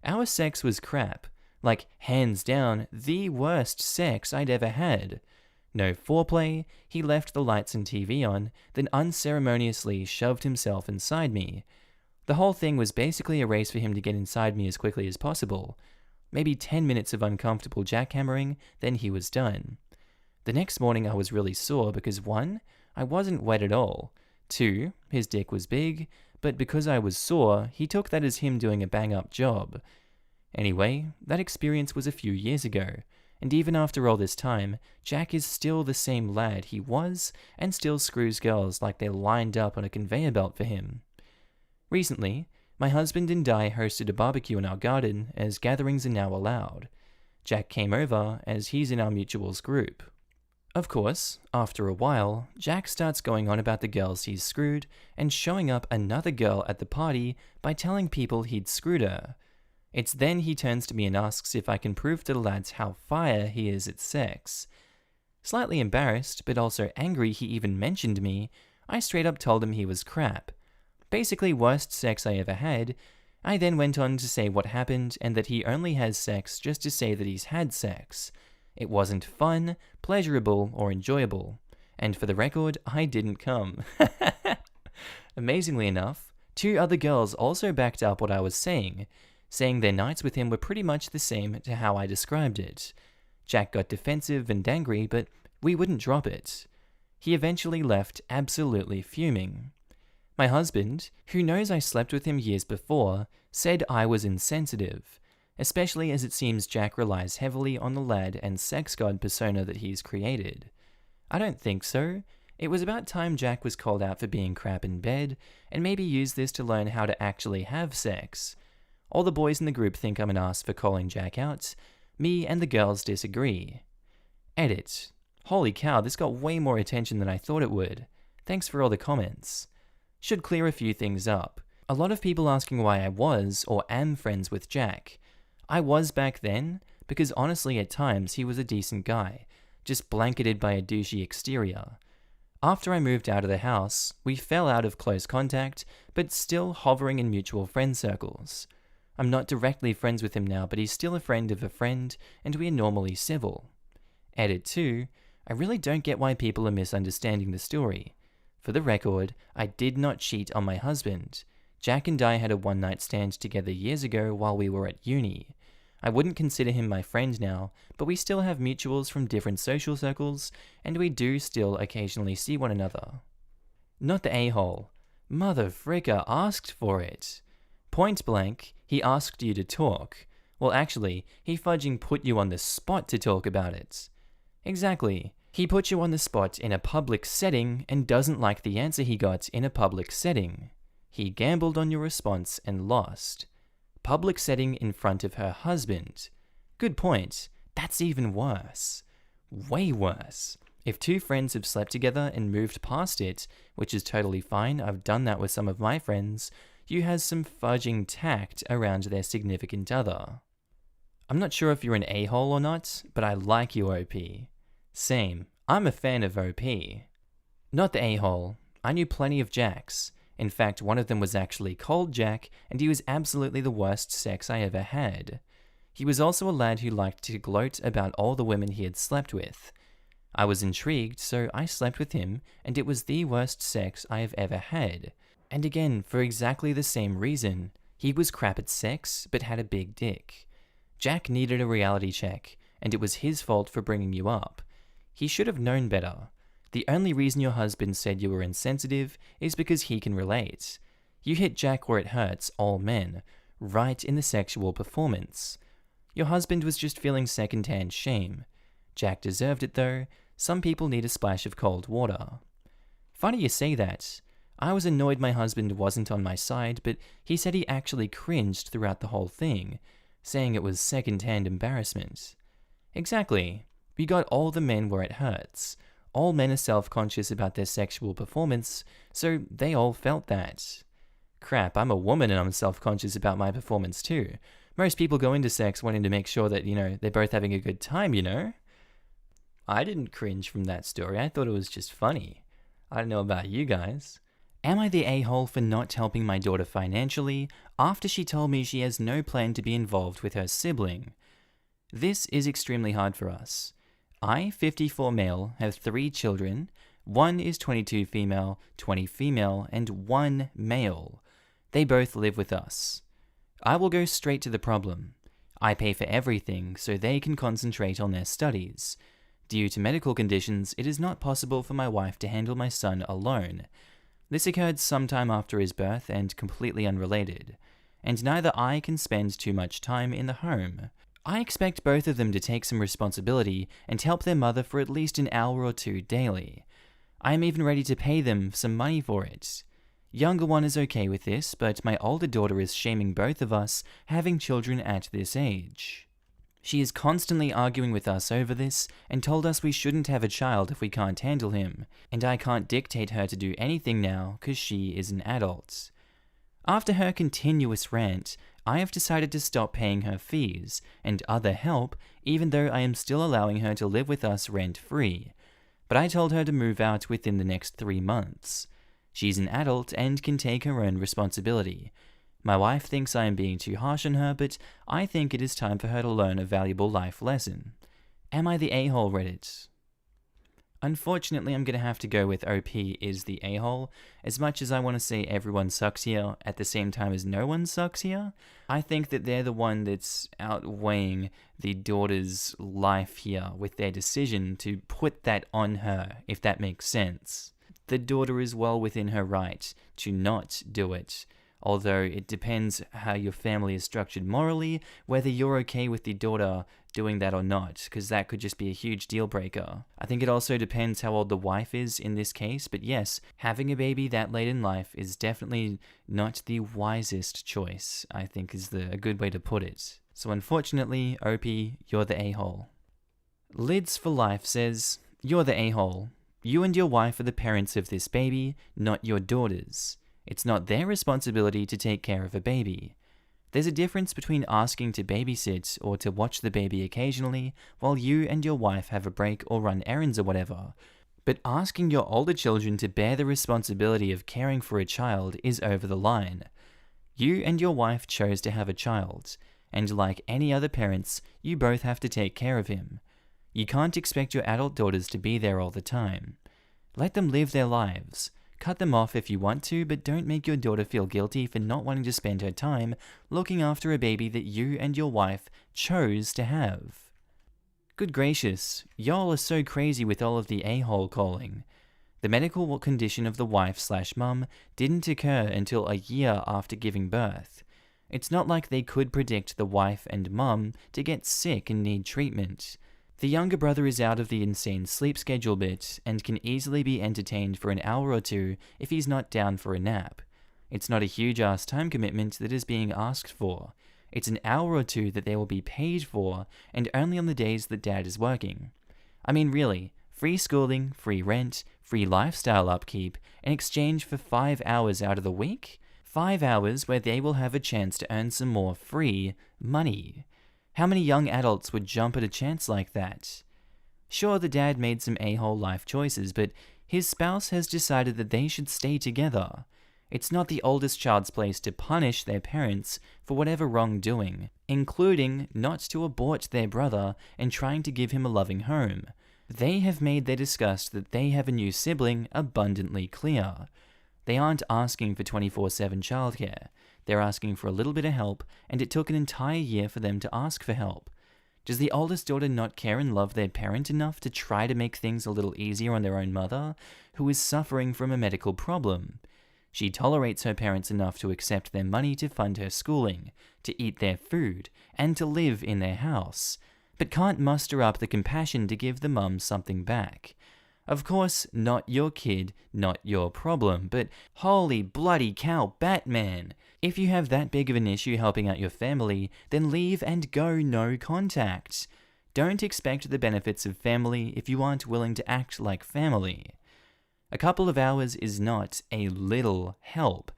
Our sex was crap. Like, hands down, the worst sex I'd ever had. No foreplay, he left the lights and TV on, then unceremoniously shoved himself inside me. The whole thing was basically a race for him to get inside me as quickly as possible. Maybe 10 minutes of uncomfortable jackhammering, then he was done. The next morning I was really sore because 1, I wasn't wet at all. 2, his dick was big, but because I was sore, he took that as him doing a bang-up job. Anyway, that experience was a few years ago, and even after all this time, Jack is still the same lad he was and still screws girls like they're lined up on a conveyor belt for him. Recently, my husband and I hosted a barbecue in our garden as gatherings are now allowed. Jack came over as he's in our mutuals group. Of course, after a while, Jack starts going on about the girls he's screwed and showing up another girl at the party by telling people he'd screwed her. It's then he turns to me and asks if I can prove to the lads how fire he is at sex. Slightly embarrassed, but also angry he even mentioned me, I straight up told him he was crap. Basically worst sex I ever had. I then went on to say what happened and that he only has sex just to say that he's had sex. It wasn't fun, pleasurable, or enjoyable. And for the record, I didn't come. Amazingly enough, 2 other girls also backed up what I was saying their nights with him were pretty much the same to how I described it. Jack got defensive and angry, but we wouldn't drop it. He eventually left absolutely fuming. My husband, who knows I slept with him years before, said I was insensitive, especially as it seems Jack relies heavily on the lad and sex god persona that he's created. I don't think so. It was about time Jack was called out for being crap in bed, and maybe use this to learn how to actually have sex. All the boys in the group think I'm an ass for calling Jack out. Me and the girls disagree. Edit. Holy cow, this got way more attention than I thought it would. Thanks for all the comments. Should clear a few things up. A lot of people asking why I was or am friends with Jack. I was back then, because honestly at times he was a decent guy, just blanketed by a douchey exterior. After I moved out of the house, we fell out of close contact, but still hovering in mutual friend circles. I'm not directly friends with him now, but he's still a friend of a friend, and we are normally civil. Edit 2. I really don't get why people are misunderstanding the story. For the record, I did not cheat on my husband. Jack and I had a one-night stand together years ago while we were at uni. I wouldn't consider him my friend now, but we still have mutuals from different social circles, and we do still occasionally see one another. Not the a-hole. Mother fricka asked for it. Point blank, he asked you to talk. Well, actually, he fudging put you on the spot to talk about it. Exactly. He put you on the spot in a public setting and doesn't like the answer he got in a public setting. He gambled on your response and lost. Public setting in front of her husband. Good point. That's even worse. Way worse. If two friends have slept together and moved past it, which is totally fine, I've done that with some of my friends, you has some fudging tact around their significant other. I'm not sure if you're an a-hole or not, but I like you, OP. Same. I'm a fan of OP. Not the a-hole. I knew plenty of Jacks. In fact, one of them was actually called Jack, and he was absolutely the worst sex I ever had. He was also a lad who liked to gloat about all the women he had slept with. I was intrigued, so I slept with him, and it was the worst sex I have ever had. And again, for exactly the same reason. He was crap at sex, but had a big dick. Jack needed a reality check, and it was his fault for bringing you up. He should have known better. The only reason your husband said you were insensitive is because he can relate. You hit Jack where it hurts all men, right in the sexual performance. Your husband was just feeling second-hand shame. Jack deserved it though. Some people need a splash of cold water. Funny you say that. I was annoyed my husband wasn't on my side, but he said he actually cringed throughout the whole thing, saying it was second-hand embarrassment. Exactly. We got all the men where it hurts. All men are self-conscious about their sexual performance, so they all felt that. Crap, I'm a woman and I'm self-conscious about my performance too. Most people go into sex wanting to make sure that, they're both having a good time, I didn't cringe from that story. I thought it was just funny. I don't know about you guys. Am I the a-hole for not helping my daughter financially after she told me she has no plan to be involved with her sibling? This is extremely hard for us. I, 54 male, have 3 children. 1 is 22 female, 20 female, and 1 male. They both live with us. I will go straight to the problem. I pay for everything so they can concentrate on their studies. Due to medical conditions, it is not possible for my wife to handle my son alone. This occurred sometime after his birth and completely unrelated, and neither I can spend too much time in the home. I expect both of them to take some responsibility and help their mother for at least an hour or 2 daily. I am even ready to pay them some money for it. Younger one is okay with this, but my older daughter is shaming both of us having children at this age. She is constantly arguing with us over this and told us we shouldn't have a child if we can't handle him, and I can't dictate her to do anything now because she is an adult. After her continuous rant, I have decided to stop paying her fees and other help, even though I am still allowing her to live with us rent-free. But I told her to move out within the next 3 months. She's an adult and can take her own responsibility. My wife thinks I am being too harsh on her, but I think it is time for her to learn a valuable life lesson. Am I the a-hole, Reddit? Unfortunately, I'm going to have to go with OP is the a-hole. As much as I want to say everyone sucks here, at the same time as no one sucks here, I think that they're the one that's outweighing the daughter's life here with their decision to put that on her, if that makes sense. The daughter is well within her right to not do it. Although it depends how your family is structured morally, whether you're okay with the daughter doing that or not, because that could just be a huge deal breaker. I think it also depends how old the wife is in this case, but yes, having a baby that late in life is definitely not the wisest choice, I think is a good way to put it. So unfortunately, OP, you're the a-hole. Lids for Life says, you're the a-hole. You and your wife are the parents of this baby, not your daughters. It's not their responsibility to take care of a baby. There's a difference between asking to babysit or to watch the baby occasionally while you and your wife have a break or run errands or whatever. But asking your older children to bear the responsibility of caring for a child is over the line. You and your wife chose to have a child, and like any other parents, you both have to take care of him. You can't expect your adult daughters to be there all the time. Let them live their lives. Cut them off if you want to, but don't make your daughter feel guilty for not wanting to spend her time looking after a baby that you and your wife chose to have. Good gracious, y'all are so crazy with all of the a-hole calling. The medical condition of the wife/mum didn't occur until a year after giving birth. It's not like they could predict the wife and mum to get sick and need treatment. The younger brother is out of the insane sleep schedule bit and can easily be entertained for an hour or two if he's not down for a nap. It's not a huge-ass time commitment that is being asked for. It's an hour or two that they will be paid for, and only on the days that dad is working. I mean, really, free schooling, free rent, free lifestyle upkeep, in exchange for 5 hours out of the week? 5 hours where they will have a chance to earn some more free money. How many young adults would jump at a chance like that? Sure, the dad made some a-hole life choices, but his spouse has decided that they should stay together. It's not the oldest child's place to punish their parents for whatever wrongdoing, including not to abort their brother and trying to give him a loving home. They have made their disgust that they have a new sibling abundantly clear. They aren't asking for 24/7 childcare. They're asking for a little bit of help, and it took an entire year for them to ask for help. Does the oldest daughter not care and love their parent enough to try to make things a little easier on their own mother, who is suffering from a medical problem? She tolerates her parents enough to accept their money to fund her schooling, to eat their food, and to live in their house, but can't muster up the compassion to give the mum something back. Of course, not your kid, not your problem, but holy bloody cow, Batman! If you have that big of an issue helping out your family, then leave and go no contact. Don't expect the benefits of family if you aren't willing to act like family. A couple of hours is not a little help.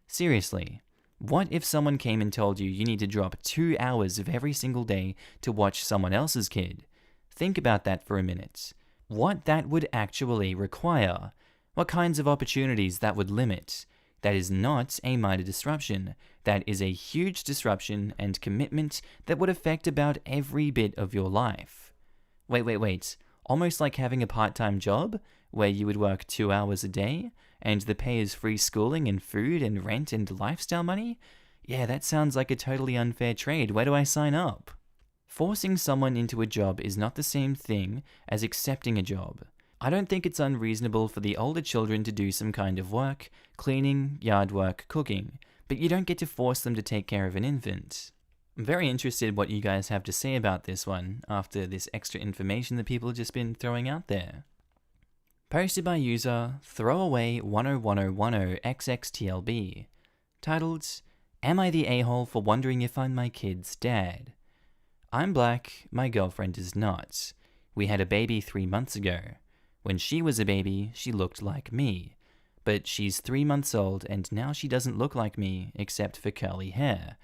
Seriously, what if someone came and told you need to drop 2 hours of every single day to watch someone else's kid? Think about that for a minute. What that would actually require. What kinds of opportunities that would limit. That is not a minor disruption. That is a huge disruption and commitment that would affect about every bit of your life. Wait. Almost like having a part-time job where you would work 2 hours a day and the pay is free schooling and food and rent and lifestyle money? Yeah, that sounds like a totally unfair trade. Where do I sign up? Forcing someone into a job is not the same thing as accepting a job. I don't think it's unreasonable for the older children to do some kind of work, cleaning, yard work, cooking, but you don't get to force them to take care of an infant. I'm very interested what you guys have to say about this one after this extra information that people have just been throwing out there. Posted by user throwaway101010xxtlb, titled, Am I the a-hole for wondering if I'm my kid's dad? I'm black, my girlfriend is not. We had a baby 3 months ago. When she was a baby, she looked like me. But she's 3 months old and now she doesn't look like me except for curly hair.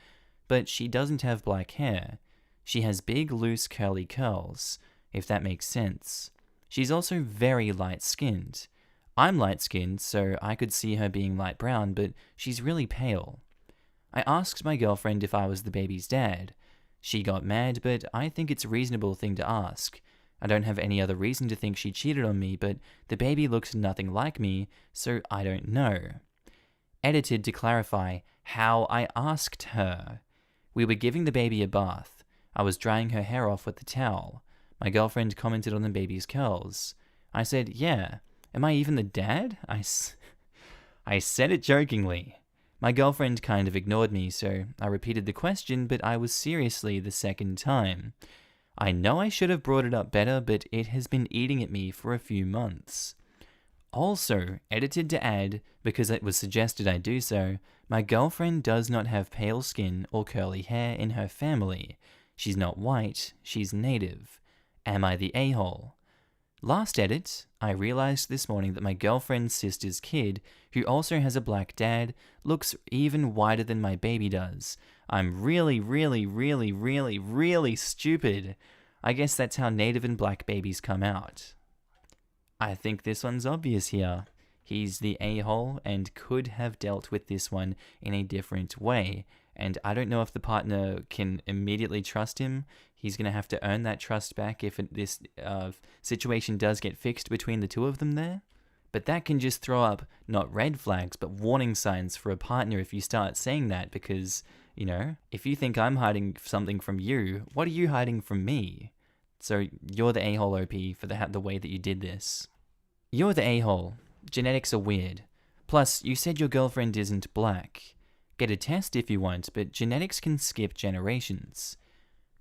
But she doesn't have black hair. She has big, loose, curly curls, if that makes sense. She's also very light-skinned. I'm light-skinned, so I could see her being light brown, but she's really pale. I asked my girlfriend if I was the baby's dad. She got mad, but I think it's a reasonable thing to ask. I don't have any other reason to think she cheated on me, but the baby looks nothing like me, so I don't know. Edited to clarify how I asked her. We were giving the baby a bath. I was drying her hair off with the towel. My girlfriend commented on the baby's curls. I said, yeah, am I even the dad? I said it jokingly. My girlfriend kind of ignored me, so I repeated the question, but I was seriously the second time. I know I should have brought it up better, but it has been eating at me for a few months. Also, edited to add, because it was suggested I do so, my girlfriend does not have pale skin or curly hair in her family. She's not white, she's native. Am I the a-hole? Last edit, I realized this morning that my girlfriend's sister's kid, who also has a black dad, looks even whiter than my baby does. I'm really stupid. I guess that's how native and black babies come out. I think this one's obvious here. He's the a-hole and could have dealt with this one in a different way. And I don't know if the partner can immediately trust him. He's going to have to earn that trust back if this situation does get fixed between the two of them there. But that can just throw up not red flags, but warning signs for a partner if you start saying that, because, you know, if you think I'm hiding something from you, what are you hiding from me? So you're the a-hole OP for the way that you did this. You're the a-hole. Genetics are weird. Plus, you said your girlfriend isn't black. Get a test if you want, but genetics can skip generations.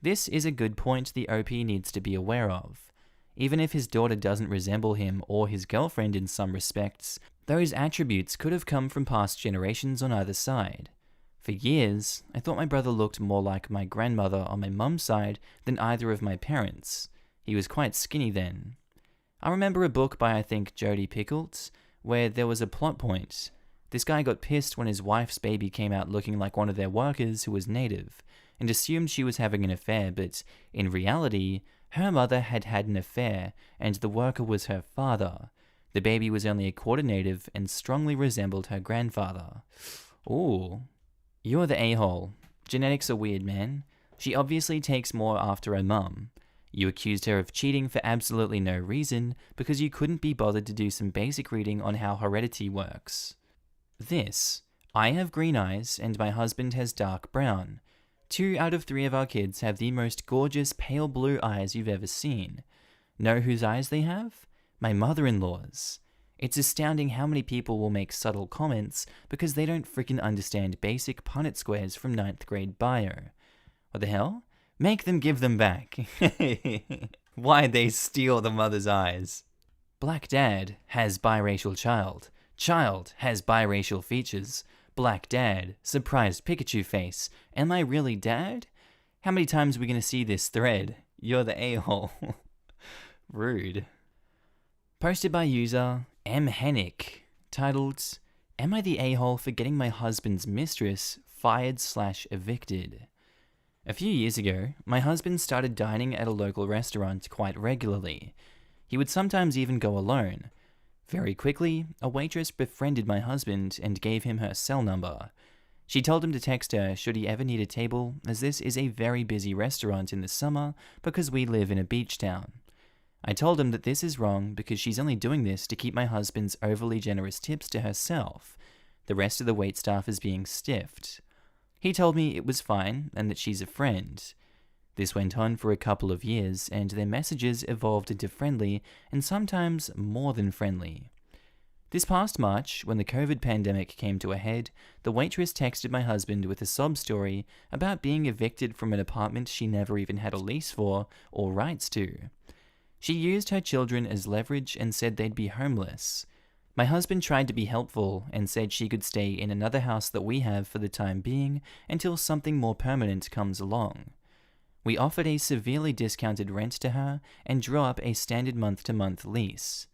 This is a good point the OP needs to be aware of. Even if his daughter doesn't resemble him or his girlfriend in some respects, those attributes could have come from past generations on either side. For years, I thought my brother looked more like my grandmother on my mum's side than either of my parents. He was quite skinny then. I remember a book by, I think, Jodi Picoult, where there was a plot point. This guy got pissed when his wife's baby came out looking like one of their workers who was native, and assumed she was having an affair, but in reality, her mother had had an affair, and the worker was her father. The baby was only a quarter native and strongly resembled her grandfather. Ooh. You're the a-hole. Genetics are weird, man. She obviously takes more after her mum. You accused her of cheating for absolutely no reason because you couldn't be bothered to do some basic reading on how heredity works. This. I have green eyes and my husband has dark brown. 2 out of 3 of our kids have the most gorgeous pale blue eyes you've ever seen. Know whose eyes they have? My mother-in-law's. It's astounding how many people will make subtle comments because they don't freaking understand basic Punnett squares from 9th grade bio. What the hell? Make them give them back. Why'd they steal the mother's eyes? Black dad has biracial child. Child has biracial features. Black dad, surprised Pikachu face. Am I really dad? How many times are we going to see this thread? You're the a-hole. Rude. Posted by user M. Hennick, titled, Am I the a-hole for getting my husband's mistress fired/evicted? A few years ago, my husband started dining at a local restaurant quite regularly. He would sometimes even go alone. Very quickly, a waitress befriended my husband and gave him her cell number. She told him to text her should he ever need a table, as this is a very busy restaurant in the summer because we live in a beach town. I told him that this is wrong because she's only doing this to keep my husband's overly generous tips to herself. The rest of the waitstaff is being stiffed. He told me it was fine and that she's a friend. This went on for a couple of years, and their messages evolved into friendly and sometimes more than friendly. This past March, when the COVID pandemic came to a head, the waitress texted my husband with a sob story about being evicted from an apartment she never even had a lease for or rights to. She used her children as leverage and said they'd be homeless. My husband tried to be helpful and said she could stay in another house that we have for the time being until something more permanent comes along. We offered a severely discounted rent to her and drew up a standard month-to-month lease.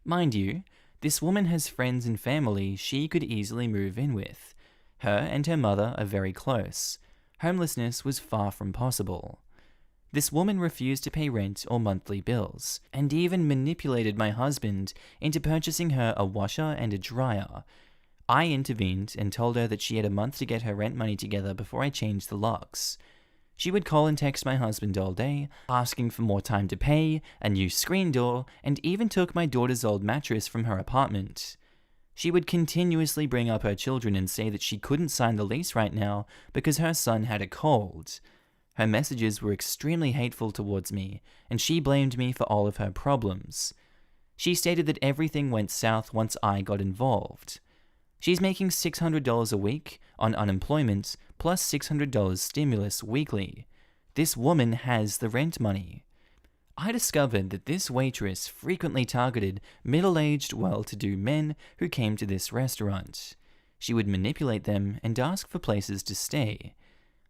Mind you, this woman has friends and family she could easily move in with. Her and her mother are very close. Homelessness was far from possible. This woman refused to pay rent or monthly bills, and even manipulated my husband into purchasing her a washer and a dryer. I intervened and told her that she had a month to get her rent money together before I changed the locks. She would call and text my husband all day, asking for more time to pay, a new screen door, and even took my daughter's old mattress from her apartment. She would continuously bring up her children and say that she couldn't sign the lease right now because her son had a cold. Her messages were extremely hateful towards me, and she blamed me for all of her problems. She stated that everything went south once I got involved. She's making $600 a week on unemployment, plus $600 stimulus weekly. This woman has the rent money. I discovered that this waitress frequently targeted middle-aged, well-to-do men who came to this restaurant. She would manipulate them and ask for places to stay.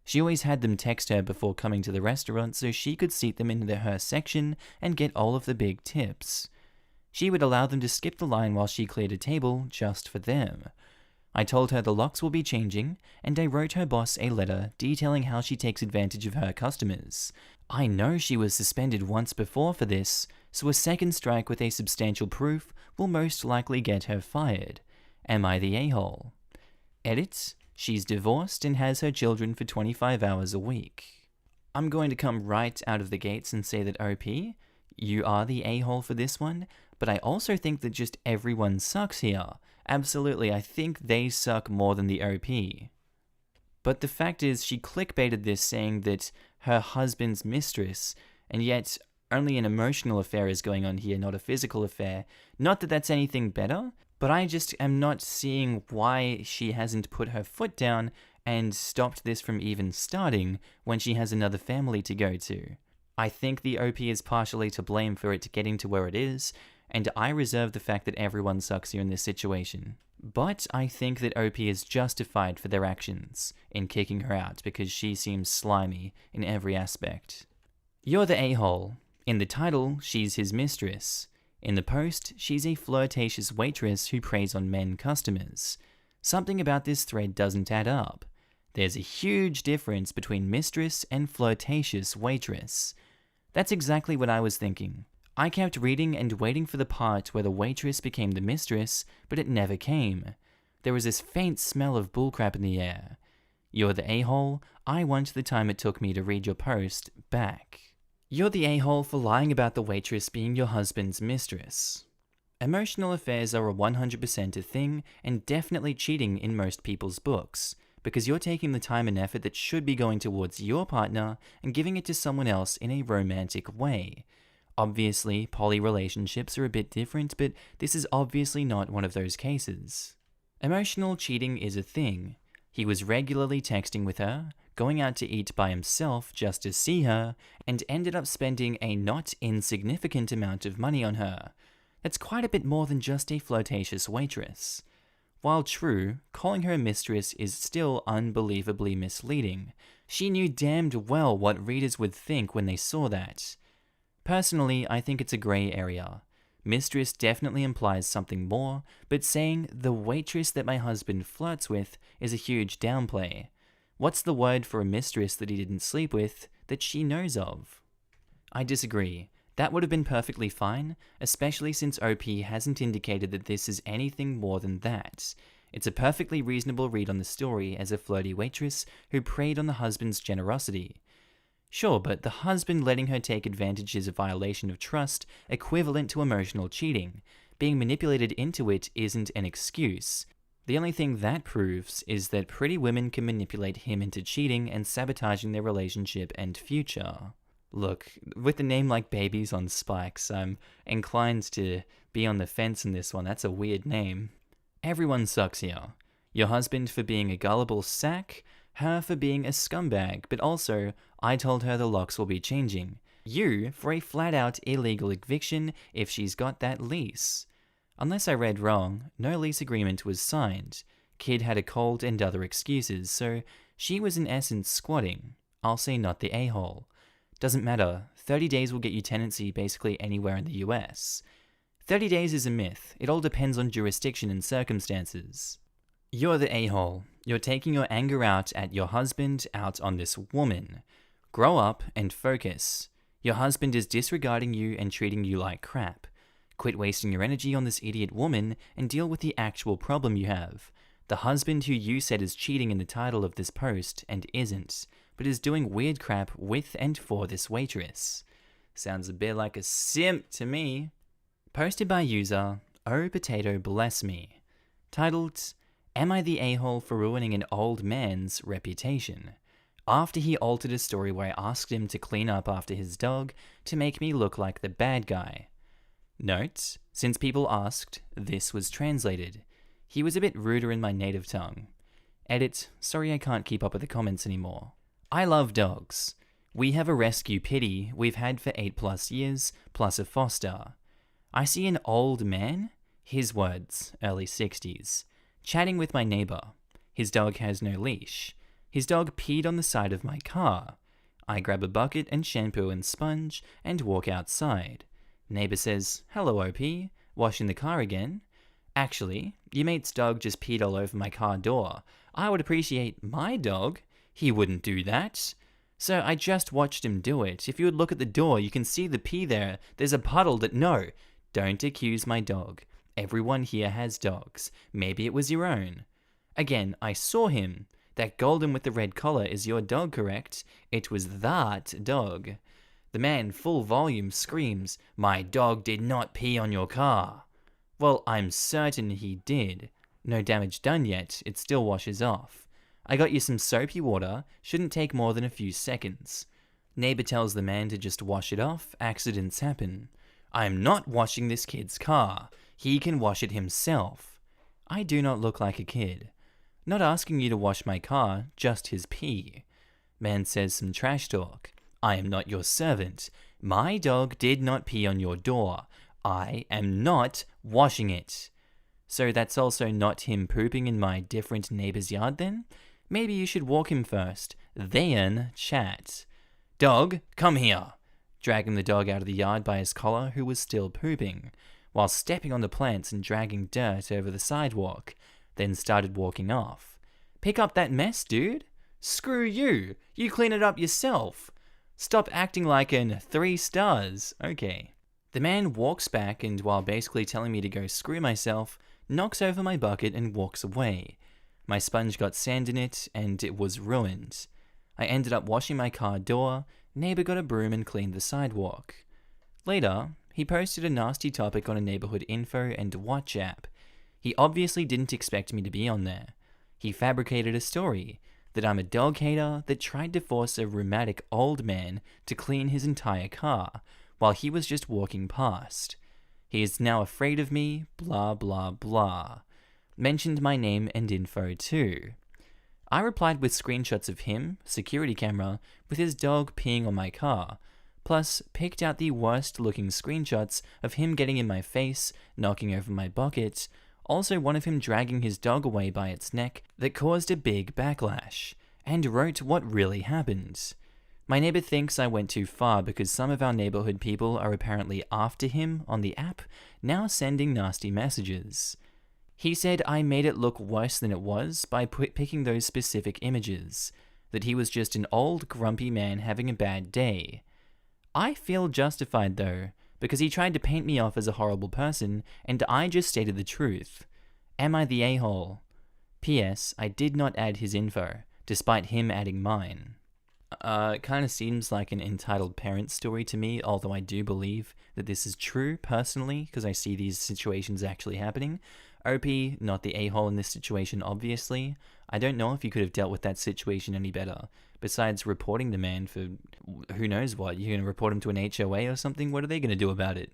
She always had them text her before coming to the restaurant so she could seat them into her section and get all of the big tips. She would allow them to skip the line while she cleared a table just for them. I told her the locks will be changing, and I wrote her boss a letter detailing how she takes advantage of her customers. I know she was suspended once before for this, so a second strike with a substantial proof will most likely get her fired. Am I the a-hole? Edit: she's divorced and has her children for 25 hours a week. I'm going to come right out of the gates and say that OP, you are the a-hole for this one, but I also think that just everyone sucks here. Absolutely, I think they suck more than the OP. But the fact is, she clickbaited this saying that her husband's mistress, and yet only an emotional affair is going on here, not a physical affair. Not that that's anything better, but I just am not seeing why she hasn't put her foot down and stopped this from even starting when she has another family to go to. I think the OP is partially to blame for it getting to where it is, and I reserve the fact that everyone sucks here in this situation. But I think that OP is justified for their actions in kicking her out because she seems slimy in every aspect. You're the a-hole. In the title, she's his mistress. In the post, she's a flirtatious waitress who preys on men customers. Something about this thread doesn't add up. There's a huge difference between mistress and flirtatious waitress. That's exactly what I was thinking. I kept reading and waiting for the part where the waitress became the mistress, but it never came. There was this faint smell of bullcrap in the air. You're the a-hole. I want the time it took me to read your post back. You're the a-hole for lying about the waitress being your husband's mistress. Emotional affairs are a 100% a thing, and definitely cheating in most people's books, because you're taking the time and effort that should be going towards your partner and giving it to someone else in a romantic way. Obviously, poly relationships are a bit different, but this is obviously not one of those cases. Emotional cheating is a thing. He was regularly texting with her, going out to eat by himself just to see her, and ended up spending a not insignificant amount of money on her. That's quite a bit more than just a flirtatious waitress. While true, calling her mistress is still unbelievably misleading. She knew damned well what readers would think when they saw that. Personally, I think it's a grey area. Mistress definitely implies something more, but saying the waitress that my husband flirts with is a huge downplay. What's the word for a mistress that he didn't sleep with that she knows of? I disagree. That would have been perfectly fine, especially since OP hasn't indicated that this is anything more than that. It's a perfectly reasonable read on the story as a flirty waitress who preyed on the husband's generosity. Sure, but the husband letting her take advantage is a violation of trust, equivalent to emotional cheating. Being manipulated into it isn't an excuse. The only thing that proves is that pretty women can manipulate him into cheating and sabotaging their relationship and future. Look, with a name like Babies on Spikes, I'm inclined to be on the fence in this one. That's a weird name. Everyone sucks here. Your husband for being a gullible sack, her for being a scumbag, but also, I told her the locks will be changing. You for a flat-out illegal eviction if she's got that lease. Unless I read wrong, no lease agreement was signed. Kid had a cold and other excuses, so she was in essence squatting. I'll say not the a-hole. Doesn't matter, 30 days will get you tenancy basically anywhere in the US. 30 days is a myth, it all depends on jurisdiction and circumstances. You're the a-hole. You're taking your anger out at your husband, out on this woman. Grow up and focus. Your husband is disregarding you and treating you like crap. Quit wasting your energy on this idiot woman and deal with the actual problem you have. The husband who you said is cheating in the title of this post and isn't, but is doing weird crap with and for this waitress. Sounds a bit like a simp to me. Posted by user Oh Potato Bless Me. Titled, Am I the a-hole for ruining an old man's reputation? After he altered a story where I asked him to clean up after his dog to make me look like the bad guy. Note, since people asked, this was translated. He was a bit ruder in my native tongue. Edit, sorry I can't keep up with the comments anymore. I love dogs. We have a rescue pitty we've had for 8+ years, plus a foster. I see an old man, his words, early 60s, chatting with my neighbor. His dog has no leash. His dog peed on the side of my car. I grab a bucket and shampoo and sponge and walk outside. Neighbor says, hello OP, washing the car again? Actually, your mate's dog just peed all over my car door. I would appreciate my dog. He wouldn't do that. So I just watched him do it. If you would look at the door, you can see the pee there. There's a puddle that, no, don't accuse my dog. Everyone here has dogs. Maybe it was your own. Again, I saw him. That golden with the red collar is your dog, correct? It was that dog. The man, full volume, screams, "My dog did not pee on your car." Well, I'm certain he did. No damage done yet, it still washes off. I got you some soapy water, shouldn't take more than a few seconds. Neighbor tells the man to just wash it off, accidents happen. I'm not washing this kid's car. He can wash it himself. I do not look like a kid. Not asking you to wash my car, just his pee. Man says some trash talk. I am not your servant. My dog did not pee on your door. I am not washing it. So that's also not him pooping in my different neighbor's yard then? Maybe you should walk him first, then chat. Dog, come here. Dragging the dog out of the yard by his collar, who was still pooping, while stepping on the plants and dragging dirt over the sidewalk, then started walking off. Pick up that mess, dude. Screw you. You clean it up yourself. Stop acting like an 3 stars. Okay. The man walks back and, while basically telling me to go screw myself, knocks over my bucket and walks away. My sponge got sand in it, and it was ruined. I ended up washing my car door. Neighbor got a broom and cleaned the sidewalk. Later, he posted a nasty topic on a neighborhood info and watch app. He obviously didn't expect me to be on there. He fabricated a story that I'm a dog hater that tried to force a rheumatic old man to clean his entire car while he was just walking past. He is now afraid of me, blah blah blah. Mentioned my name and info too. I replied with screenshots of him, security camera, with his dog peeing on my car, plus picked out the worst looking screenshots of him getting in my face, knocking over my bucket, also one of him dragging his dog away by its neck that caused a big backlash, and wrote what really happened. My neighbor thinks I went too far because some of our neighborhood people are apparently after him on the app, now sending nasty messages. He said I made it look worse than it was by picking those specific images, that he was just an old grumpy man having a bad day. I feel justified though, because he tried to paint me off as a horrible person, and I just stated the truth. Am I the a-hole? P.S. I did not add his info, despite him adding mine. It kind of seems like an entitled parent story to me, although I do believe that this is true personally, because I see these situations actually happening. OP, not the a-hole in this situation, obviously. I don't know if you could have dealt with that situation any better. Besides reporting the man for who knows what. You're going to report him to an HOA or something? What are they going to do about it?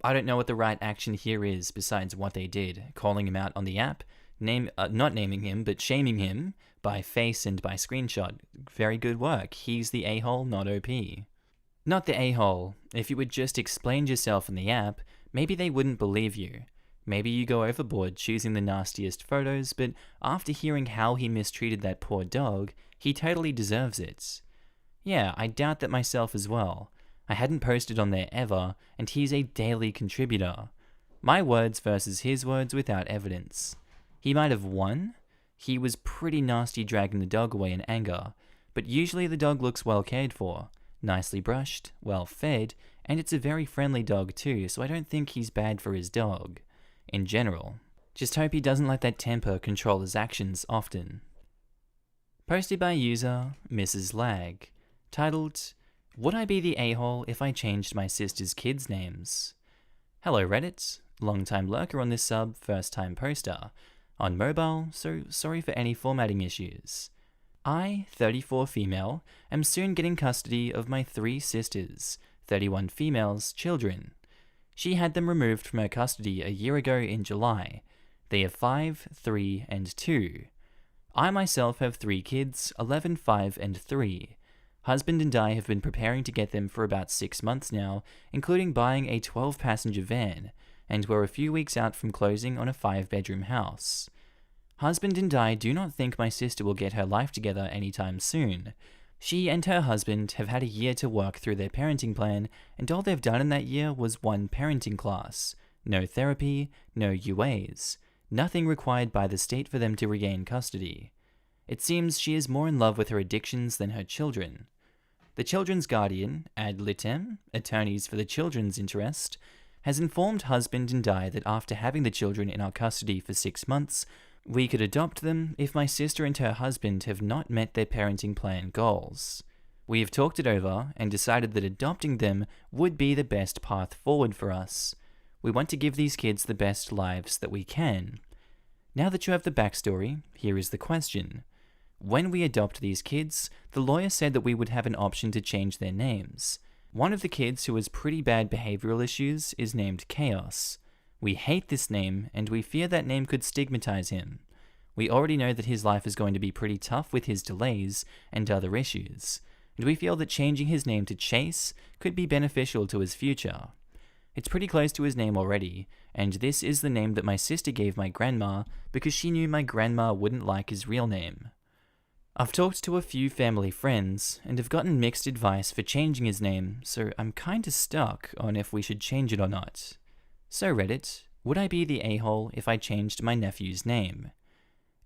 I don't know what the right action here is besides what they did. Calling him out on the app, not naming him, but shaming him by face and by screenshot. Very good work. He's the a-hole, not OP. Not the a-hole. If you would just explain yourself in the app, maybe they wouldn't believe you. Maybe you go overboard choosing the nastiest photos, but after hearing how he mistreated that poor dog, he totally deserves it. Yeah, I doubt that myself as well. I hadn't posted on there ever, and he's a daily contributor. My words versus his words without evidence. He might have won. He was pretty nasty dragging the dog away in anger, but usually the dog looks well cared for, nicely brushed, well fed, and it's a very friendly dog too, so I don't think he's bad for his dog. In general. Just hope he doesn't let that temper control his actions often. Posted by user Mrs. Lag, titled, Would I be the a-hole if I changed my sister's kids' names? Hello Reddit, long-time lurker on this sub, first-time poster. On mobile, so sorry for any formatting issues. I, 34 female, am soon getting custody of my 3 sisters, 31 females, children. She had them removed from her custody a year ago in July. They are 5, 3, and 2. I myself have 3 kids, 11, 5, and 3. Husband and I have been preparing to get them for about 6 months now, including buying a 12-passenger van, and we're a few weeks out from closing on a 5-bedroom house. Husband and I do not think my sister will get her life together anytime soon. She and her husband have had a year to work through their parenting plan, and all they've done in that year was 1 parenting class. No therapy, no UAs. Nothing required by the state for them to regain custody. It seems she is more in love with her addictions than her children. The children's guardian, ad litem, attorneys for the children's interest, has informed husband and I that after having the children in our custody for 6 months, we could adopt them if my sister and her husband have not met their parenting plan goals. We have talked it over and decided that adopting them would be the best path forward for us. We want to give these kids the best lives that we can. Now that you have the backstory, here is the question. When we adopt these kids, the lawyer said that we would have an option to change their names. One of the kids who has pretty bad behavioral issues is named Chaos. We hate this name, and we fear that name could stigmatize him. We already know that his life is going to be pretty tough with his delays and other issues, and we feel that changing his name to Chase could be beneficial to his future. It's pretty close to his name already, and this is the name that my sister gave my grandma because she knew my grandma wouldn't like his real name. I've talked to a few family friends and have gotten mixed advice for changing his name, so I'm kinda stuck on if we should change it or not. So Reddit, would I be the a-hole if I changed my nephew's name?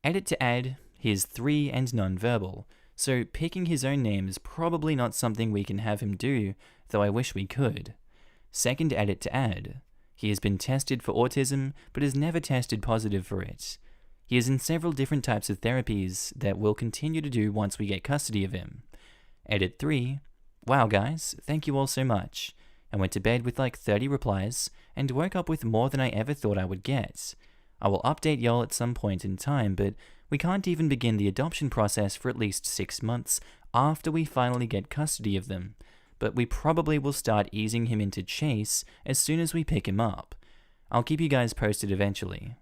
Edit to add, he is 3 and non-verbal, so picking his own name is probably not something we can have him do, though I wish we could. Second edit to add, he has been tested for autism but has never tested positive for it. He is in several different types of therapies that we'll continue to do once we get custody of him. Edit 3. Wow guys, thank you all so much. I went to bed with like 30 replies and woke up with more than I ever thought I would get. I will update y'all at some point in time, but we can't even begin the adoption process for at least 6 months after we finally get custody of them. But we probably will start easing him into Chase as soon as we pick him up. I'll keep you guys posted eventually.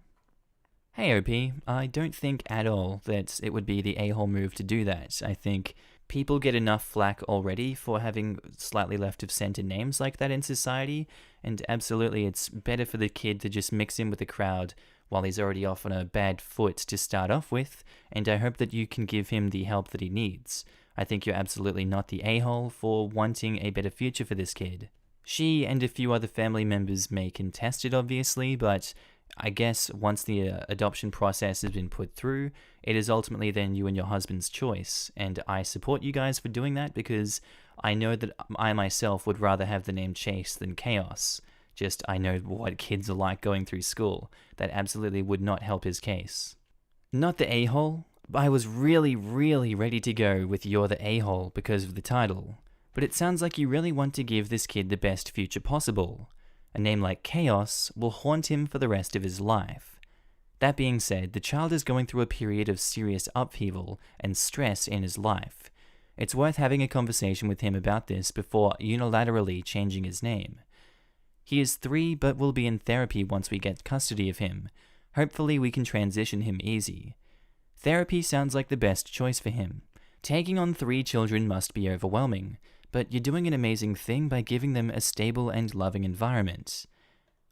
Hey OP, I don't think at all that it would be the a-hole move to do that. I think people get enough flack already for having slightly left of center names like that in society, and absolutely it's better for the kid to just mix in with the crowd while he's already off on a bad foot to start off with, and I hope that you can give him the help that he needs. I think you're absolutely not the a-hole for wanting a better future for this kid. She and a few other family members may contest it obviously, but I guess once the adoption process has been put through, it is ultimately then you and your husband's choice, and I support you guys for doing that because I know that I myself would rather have the name Chase than Chaos. Just I know what kids are like going through school. That absolutely would not help his case. Not the a-hole. I was really ready to go with You're the a-hole because of the title, but it sounds like you really want to give this kid the best future possible. A name like Chaos will haunt him for the rest of his life. That being said, the child is going through a period of serious upheaval and stress in his life. It's worth having a conversation with him about this before unilaterally changing his name. He is 3 but will be in therapy once we get custody of him. Hopefully we can transition him easy. Therapy sounds like the best choice for him. Taking on 3 children must be overwhelming, but you're doing an amazing thing by giving them a stable and loving environment.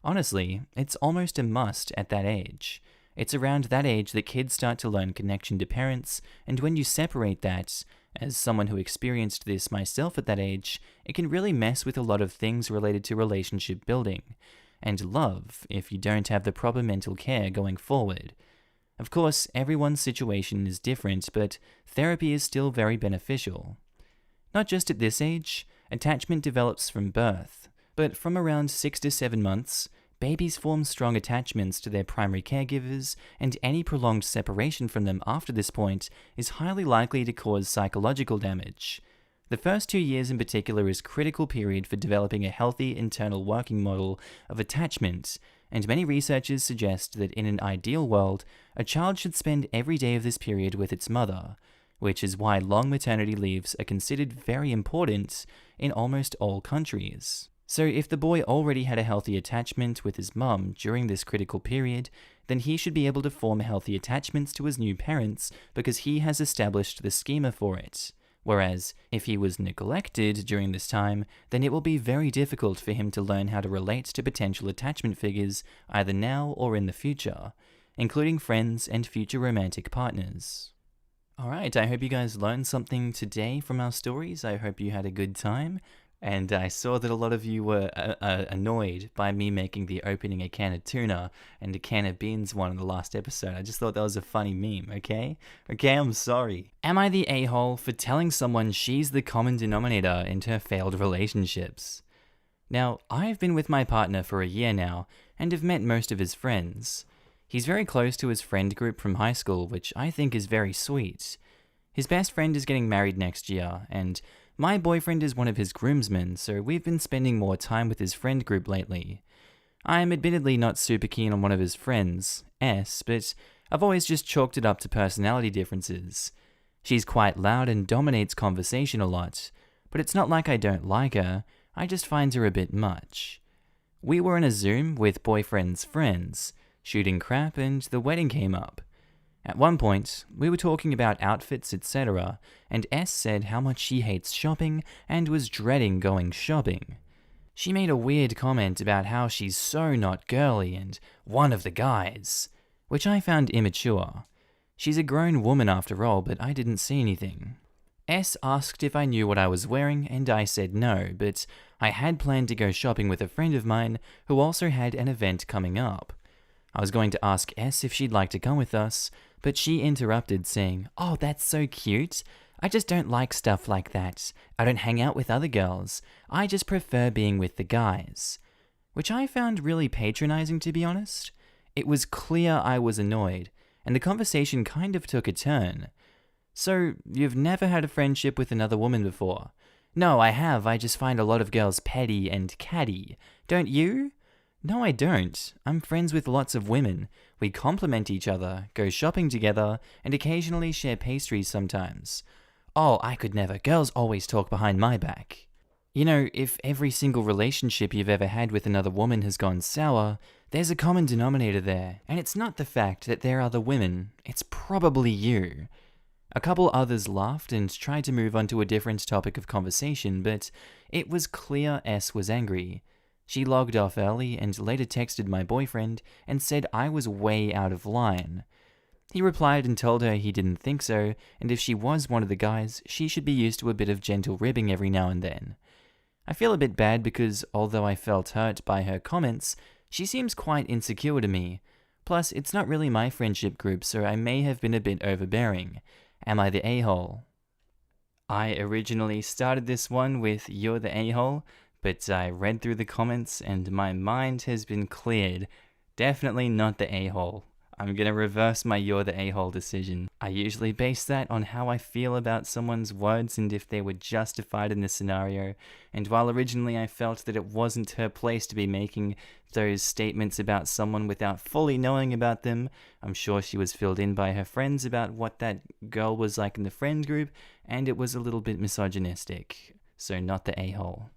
Honestly, it's almost a must at that age. It's around that age that kids start to learn connection to parents, and when you separate that, as someone who experienced this myself at that age, it can really mess with a lot of things related to relationship building, and love if you don't have the proper mental care going forward. Of course, everyone's situation is different, but therapy is still very beneficial. Not just at this age, attachment develops from birth, but from around 6 to 7 months, babies form strong attachments to their primary caregivers, and any prolonged separation from them after this point is highly likely to cause psychological damage. The first 2 years in particular is a critical period for developing a healthy internal working model of attachment, and many researchers suggest that in an ideal world, a child should spend every day of this period with its mother, which is why long maternity leaves are considered very important in almost all countries. So if the boy already had a healthy attachment with his mum during this critical period, then he should be able to form healthy attachments to his new parents because he has established the schema for it. Whereas, if he was neglected during this time, then it will be very difficult for him to learn how to relate to potential attachment figures either now or in the future, including friends and future romantic partners. Alright, I hope you guys learned something today from our stories. I hope you had a good time. And I saw that a lot of you were annoyed by me making the opening a can of tuna and a can of beans one in the last episode. I just thought that was a funny meme, okay? Okay, I'm sorry. Am I the a-hole for telling someone she's the common denominator in her failed relationships? Now, I've been with my partner for a year now and have met most of his friends. He's very close to his friend group from high school, which I think is very sweet. His best friend is getting married next year, and my boyfriend is one of his groomsmen, so we've been spending more time with his friend group lately. I'm admittedly not super keen on one of his friends, S, but I've always just chalked it up to personality differences. She's quite loud and dominates conversation a lot, but it's not like I don't like her, I just find her a bit much. We were in a Zoom with boyfriend's friends, shooting crap, and the wedding came up. At one point, we were talking about outfits, etc., and S said how much she hates shopping and was dreading going shopping. She made a weird comment about how she's so not girly and one of the guys, which I found immature. She's a grown woman after all, but I didn't see anything. S asked if I knew what I was wearing, and I said no, but I had planned to go shopping with a friend of mine who also had an event coming up. I was going to ask S if she'd like to come with us, but she interrupted saying, "Oh, that's so cute. I just don't like stuff like that. I don't hang out with other girls. I just prefer being with the guys." Which I found really patronizing, to be honest. It was clear I was annoyed, and the conversation kind of took a turn. "So, you've never had a friendship with another woman before?" "No, I have. I just find a lot of girls petty and catty. Don't you?" "No, I don't. I'm friends with lots of women. We complement each other, go shopping together, and occasionally share pastries sometimes." "Oh, I could never. Girls always talk behind my back." You know, if every single relationship you've ever had with another woman has gone sour, there's a common denominator there, and it's not the fact that there are other women, it's probably you. A couple others laughed and tried to move on to a different topic of conversation, but it was clear S was angry. She logged off early and later texted my boyfriend and said I was way out of line. He replied and told her he didn't think so, and if she was one of the guys, she should be used to a bit of gentle ribbing every now and then. I feel a bit bad because, although I felt hurt by her comments, she seems quite insecure to me. Plus, it's not really my friendship group, so I may have been a bit overbearing. Am I the a-hole? I originally started this one with "You're the a-hole," but I read through the comments and my mind has been cleared. Definitely not the a-hole. I'm gonna reverse my "You're the a-hole" decision. I usually base that on how I feel about someone's words and if they were justified in the scenario, and while originally I felt that it wasn't her place to be making those statements about someone without fully knowing about them, I'm sure she was filled in by her friends about what that girl was like in the friend group, and it was a little bit misogynistic. So not the a-hole.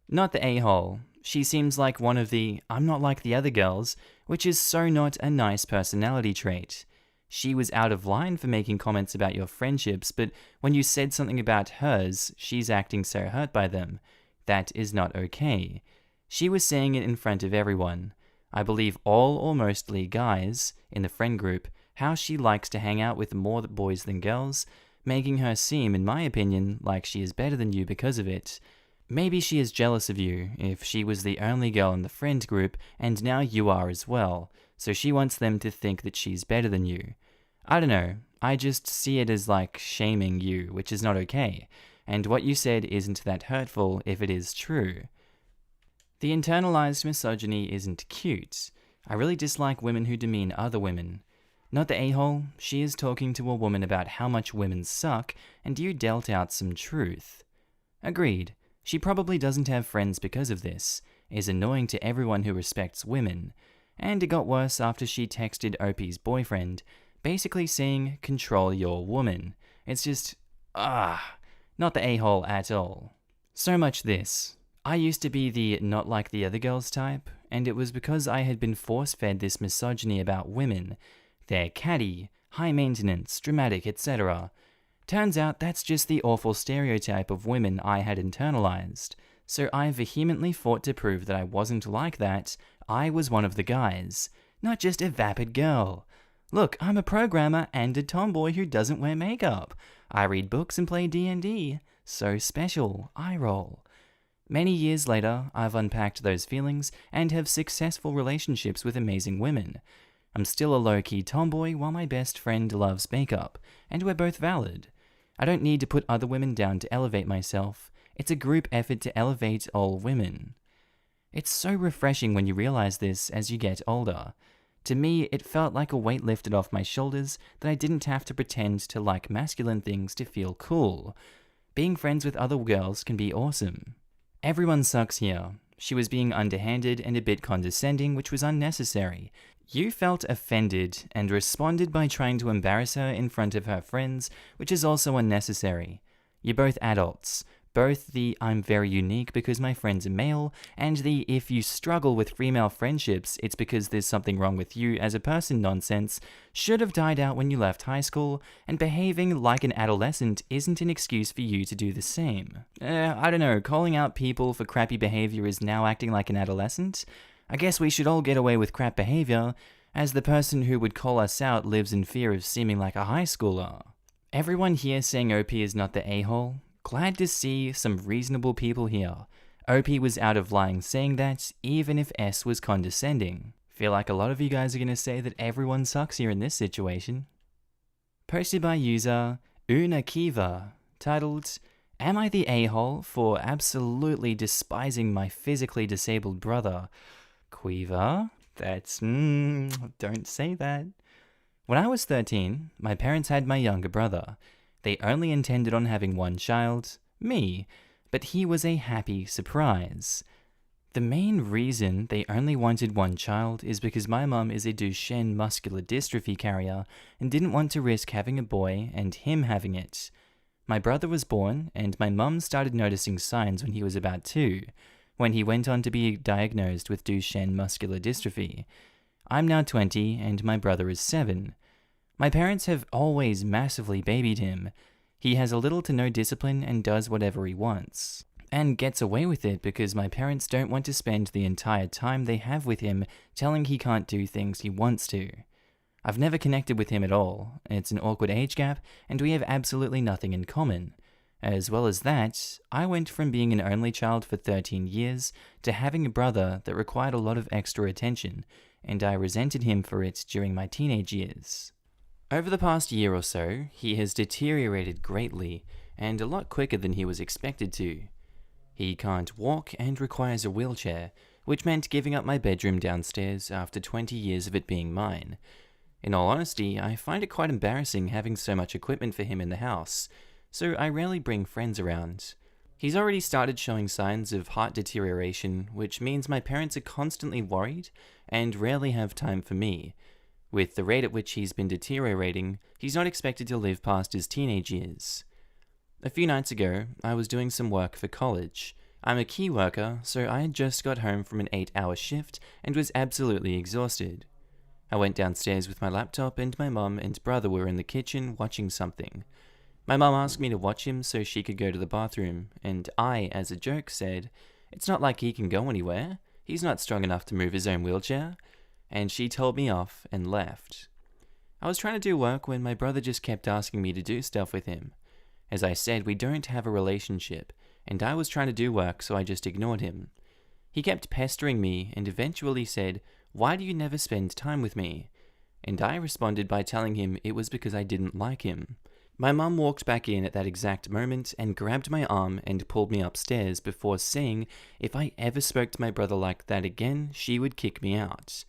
Not the a-hole. She seems like one of the "I'm not like the other girls," which is so not a nice personality trait. She was out of line for making comments about your friendships, but when you said something about hers, she's acting so hurt by them. That is not okay. She was saying it in front of everyone. I believe all or mostly guys in the friend group, how she likes to hang out with more boys than girls, making her seem, in my opinion, like she is better than you because of it. Maybe she is jealous of you if she was the only girl in the friend group and now you are as well, so she wants them to think that she's better than you. I don't know, I just see it as like shaming you, which is not okay, and what you said isn't that hurtful if it is true. The internalized misogyny isn't cute. I really dislike women who demean other women. Not the a-hole, she is talking to a woman about how much women suck, and you dealt out some truth. Agreed. She probably doesn't have friends because of this, is annoying to everyone who respects women, and it got worse after she texted Opie's boyfriend, basically saying, "Control your woman." It's just, not the a-hole at all. So much this. I used to be the not like the other girls type, and it was because I had been force-fed this misogyny about women. They're catty, high maintenance, dramatic, etc. Turns out that's just the awful stereotype of women I had internalized, so I vehemently fought to prove that I wasn't like that. I was one of the guys, not just a vapid girl. Look, I'm a programmer and a tomboy who doesn't wear makeup. I read books and play D&D. So special, I roll. Many years later, I've unpacked those feelings and have successful relationships with amazing women. I'm still a low-key tomboy while my best friend loves makeup, and we're both valid. I don't need to put other women down to elevate myself. It's a group effort to elevate all women. It's so refreshing when you realize this as you get older. To me, it felt like a weight lifted off my shoulders that I didn't have to pretend to like masculine things to feel cool. Being friends with other girls can be awesome. Everyone sucks here. She was being underhanded and a bit condescending, which was unnecessary. You felt offended and responded by trying to embarrass her in front of her friends, which is also unnecessary. You're both adults. Both the "I'm very unique because my friends are male" and the "if you struggle with female friendships, it's because there's something wrong with you as a person" nonsense should have died out when you left high school, and behaving like an adolescent isn't an excuse for you to do the same. I don't know, calling out people for crappy behavior is now acting like an adolescent? I guess we should all get away with crap behavior, as the person who would call us out lives in fear of seeming like a high schooler. Everyone here saying OP is not the a-hole? Glad to see some reasonable people here. OP was out of line saying that, even if S was condescending. Feel like a lot of you guys are going to say that everyone sucks here in this situation. Posted by user Unakiva, titled, "Am I the a-hole for absolutely despising my physically disabled brother?" Quiva? That's, don't say that. When I was 13, my parents had my younger brother. They only intended on having one child, me, but he was a happy surprise. The main reason they only wanted one child is because my mum is a Duchenne muscular dystrophy carrier and didn't want to risk having a boy and him having it. My brother was born, and my mum started noticing signs when he was about 2, when he went on to be diagnosed with Duchenne muscular dystrophy. I'm now 20, and my brother is 7. My parents have always massively babied him. He has a little to no discipline and does whatever he wants. And gets away with it because my parents don't want to spend the entire time they have with him telling he can't do things he wants to. I've never connected with him at all. It's an awkward age gap, and we have absolutely nothing in common. As well as that, I went from being an only child for 13 years to having a brother that required a lot of extra attention, and I resented him for it during my teenage years. Over the past year or so, he has deteriorated greatly, and a lot quicker than he was expected to. He can't walk and requires a wheelchair, which meant giving up my bedroom downstairs after 20 years of it being mine. In all honesty, I find it quite embarrassing having so much equipment for him in the house, so I rarely bring friends around. He's already started showing signs of heart deterioration, which means my parents are constantly worried and rarely have time for me. With the rate at which he's been deteriorating, he's not expected to live past his teenage years. A few nights ago, I was doing some work for college. I'm a key worker, so I had just got home from an 8-hour shift and was absolutely exhausted. I went downstairs with my laptop and my mum and brother were in the kitchen watching something. My mum asked me to watch him so she could go to the bathroom, and I, as a joke, said, "It's not like he can go anywhere. He's not strong enough to move his own wheelchair." And she told me off and left. I was trying to do work when my brother just kept asking me to do stuff with him. As I said, we don't have a relationship, and I was trying to do work, so I just ignored him. He kept pestering me and eventually said, "Why do you never spend time with me?" And I responded by telling him it was because I didn't like him. My mum walked back in at that exact moment and grabbed my arm and pulled me upstairs before saying if I ever spoke to my brother like that again, she would kick me out.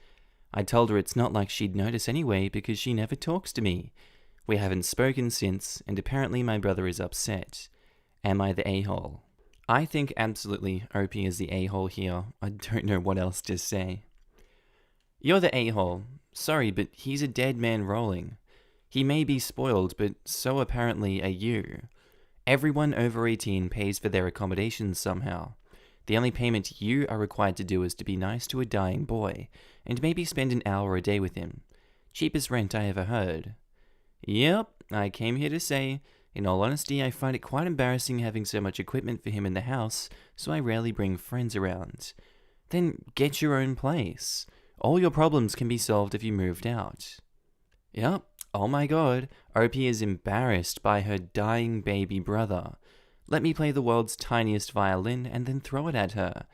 I told her it's not like she'd notice anyway because she never talks to me. We haven't spoken since, and apparently my brother is upset. Am I the a-hole? I think absolutely OP is the a-hole here. I don't know what else to say. You're the a-hole. Sorry, but he's a dead man rolling. He may be spoiled, but so apparently are you. Everyone over 18 pays for their accommodations somehow. The only payment you are required to do is to be nice to a dying boy, and maybe spend an hour a day with him. Cheapest rent I ever heard. Yep, I came here to say, in all honesty, I find it quite embarrassing having so much equipment for him in the house, so I rarely bring friends around. Then get your own place. All your problems can be solved if you moved out. Yep, oh my god, OP is embarrassed by her dying baby brother. Let me play the world's tiniest violin and then throw it at her.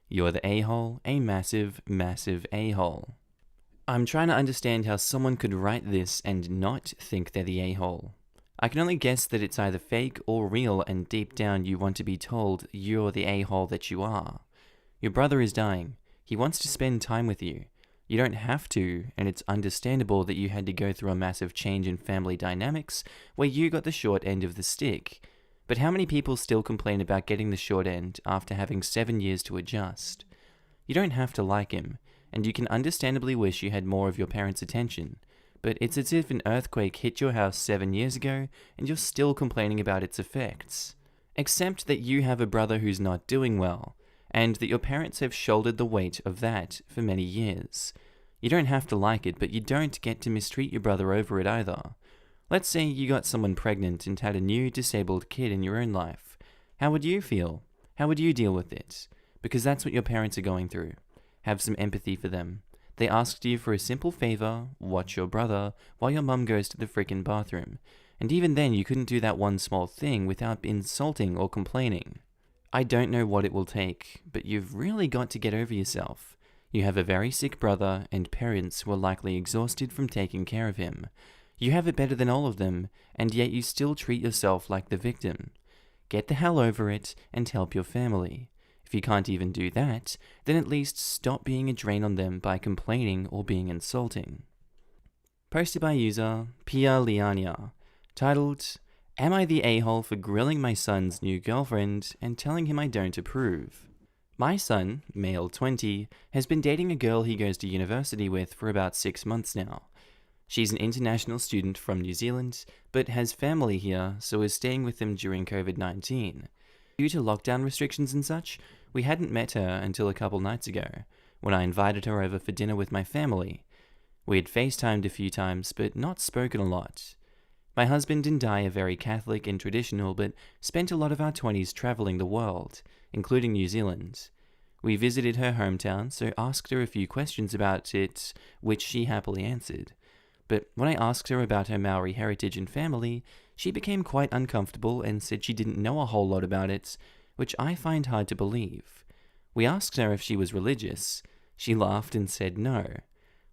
You're the a-hole, a massive, massive a-hole. I'm trying to understand how someone could write this and not think they're the a-hole. I can only guess that it's either fake or real, and deep down you want to be told you're the a-hole that you are. Your brother is dying. He wants to spend time with you. You don't have to, and it's understandable that you had to go through a massive change in family dynamics where you got the short end of the stick. But how many people still complain about getting the short end after having 7 years to adjust? You don't have to like him, and you can understandably wish you had more of your parents' attention. But it's as if an earthquake hit your house 7 years ago and you're still complaining about its effects. Except that you have a brother who's not doing well, and that your parents have shouldered the weight of that for many years. You don't have to like it, but you don't get to mistreat your brother over it either. Let's say you got someone pregnant and had a new disabled kid in your own life. How would you feel? How would you deal with it? Because that's what your parents are going through. Have some empathy for them. They asked you for a simple favor, watch your brother, while your mum goes to the frickin' bathroom. And even then you couldn't do that one small thing without insulting or complaining. I don't know what it will take, but you've really got to get over yourself. You have a very sick brother and parents who are likely exhausted from taking care of him. You have it better than all of them, and yet you still treat yourself like the victim. Get the hell over it and help your family. If you can't even do that, then at least stop being a drain on them by complaining or being insulting. Posted by user Pia Liania, titled, Am I the a-hole for grilling my son's new girlfriend and telling him I don't approve? My son, male 20, has been dating a girl he goes to university with for about 6 months now. She's an international student from New Zealand, but has family here, so is staying with them during COVID-19. Due to lockdown restrictions and such, we hadn't met her until a couple nights ago, when I invited her over for dinner with my family. We had FaceTimed a few times, but not spoken a lot. My husband and I are very Catholic and traditional, but spent a lot of our 20s traveling the world, including New Zealand. We visited her hometown, so asked her a few questions about it, which she happily answered. But when I asked her about her Maori heritage and family, she became quite uncomfortable and said she didn't know a whole lot about it, which I find hard to believe. We asked her if she was religious. She laughed and said no.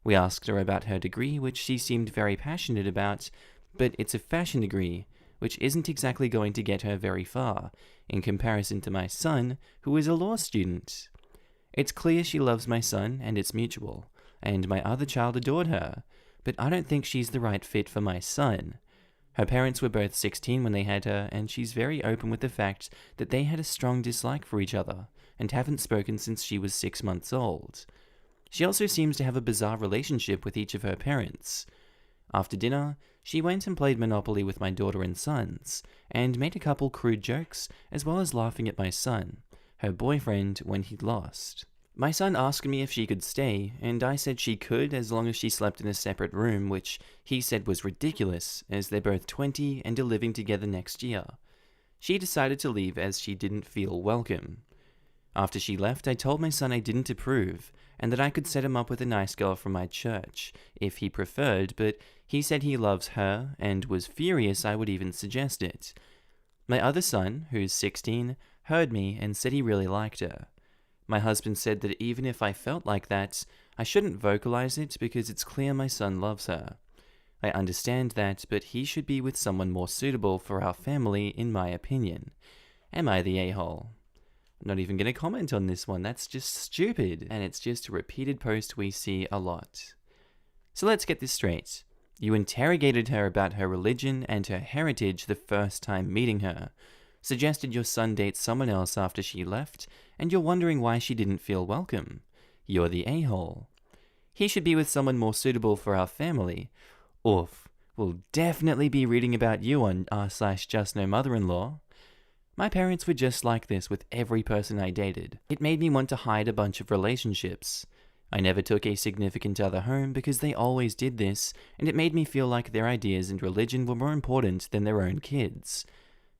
We asked her about her degree, which she seemed very passionate about, but it's a fashion degree, which isn't exactly going to get her very far, in comparison to my son, who is a law student. It's clear she loves my son, and it's mutual, and my other child adored her, but I don't think she's the right fit for my son. Her parents were both 16 when they had her, and she's very open with the fact that they had a strong dislike for each other, and haven't spoken since she was 6 months old. She also seems to have a bizarre relationship with each of her parents. After dinner, she went and played Monopoly with my daughter and sons, and made a couple crude jokes, as well as laughing at my son, her boyfriend, when he'd lost. My son asked me if she could stay, and I said she could as long as she slept in a separate room, which he said was ridiculous, as they're both 20 and are living together next year. She decided to leave as she didn't feel welcome. After she left, I told my son I didn't approve, and that I could set him up with a nice girl from my church, if he preferred, but he said he loves her, and was furious I would even suggest it. My other son, who's 16, heard me and said he really liked her. My husband said that even if I felt like that, I shouldn't vocalize it because it's clear my son loves her. I understand that, but he should be with someone more suitable for our family, in my opinion. Am I the a-hole? I'm not even going to comment on this one, that's just stupid, and it's just a repeated post we see a lot. So let's get this straight. You interrogated her about her religion and her heritage the first time meeting her, suggested your son date someone else after she left, and you're wondering why she didn't feel welcome. You're the a-hole. He should be with someone more suitable for our family. Oof, we'll definitely be reading about you on r/justnomother-in-law. My parents were just like this with every person I dated. It made me want to hide a bunch of relationships. I never took a significant other home because they always did this, and it made me feel like their ideas and religion were more important than their own kids.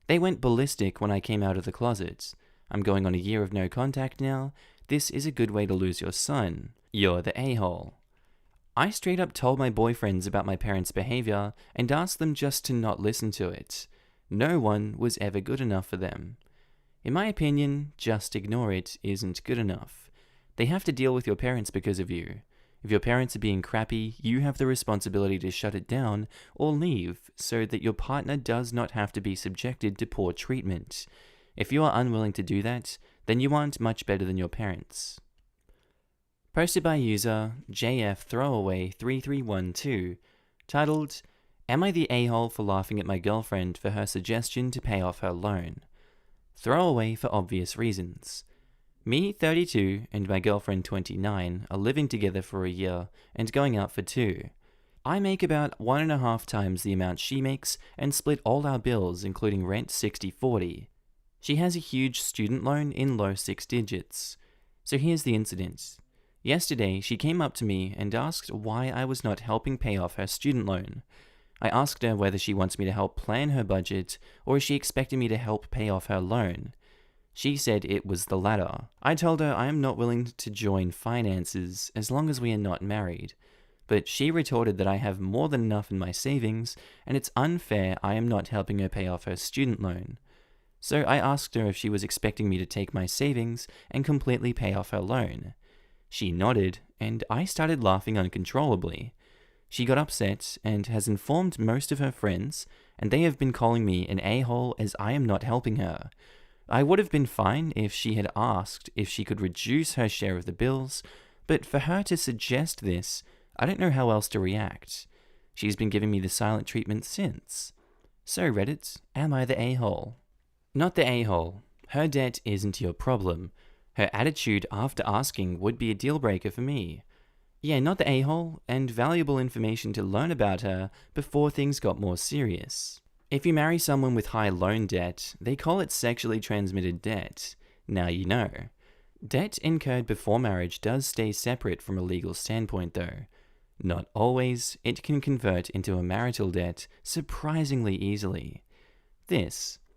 They went ballistic when I came out of the closet. I'm going on a year of no contact now. This is a good way to lose your son. You're the a-hole. I straight up told my boyfriends about my parents' behavior and asked them just to not listen to it. No one was ever good enough for them. In my opinion, just ignore it isn't good enough. They have to deal with your parents because of you. If your parents are being crappy, you have the responsibility to shut it down or leave so that your partner does not have to be subjected to poor treatment. If you are unwilling to do that, then you aren't much better than your parents. Posted by user JF Throwaway3312, titled, "Am I the a-hole for laughing at my girlfriend for her suggestion to pay off her loan? Throwaway for obvious reasons. Me, 32, and my girlfriend, 29, are living together for a year and going out for 2. I make about 1.5 times the amount she makes and split all our bills, including rent, 60-40. She has a huge student loan in low 6 digits. So here's the incident. Yesterday, she came up to me and asked why I was not helping pay off her student loan. I asked her whether she wants me to help plan her budget or is she expecting me to help pay off her loan. She said it was the latter. I told her I am not willing to join finances as long as we are not married. But she retorted that I have more than enough in my savings and it's unfair I am not helping her pay off her student loan. So I asked her if she was expecting me to take my savings and completely pay off her loan. She nodded, and I started laughing uncontrollably. She got upset and has informed most of her friends, and they have been calling me an a-hole as I am not helping her. I would have been fine if she had asked if she could reduce her share of the bills, but for her to suggest this, I don't know how else to react. She's been giving me the silent treatment since. So Reddit, am I the a-hole? Not the a-hole. Her debt isn't your problem. Her attitude after asking would be a deal breaker for me. Yeah, not the a-hole, and valuable information to learn about her before things got more serious. If you marry someone with high loan debt, they call it sexually transmitted debt. Now you know. Debt incurred before marriage does stay separate from a legal standpoint though. Not always, it can convert into a marital debt surprisingly easily.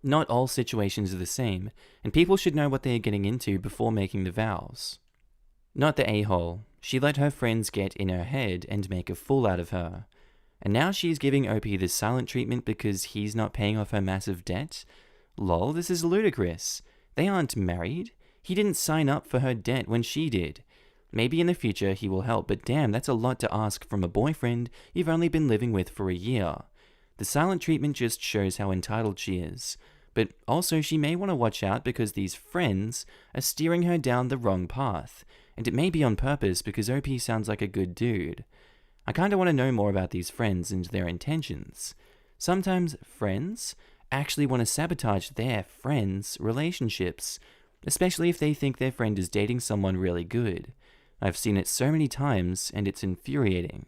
Not all situations are the same, and people should know what they are getting into before making the vows. Not the a-hole. She let her friends get in her head and make a fool out of her. And now she's giving OP this silent treatment because he's not paying off her massive debt? Lol, this is ludicrous. They aren't married. He didn't sign up for her debt when she did. Maybe in the future he will help, but damn, that's a lot to ask from a boyfriend you've only been living with for a year. The silent treatment just shows how entitled she is. But also she may want to watch out because these friends are steering her down the wrong path, and it may be on purpose because OP sounds like a good dude. I kinda want to know more about these friends and their intentions. Sometimes friends actually want to sabotage their friends' relationships, especially if they think their friend is dating someone really good. I've seen it so many times, and it's infuriating.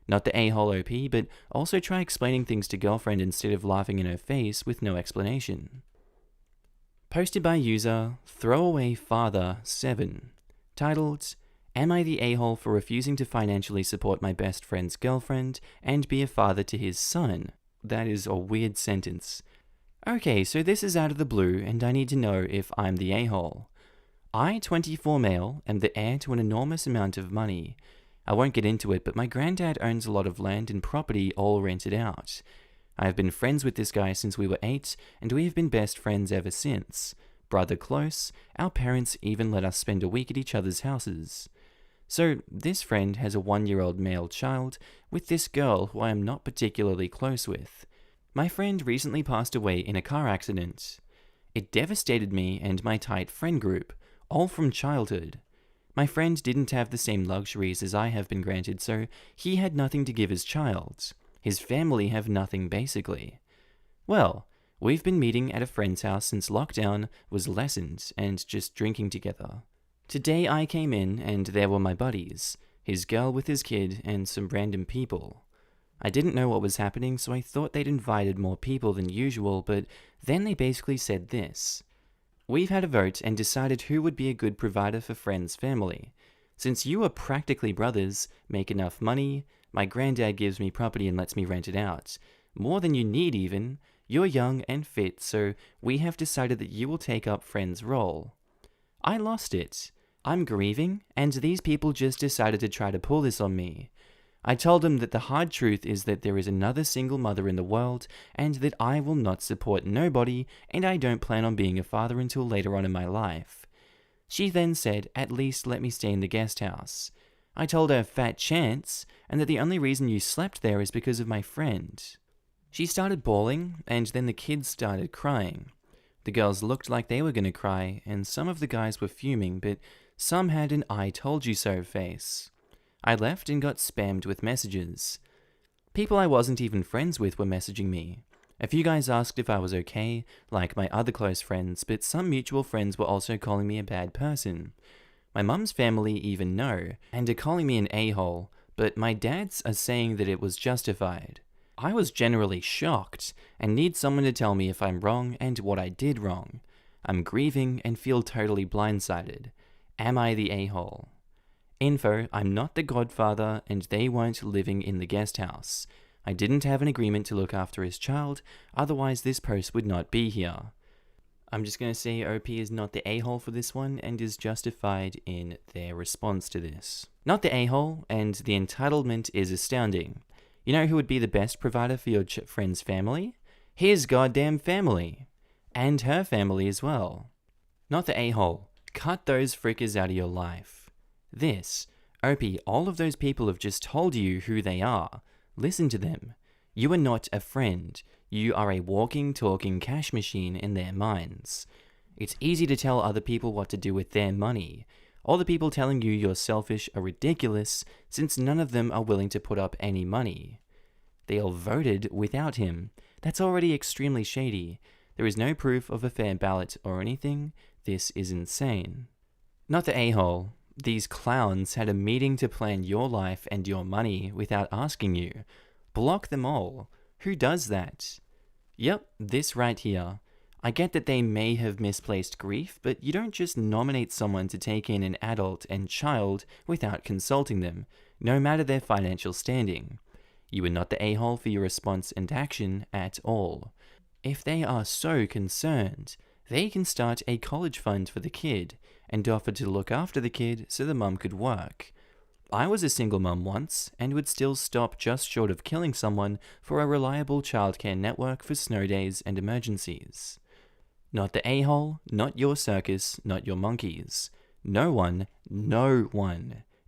Not the a-hole OP, but also try explaining things to girlfriend instead of laughing in her face with no explanation. Posted by user ThrowawayFather7, titled, "Am I the a-hole for refusing to financially support my best friend's girlfriend and be a father to his son?" That is a weird sentence. Okay, so this is out of the blue, and I need to know if I'm the a-hole. I, 24 male, am the heir to an enormous amount of money. I won't get into it, but my granddad owns a lot of land and property all rented out. I have been friends with this guy since we were 8, and we have been best friends ever since. Brother close, our parents even let us spend a week at each other's houses. So this friend has a 1-year-old male child with this girl who I am not particularly close with. My friend recently passed away in a car accident. It devastated me and my tight friend group, all from childhood. My friend didn't have the same luxuries as I have been granted, so he had nothing to give his child. His family have nothing basically. Well, we've been meeting at a friend's house since lockdown was lessened and just drinking together. Today I came in and there were my buddies, his girl with his kid and some random people. I didn't know what was happening, so I thought they'd invited more people than usual, but then they basically said this. We've had a vote and decided who would be a good provider for friend's family. Since you are practically brothers, make enough money, my granddad gives me property and lets me rent it out. More than you need even. You're young and fit, so we have decided that you will take up friend's role. I lost it. I'm grieving, and these people just decided to try to pull this on me. I told him that the hard truth is that there is another single mother in the world and that I will not support nobody and I don't plan on being a father until later on in my life. She then said, at least let me stay in the guest house. I told her fat chance and that the only reason you slept there is because of my friend. She started bawling and then the kids started crying. The girls looked like they were going to cry and some of the guys were fuming, but some had an I told you so face. I left and got spammed with messages. People I wasn't even friends with were messaging me. A few guys asked if I was okay, like my other close friends, but some mutual friends were also calling me a bad person. My mum's family even know, and are calling me an a-hole, but my dads are saying that it was justified. I was generally shocked, and need someone to tell me if I'm wrong and what I did wrong. I'm grieving and feel totally blindsided. Am I the a-hole? Info, I'm not the godfather and they weren't living in the guest house. I didn't have an agreement to look after his child, otherwise this post would not be here. I'm just going to say OP is not the a-hole for this one and is justified in their response to this. Not the a-hole, and the entitlement is astounding. You know who would be the best provider for your friend's family? His goddamn family. And her family as well. Not the a-hole. Cut those frickers out of your life. This, OP, all of those people have just told you who they are. Listen to them. You are not a friend. You are a walking, talking cash machine in their minds. It's easy to tell other people what to do with their money. All the people telling you you're selfish are ridiculous, since none of them are willing to put up any money. They all voted without him. That's already extremely shady. There is no proof of a fair ballot or anything. This is insane. Not the a-hole. These clowns had a meeting to plan your life and your money without asking you. Block them all. Who does that? Yep, this right here. I get that they may have misplaced grief, but you don't just nominate someone to take in an adult and child without consulting them, no matter their financial standing. You are not the a-hole for your response and action at all. If they are so concerned, they can start a college fund for the kid and offer to look after the kid so the mum could work. I was a single mum once and would still stop just short of killing someone for a reliable childcare network for snow days and emergencies. Not the a-hole, not your circus, not your monkeys. No one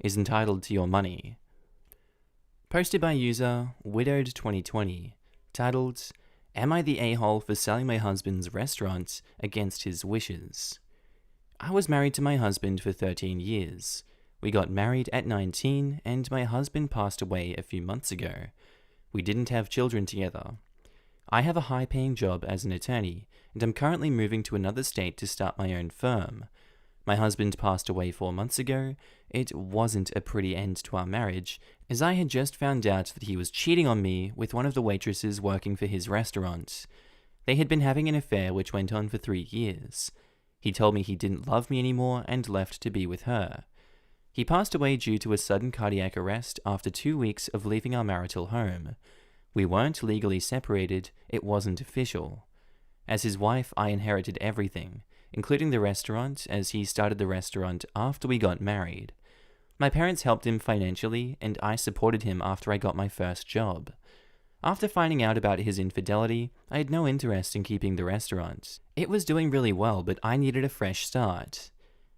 is entitled to your money. Posted by user Widowed2020, titled, Am I the a-hole for selling my husband's restaurant against his wishes? I was married to my husband for 13 years. We got married at 19 and my husband passed away a few months ago. We didn't have children together. I have a high-paying job as an attorney and I'm currently moving to another state to start my own firm. My husband passed away 4 months ago. It wasn't a pretty end to our marriage, as I had just found out that he was cheating on me with one of the waitresses working for his restaurant. They had been having an affair which went on for 3 years. He told me he didn't love me anymore and left to be with her. He passed away due to a sudden cardiac arrest after 2 weeks of leaving our marital home. We weren't legally separated, it wasn't official. As his wife, I inherited everything, including the restaurant, as he started the restaurant after we got married. My parents helped him financially, and I supported him after I got my first job. After finding out about his infidelity, I had no interest in keeping the restaurant. It was doing really well, but I needed a fresh start.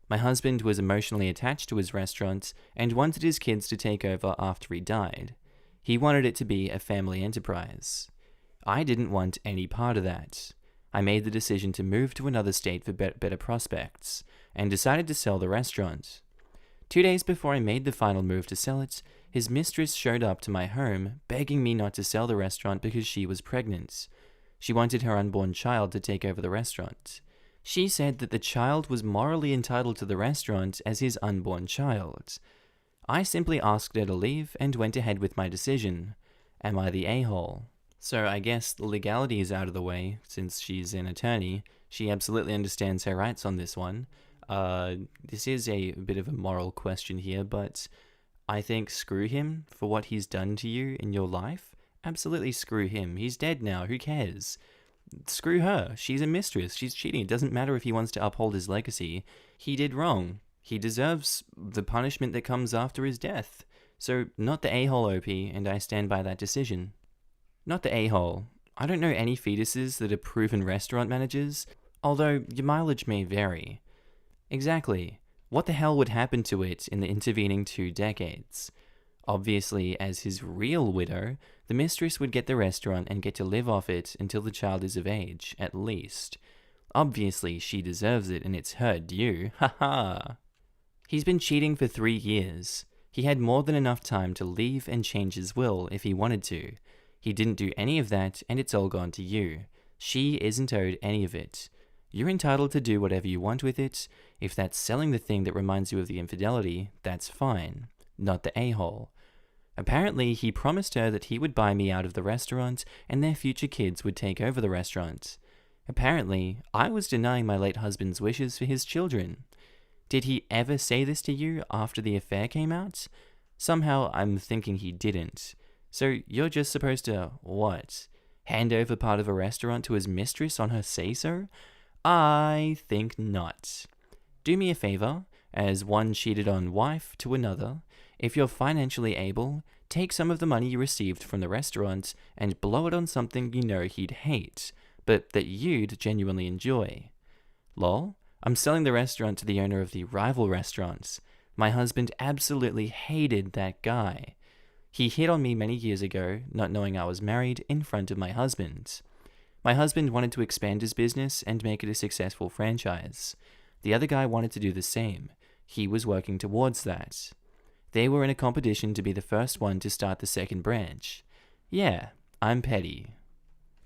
My husband was emotionally attached to his restaurant and wanted his kids to take over after he died. He wanted it to be a family enterprise. I didn't want any part of that. I made the decision to move to another state for better prospects, and decided to sell the restaurant. 2 days before I made the final move to sell it, his mistress showed up to my home, begging me not to sell the restaurant because she was pregnant. She wanted her unborn child to take over the restaurant. She said that the child was morally entitled to the restaurant as his unborn child. I simply asked her to leave and went ahead with my decision. Am I the a-hole? So I guess the legality is out of the way, since she's an attorney. She absolutely understands her rights on this one. This is a bit of a moral question here, but I think screw him for what he's done to you in your life. Absolutely screw him. He's dead now. Who cares? Screw her. She's a mistress. She's cheating. It doesn't matter if he wants to uphold his legacy. He did wrong. He deserves the punishment that comes after his death. So, not the a-hole OP, and I stand by that decision. Not the a-hole. I don't know any fetuses that are proven restaurant managers, although your mileage may vary. Exactly. What the hell would happen to it in the intervening 2 decades? Obviously, as his real widow, the mistress would get the restaurant and get to live off it until the child is of age, at least. Obviously, she deserves it and it's her due. Haha. He's been cheating for 3 years. He had more than enough time to leave and change his will if he wanted to. He didn't do any of that, and it's all gone to you. She isn't owed any of it. You're entitled to do whatever you want with it. If that's selling the thing that reminds you of the infidelity, that's fine. Not the a-hole. Apparently, he promised her that he would buy me out of the restaurant, and their future kids would take over the restaurant. Apparently, I was denying my late husband's wishes for his children. Did he ever say this to you after the affair came out? Somehow, I'm thinking he didn't. So you're just supposed to, what? Hand over part of a restaurant to his mistress on her say-so? I think not. Do me a favor, as one cheated on wife to another. If you're financially able, take some of the money you received from the restaurant and blow it on something you know he'd hate, but that you'd genuinely enjoy. Lol, I'm selling the restaurant to the owner of the rival restaurants. My husband absolutely hated that guy. He hit on me many years ago, not knowing I was married, in front of my husband. My husband wanted to expand his business and make it a successful franchise. The other guy wanted to do the same. He was working towards that. They were in a competition to be the first one to start the second branch. Yeah, I'm petty.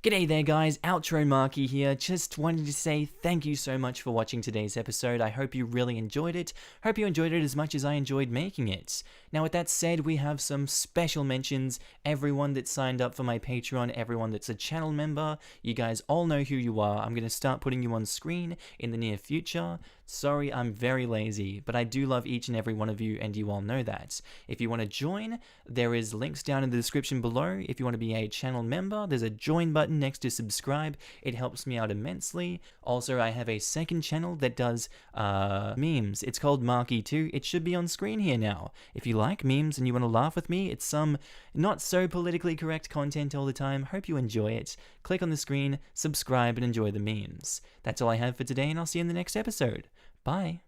G'day there guys, Outro Markee here. Just wanted to say thank you so much for watching today's episode. I hope you really enjoyed it. Hope you enjoyed it as much as I enjoyed making it. Now with that said, we have some special mentions. Everyone that signed up for my Patreon, everyone that's a channel member, you guys all know who you are. I'm going to start putting you on screen in the near future. Sorry, I'm very lazy, but I do love each and every one of you, and you all know that. If you want to join, there is links down in the description below. If you want to be a channel member, there's a join button next to subscribe. It helps me out immensely. Also, I have a second channel that does memes. It's called Markee 2. It should be on screen here now. If you like memes and you want to laugh with me, it's some not so politically correct content all the time. Hope you enjoy it. Click on the screen, subscribe, and enjoy the memes. That's all I have for today, and I'll see you in the next episode. Bye.